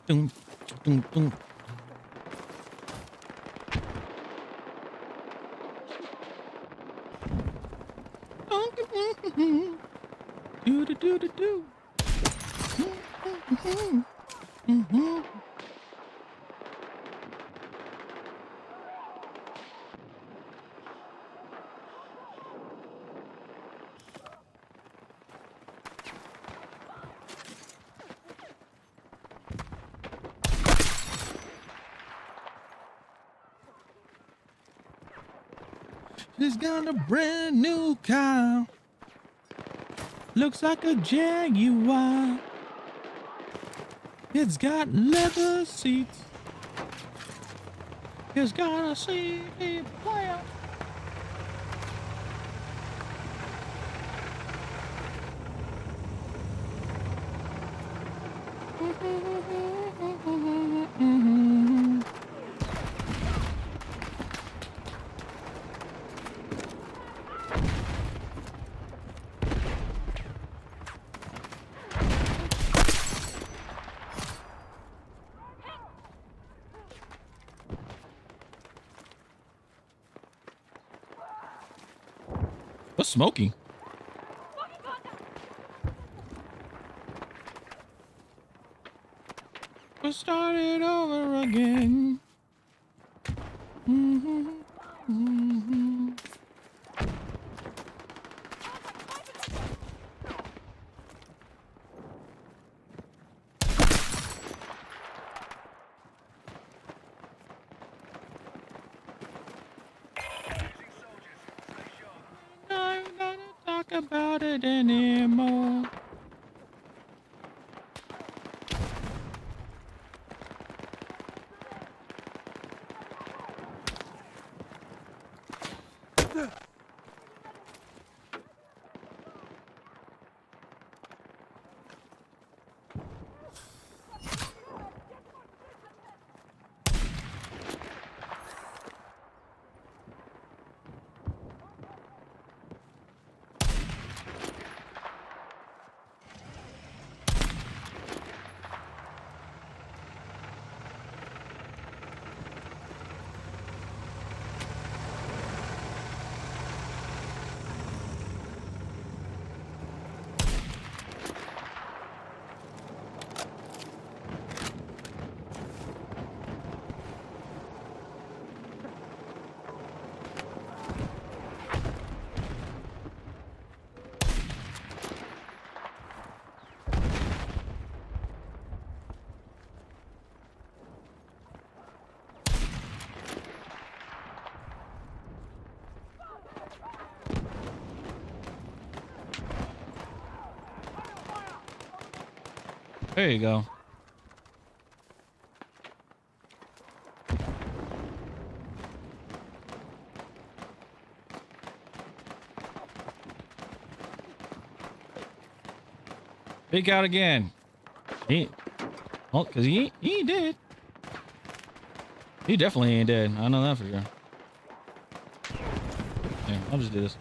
Dun, dun, dun. Do do do do do. She's got a brand new car. Looks like a Jaguar. It's got leather seats. It's got a CD player. What's smoking? We'll start it over again. I don't gotta talk about it anymore. There you go. Peek out again. Cause he ain't dead. He definitely ain't dead. I know that for sure. Yeah, I'll just do this.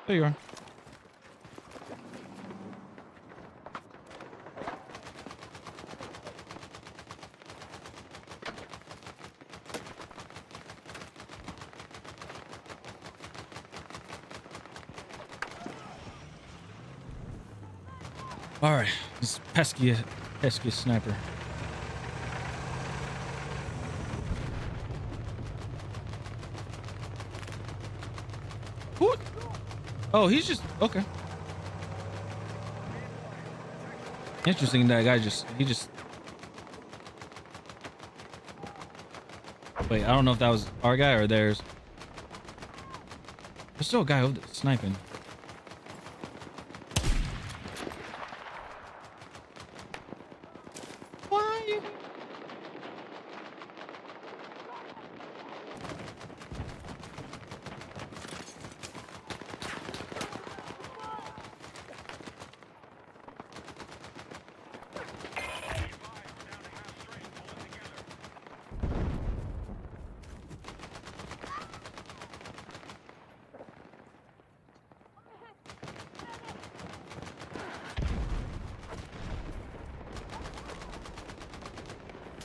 There you are. All right, this pesky sniper. What? Oh, he's just okay. Interesting. That guy he just. Wait, I don't know if that was our guy or theirs. There's still a guy over there sniping.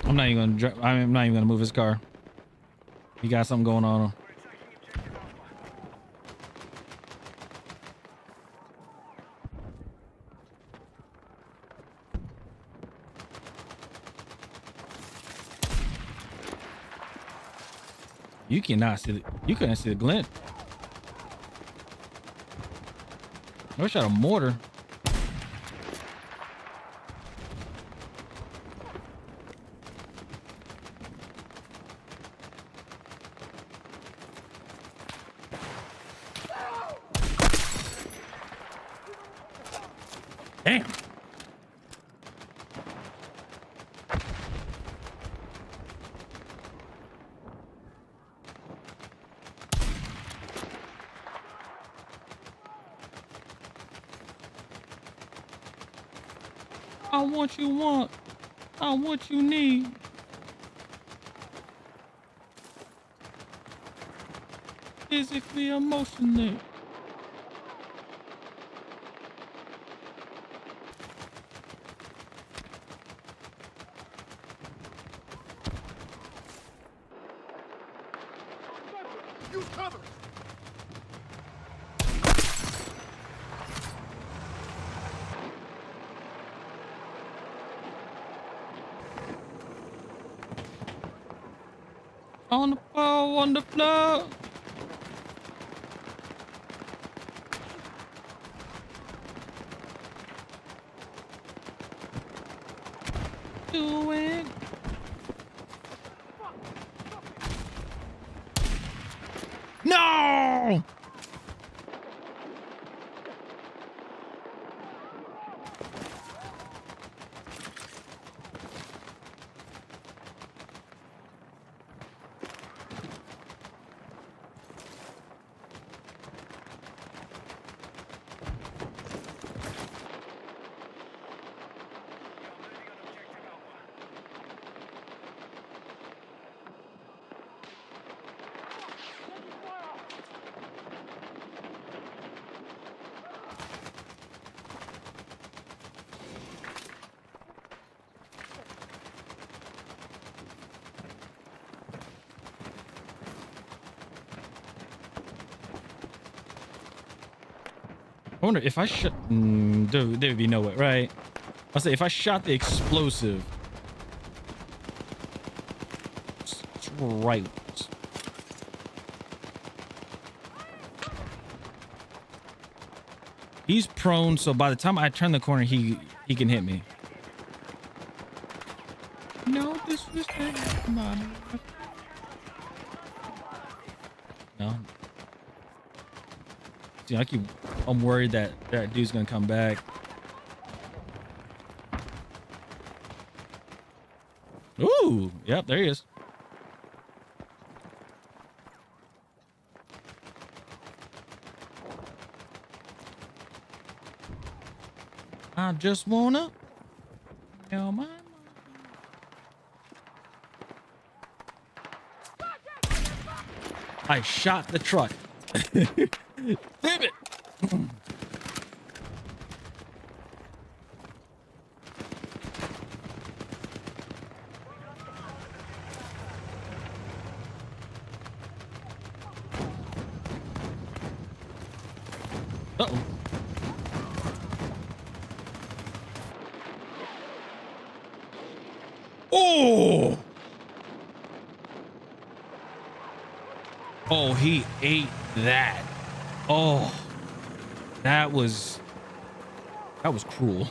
I'm not even gonna move his car. He got something going on. You couldn't see the glint. I wish I had a mortar. Damn. I want you want. I want you need. Physically, emotionally. Use cover! On the floor, on the floor. Do it. No! I wonder if I shot. There would be no way, right? I'll say if I shot the explosive. Right. He's prone, so by the time I turn the corner, he can hit me. No disrespect, mama. No. See, I'm worried that that dude's gonna come back. Ooh, yep, there he is. I just wanna tell my mom. I shot the truck. Damn it. Uh-oh. Oh! Oh, he ate that. Oh, that was cruel.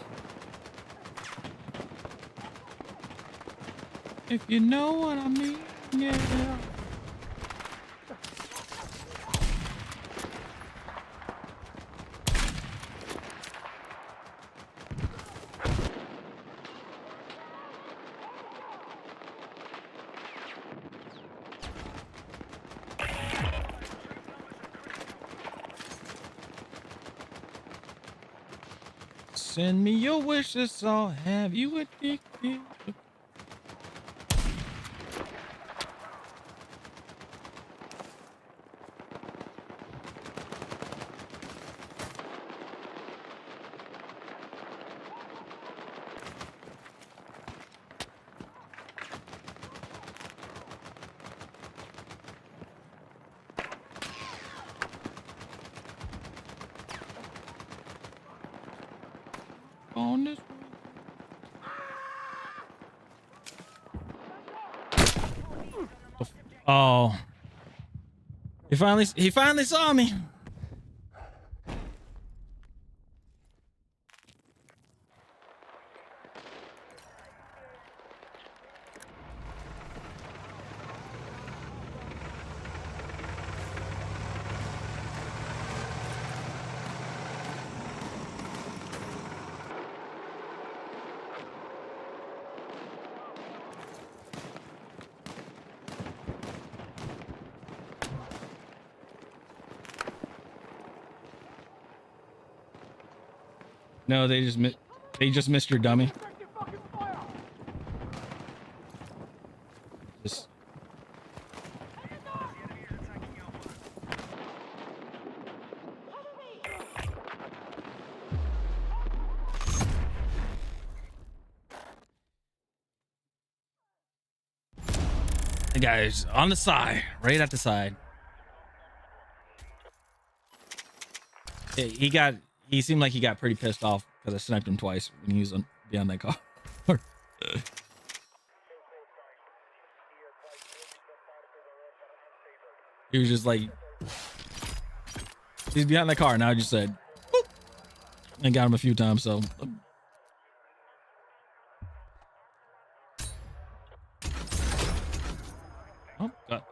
If you know what I mean, yeah. Send me your wishes, I'll have you addicted. On this one. Oh, he finally saw me. No, they just missed your dummy. Just the guy's on the side, right at the side. He seemed like he got pretty pissed off because I sniped him twice when he was behind that car. He was just like, he's behind the car. Now I just said, boop, and got him a few times. So, oh God.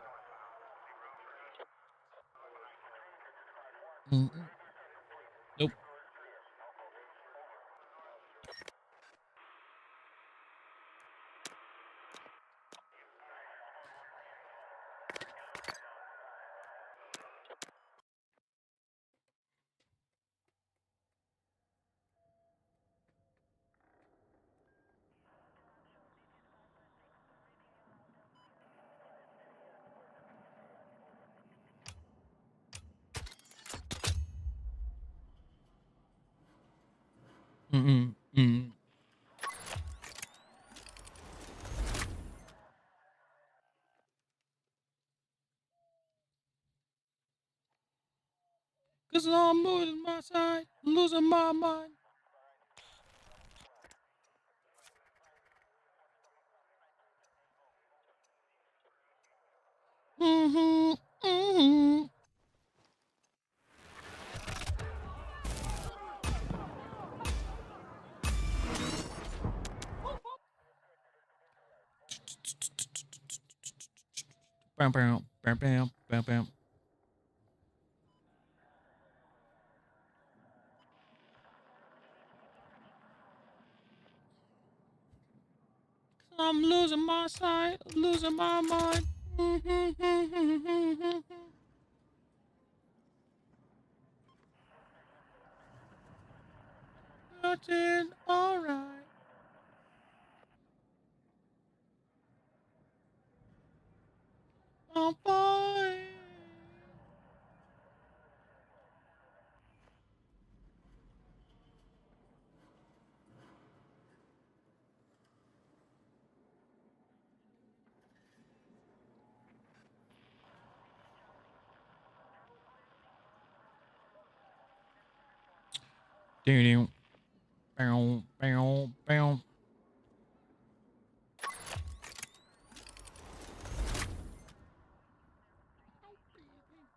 Nope. Mm-mm. Mm. Cause I'm moving my side, losing my mind. Mm-hmm. Mm-hmm. Bam, bam, bam, bam, bam, bam. losing my sight, losing my mind. Nothing alright. I'm fine. Bow, bow, bow.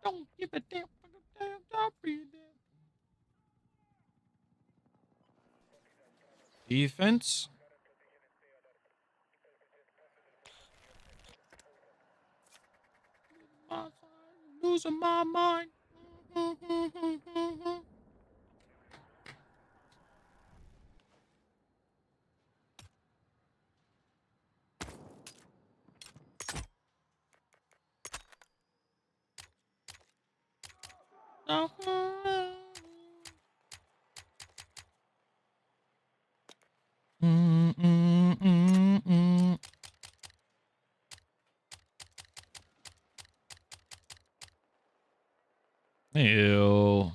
Don't give a damn. Don't be there. Defense. Losing my mind. Ew.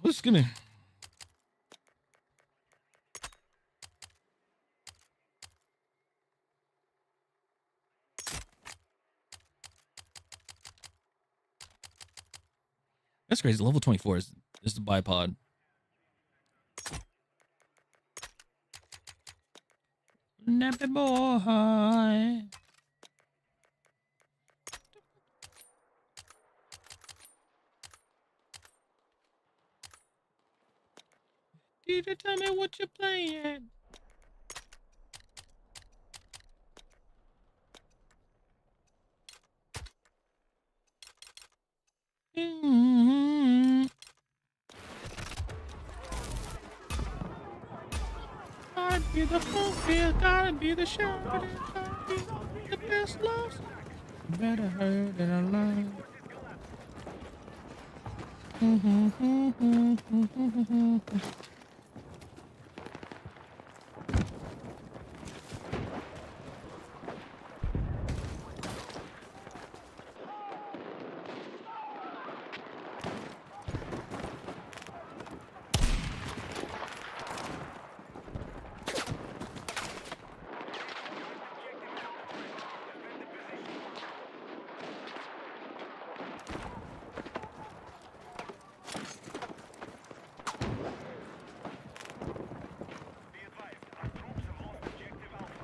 What's gonna? That's crazy. Level 24 is the bipod. Nappy boy. Did you tell me what you're playing? Gotta be the focus, gotta be the shot, gotta be the best love. Better hurt than alive.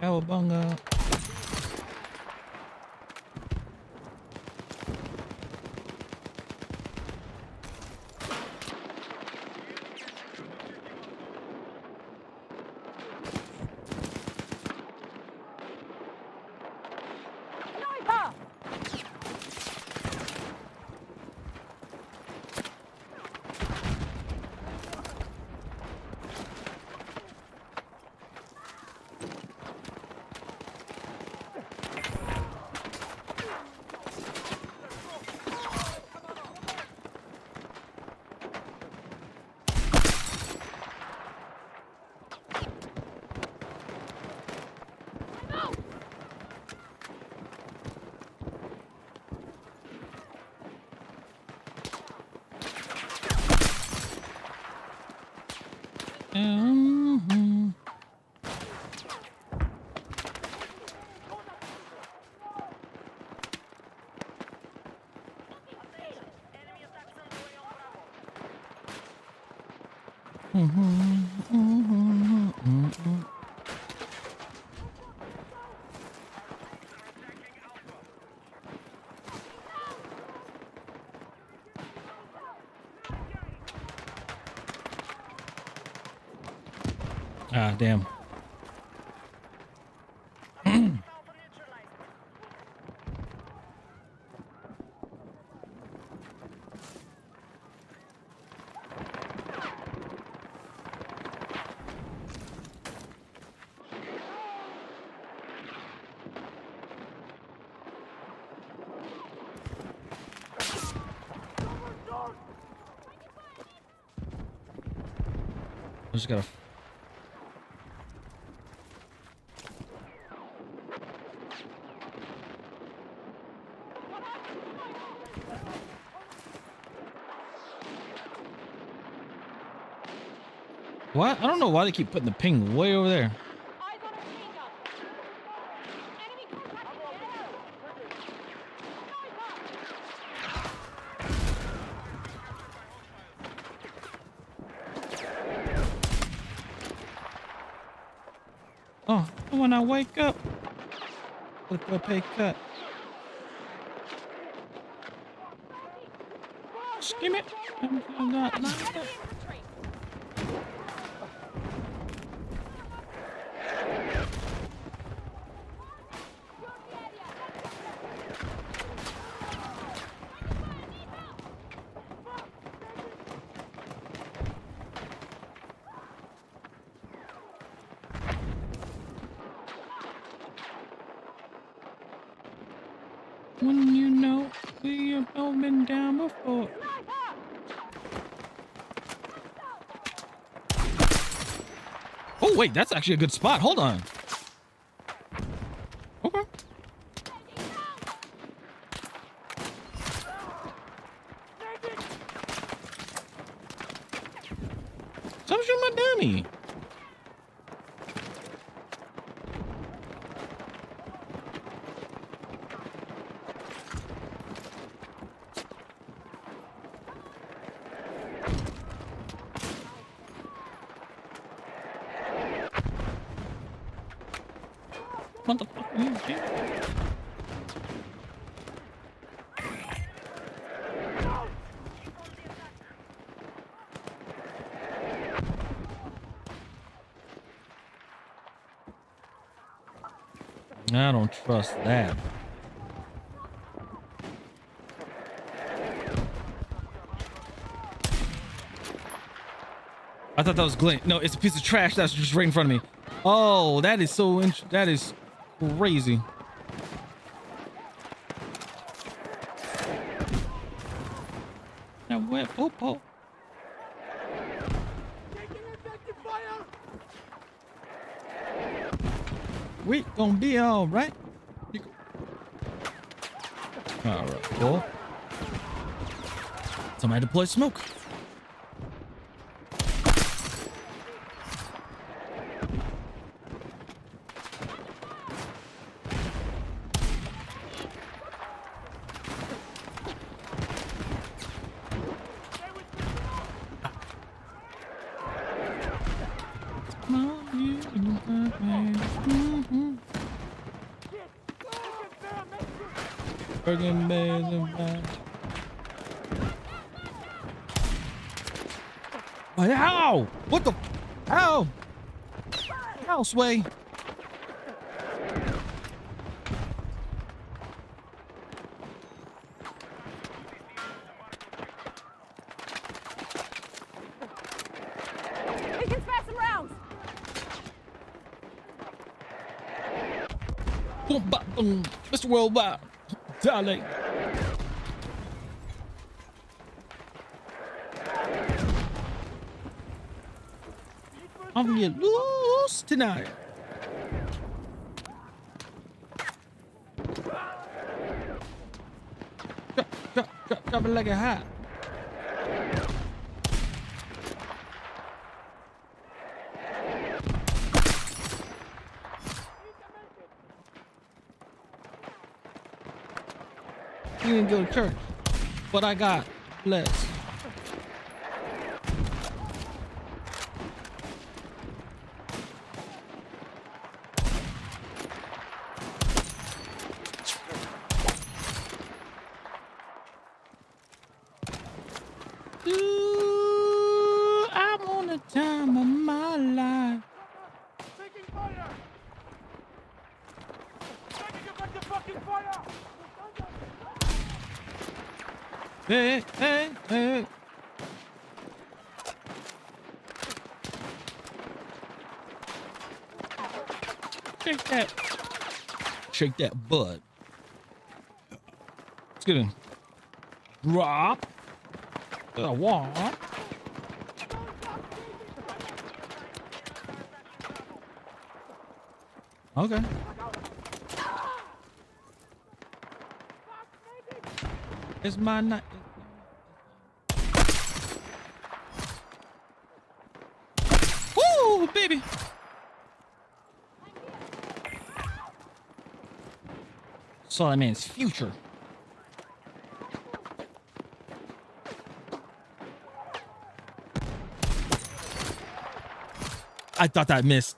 Cowabunga. Sniper! Ah, damn. I just gotta. What? I don't know why they keep putting the ping way over there. Eyes on a machine gun. Enemy contact in the air. Oh, when I wake up with a pay cut. Skim it. When you know we have all been down before. Oh wait, that's actually a good spot. Hold on. Okay. Stop shooting my dummy. What the fuck are you doing? I don't trust that. I thought that was glint. No, it's a piece of trash that's just right in front of me. Oh, that is so that is crazy. Now where? Oh. We gonna be all right. All right, cool. Somebody deploy smoke. How? What the? How? How, Sway? We can spare some rounds. Boom, bop, boom. Mr. Worldwide, darling. I'm gonna get loose tonight. Drop it like a hat. You didn't go to church, but I got blessed. Ooh, I'm on the time of my life. Taking fire! Taking effective fucking fire! Hey. Shake that butt. Let's get in. Drop. What? Okay. It's my night. Woo, baby. Saw that man's future. I thought that missed.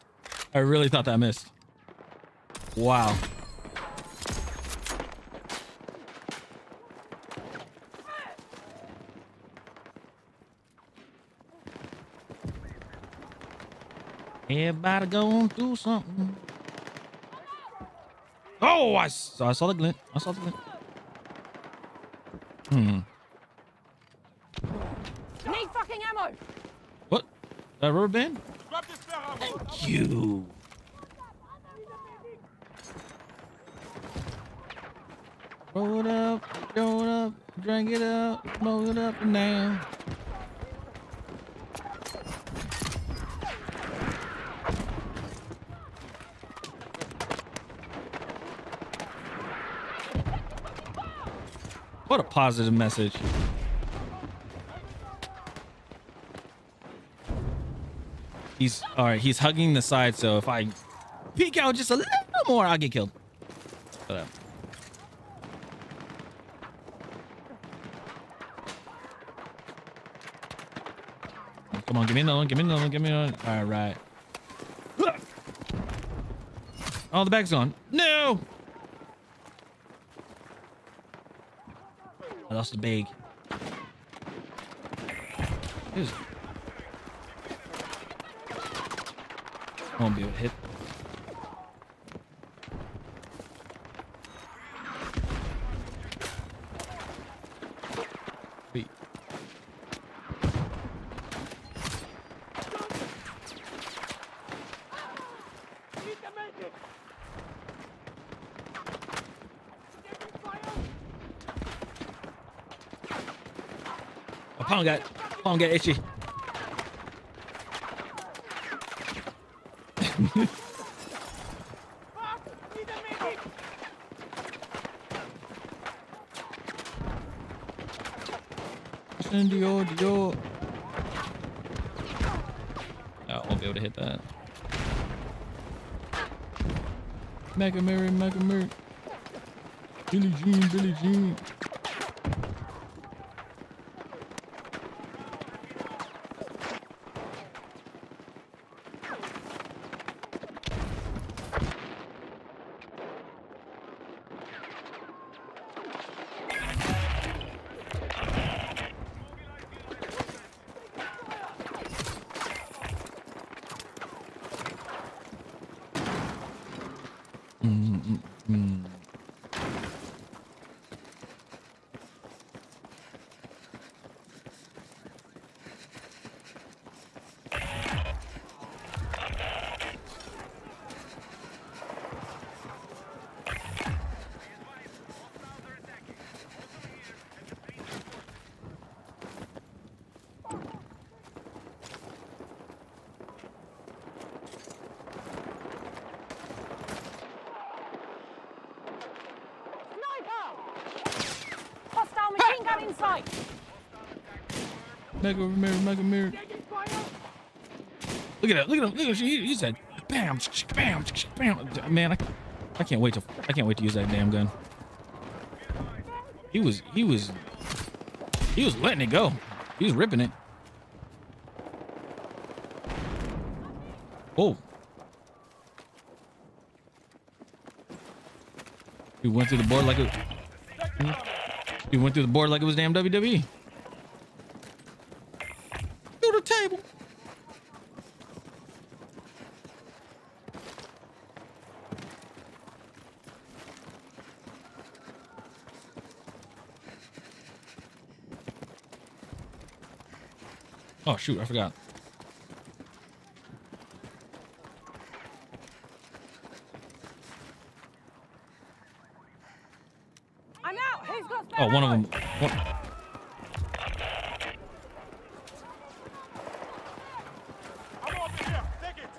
I really thought that missed. Wow. Everybody go do something. Oh, I saw the glint. I saw the glint. Need fucking ammo. What? That rubber band? Drop this barrel. Thank you. Roll it up, drink it up, smoke it up and down. What a positive message. He's all right. He's hugging the side, so if I peek out just a little more, I'll get killed. Shut up. Come on, give me another one. Give me another one. Give me another one. All right. Oh, the bag's gone. No. I lost the bag. I won't be able to hit. Wait. Need the medic. Taking fire. My palm got itchy. Fuck. Need the medic. Dior. I won't be able to hit that. Mega Mary. Billie Jean. Hostile machine gun in sight. Mega Mary. Taking fire. Look at him. He said, bam, bam. Man, I can't wait to use that damn gun. He was letting it go. He was ripping it. Oh. He went through the board like it. He went through the board like it was damn WWE. Through the table. Oh shoot, I forgot. I'm out. Who's got spare Oh, one of ammo? them. I'm over here. Take it.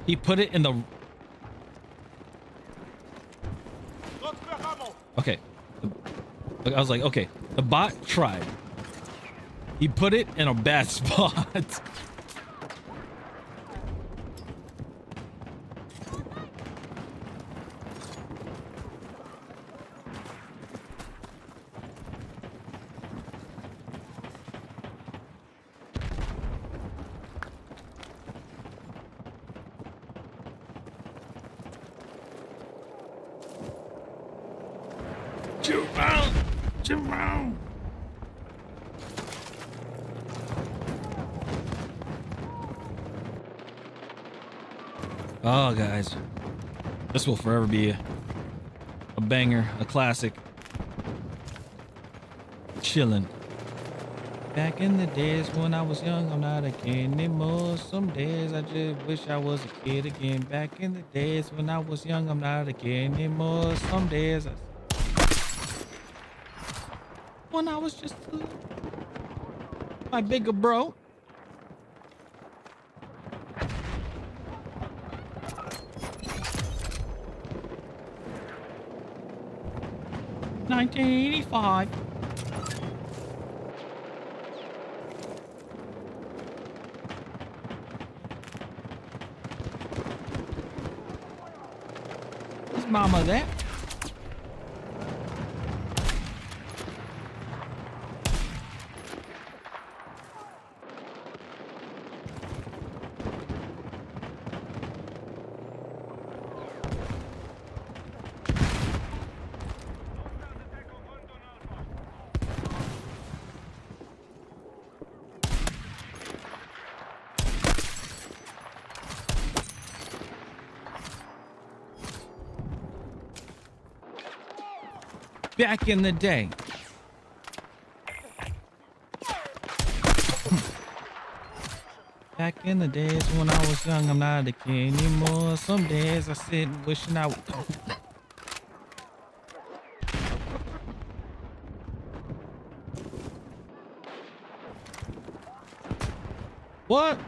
He put it in the. Okay. I was like, okay, the bot tried. He put it in a bad spot. Shoot out! Shoot out! Oh, guys, this will forever be a banger, a classic. Chilling. Back in the days when I was young, I'm not a kid anymore. Some days I just wish I was a kid again. Back in the days when I was young, I'm not a kid anymore. Some days when I was just my bigger bro. $1985. Is mama there? Back in the day. Back in the days when I was young, I'm not a kid anymore. Some days I sit wishing I would. What?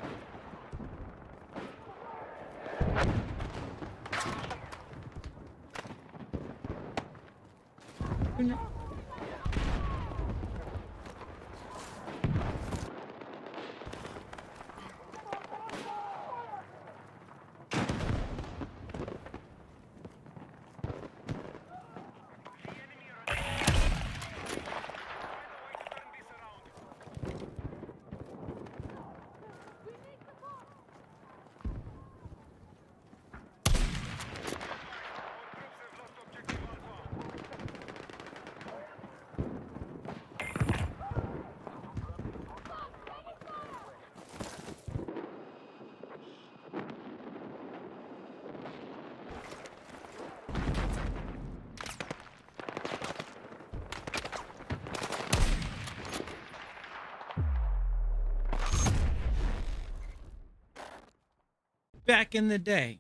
Back in the day.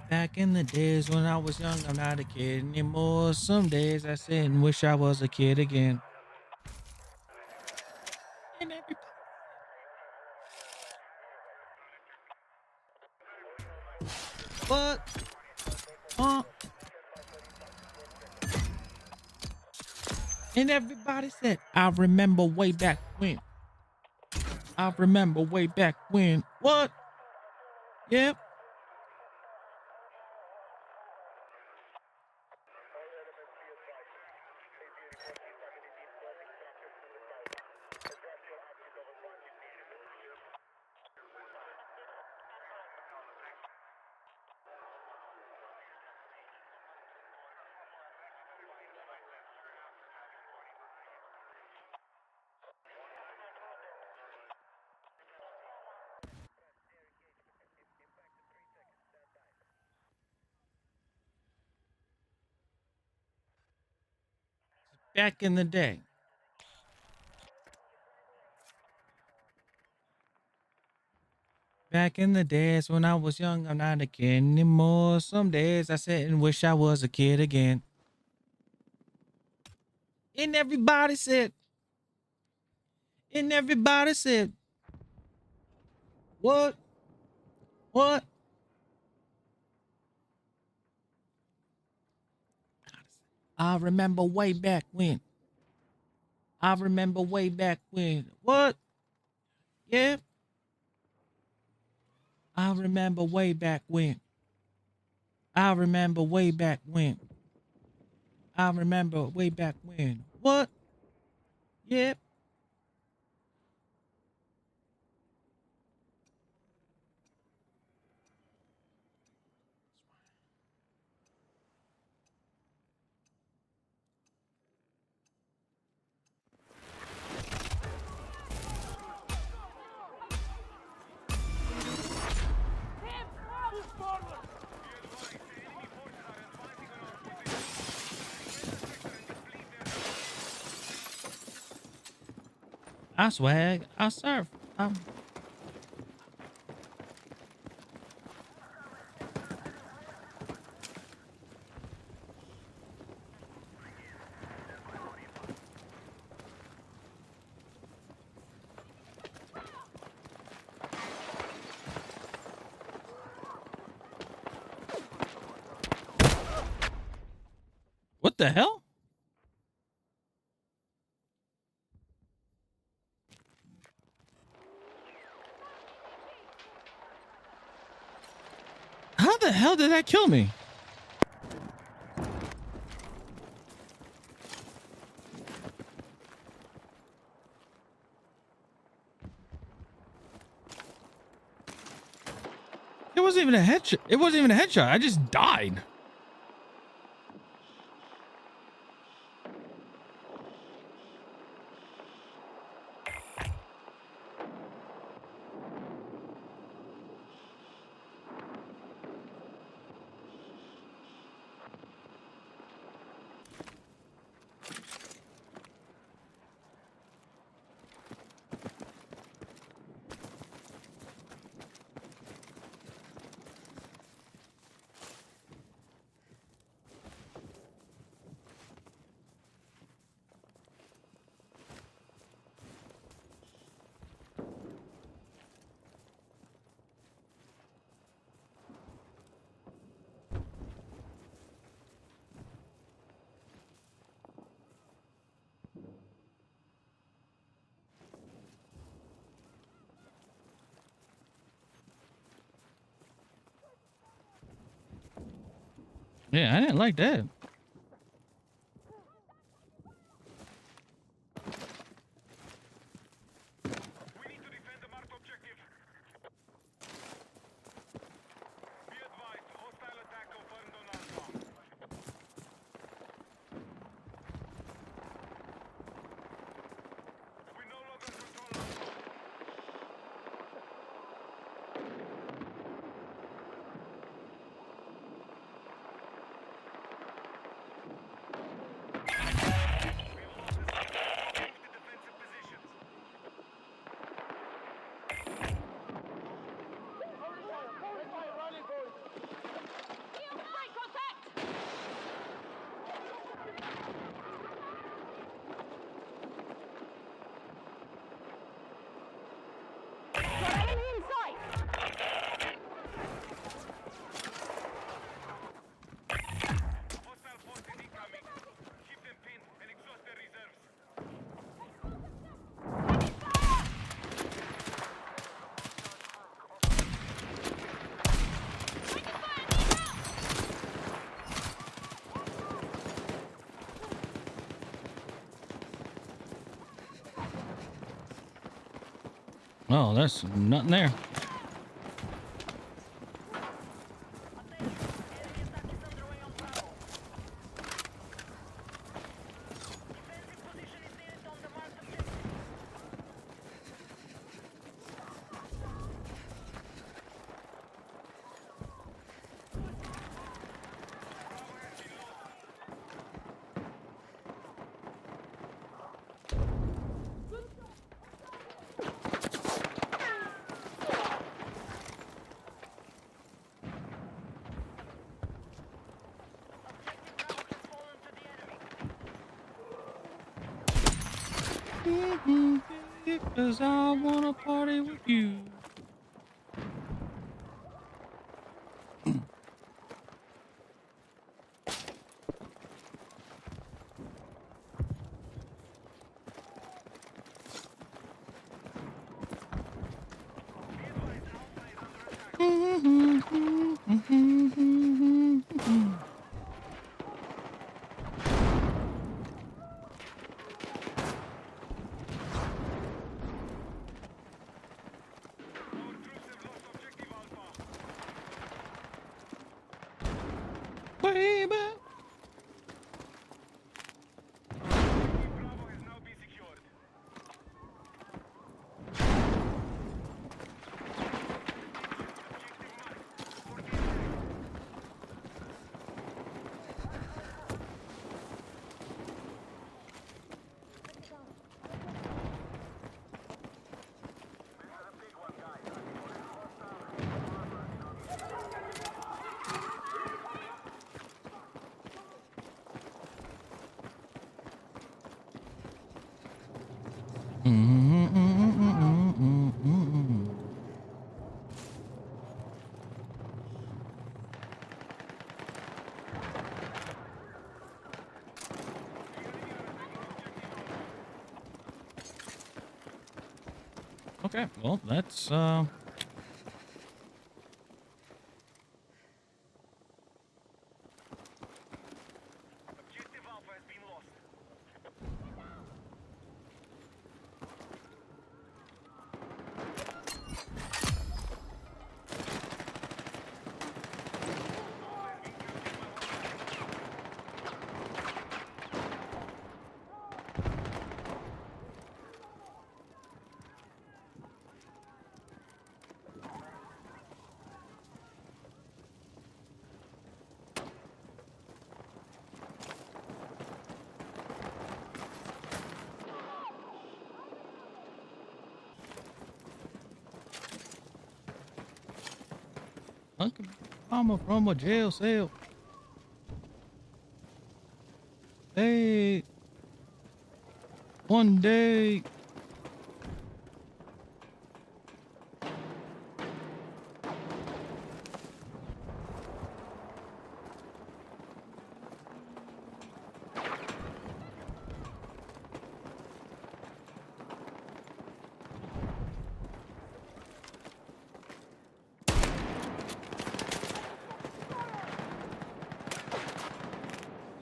Back in the days when I was young, I'm not a kid anymore. Some days I sit and wish I was a kid again. And everybody. What? And everybody said, I remember way back when. I remember way back when. What? Yep. Back in the day. Back in the days when I was young, I'm not a kid anymore. Some days I sit and wish I was a kid again. And everybody said, And everybody said, what? What? I remember way back when. I remember way back when. What? Yeah. I remember way back when. I remember way back when. I remember way back when. What? Yep. I swag. I surf. What the hell? How the hell did that kill me? It wasn't even a headshot. It wasn't even a headshot. I just died. Yeah, I didn't like that. We need to defend the marked objective. Be advised, hostile attack confirmed on Alpha. We no longer control Alpha. Hostile forces incoming. Keep them pinned and exhaust their reserves. Oh, there's nothing there. because I wanna party with you. Baby. Bravo has now been secured. Okay, well, that's Objective Alpha has been lost. Uncle Mama from a jail cell. Hey, one day.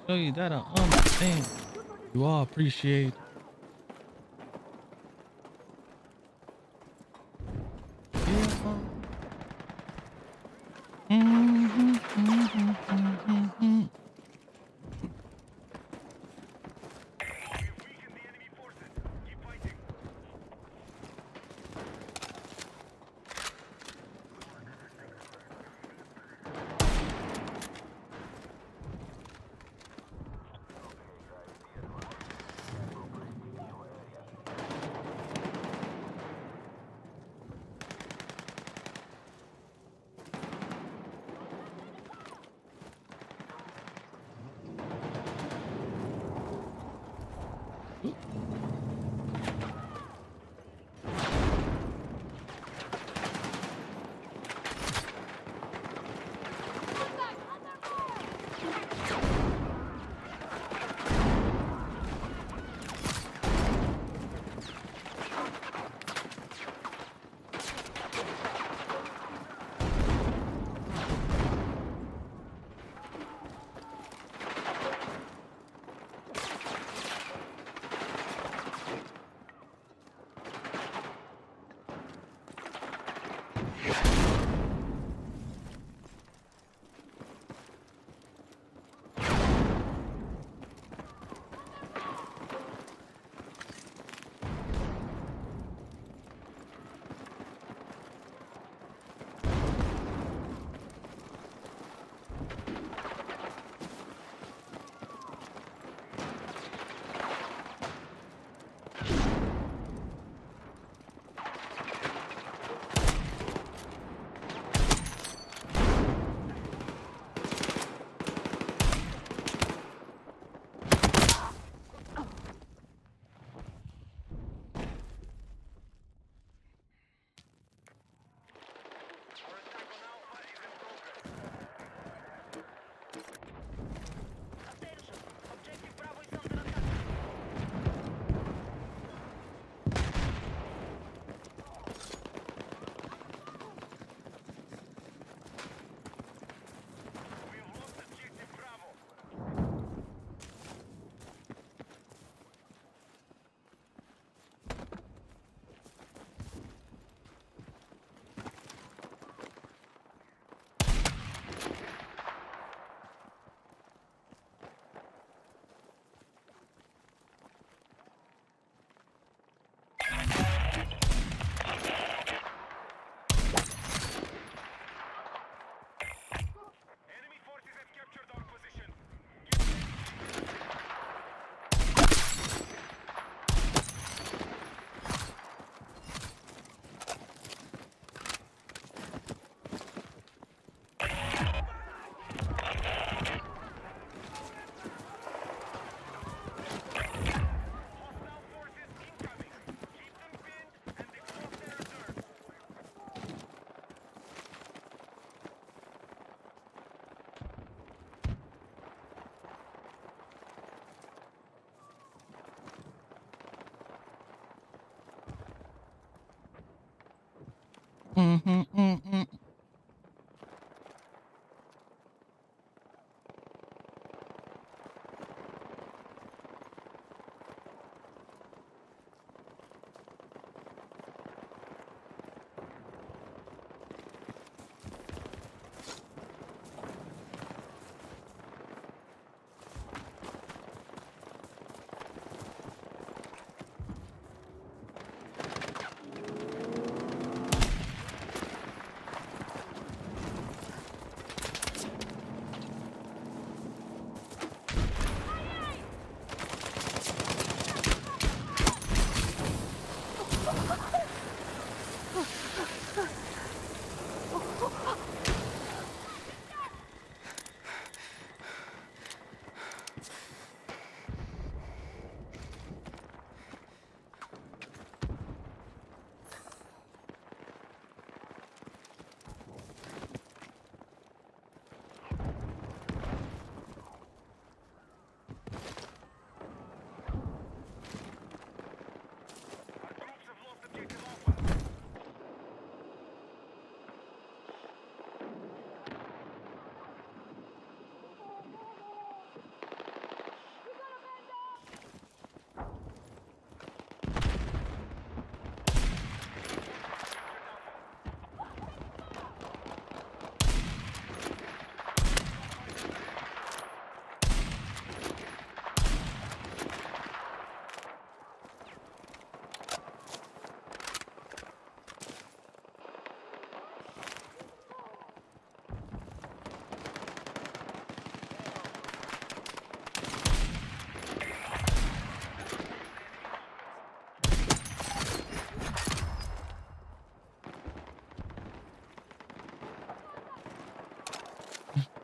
Show you that I understand. You all appreciate. Yeah. We've weakened the enemy forces. Keep fighting.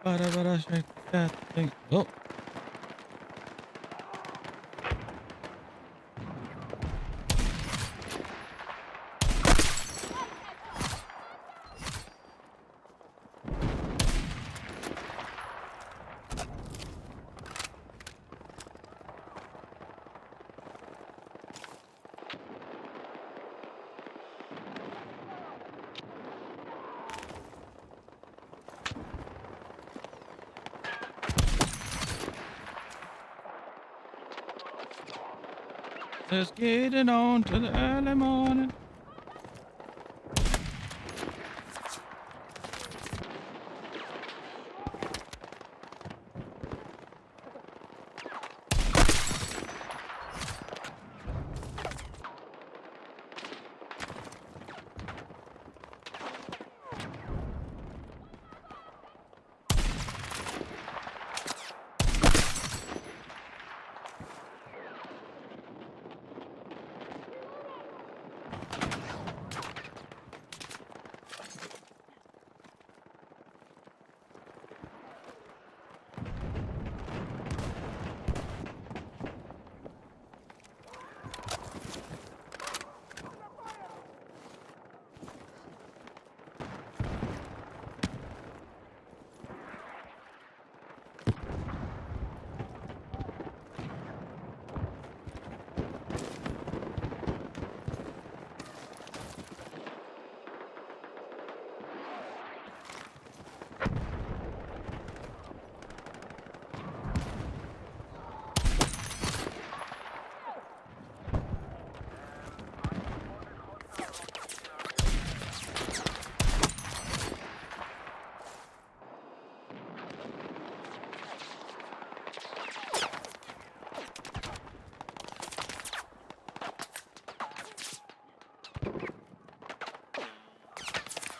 Shake that thing. Oh. Let's get it on to the early morning.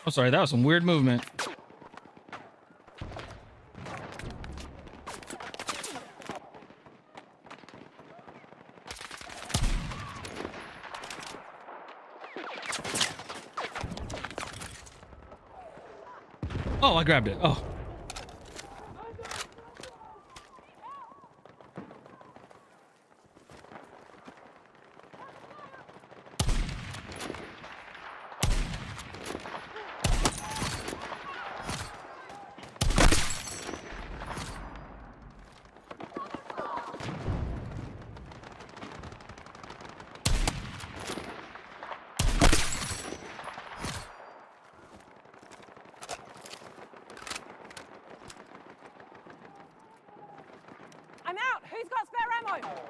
I'm sorry, that was some weird movement. Oh, I grabbed it. Oh. I'm out. Who's got spare ammo?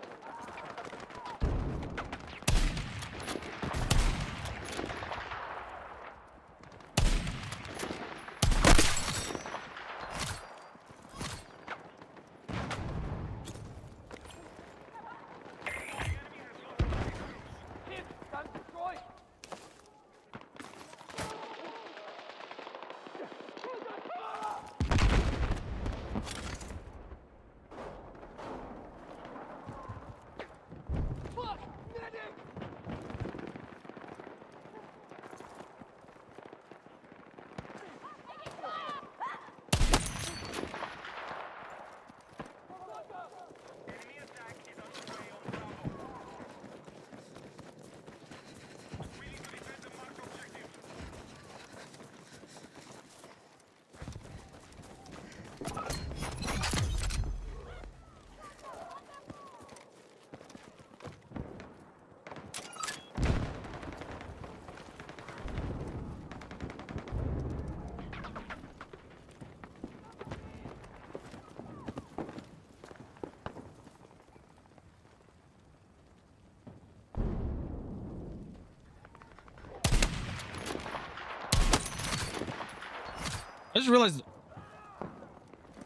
I just realized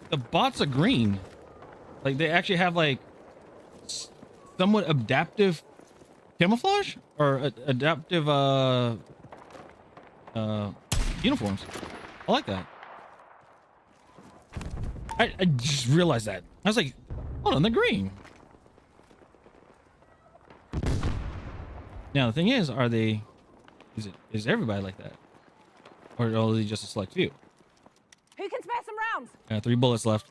the bots are green. Like they actually have like somewhat adaptive camouflage or adaptive uniforms. I like that. I just realized that. I was like, hold on, they're green. Now the thing is, is everybody like that? Or is it just a select few? Who can spare some rounds? 3 bullets left.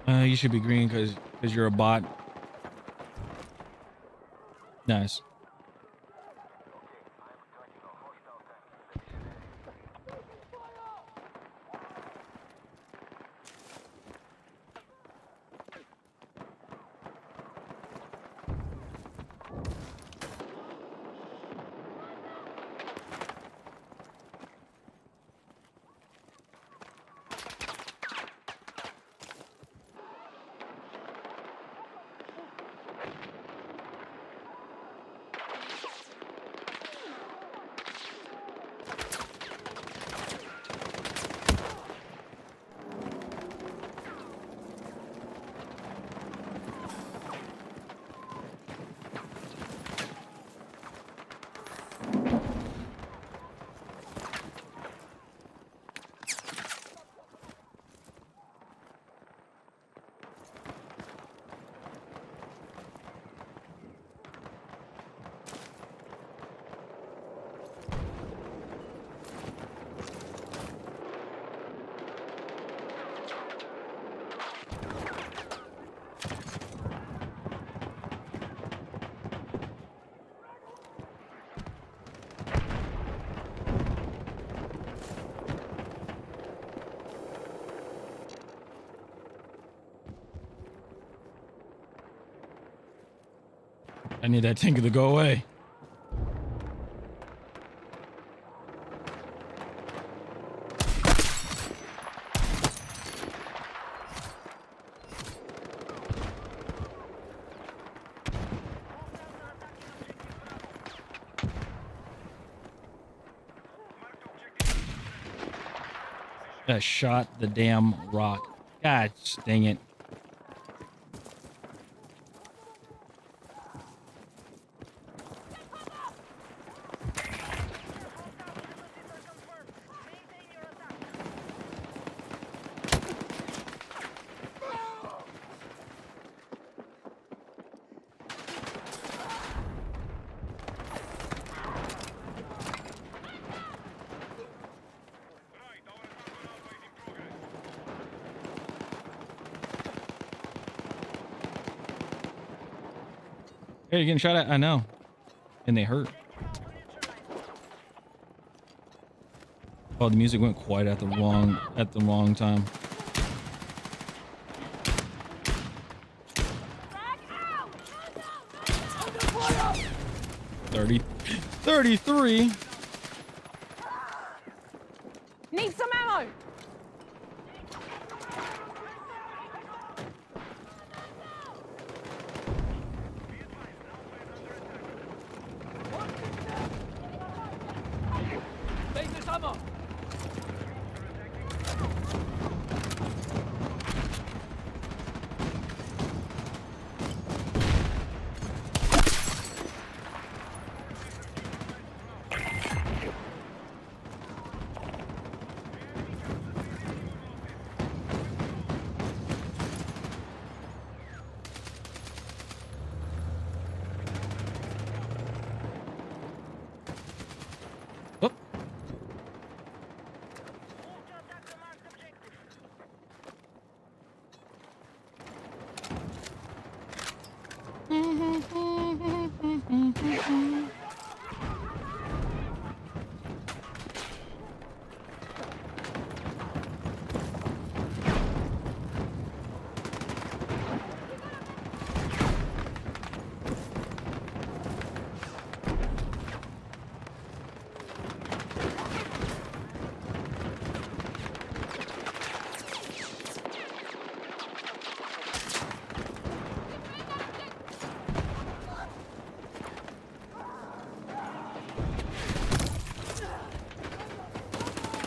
You should be green because you're a bot. Nice. I need that tinker to go away. I shot the damn rock. God dang it. Hey, you're getting shot at? I know. And they hurt. Oh, the music went quiet at the wrong time. $30, $33. Need some ammo. Take this ammo. Oh.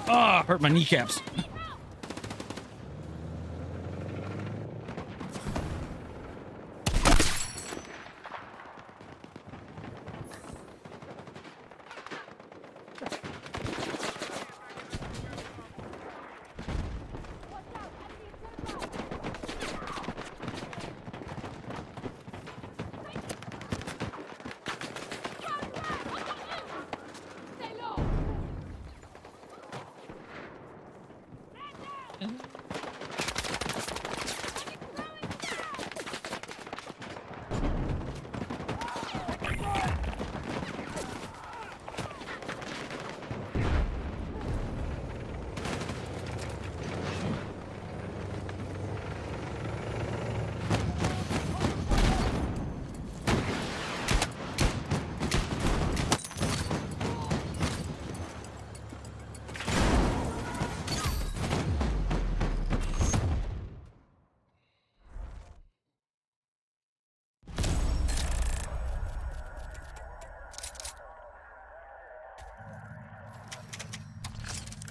Ah, hurt my kneecaps.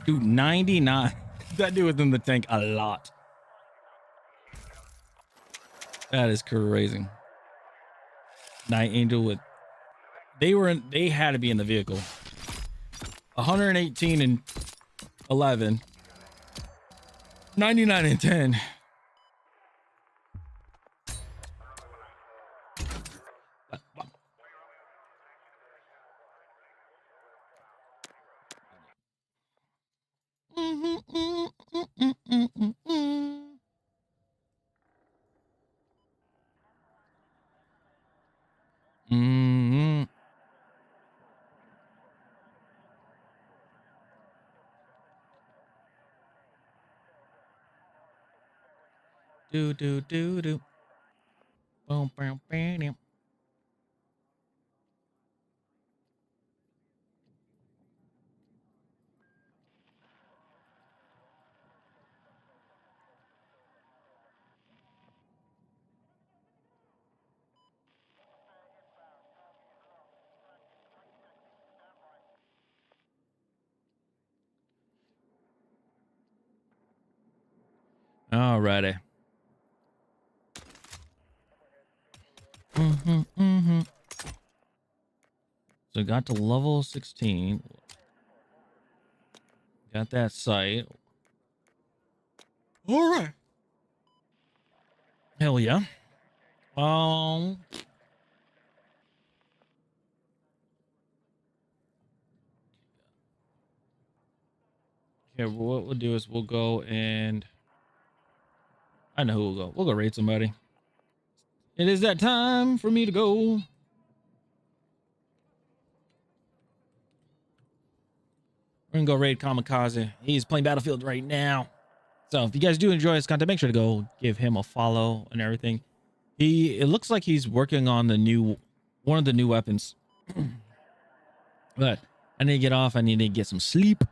Dude, 99. That dude was in the tank a lot. That is crazy. Night Angel with they had to be in the vehicle. 118 and 11. 99 and 10. Mm-hmm. Do do do do. Boom, bam, bam. Alrighty. Mm-hmm. So got to level 16. Got that site. All right. Hell yeah. Um. Okay, what we'll do is we'll go and I know who we'll go. We'll go raid somebody. It is that time for me to go. We're gonna go raid Kamikaze. He's playing Battlefield right now. So if you guys do enjoy his content, make sure to go give him a follow and everything. It looks like he's working on one of the new weapons. But I need to get off. I need to get some sleep.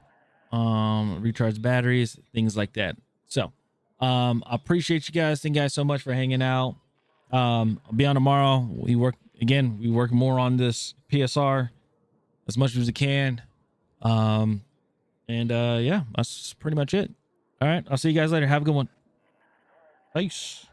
Recharge batteries, things like that. So I appreciate you guys. Thank you guys so much for hanging out. I'll be on tomorrow. We work more on this PSR as much as we can. Yeah, that's pretty much it. All right, I'll see you guys later. Have a good one. Peace.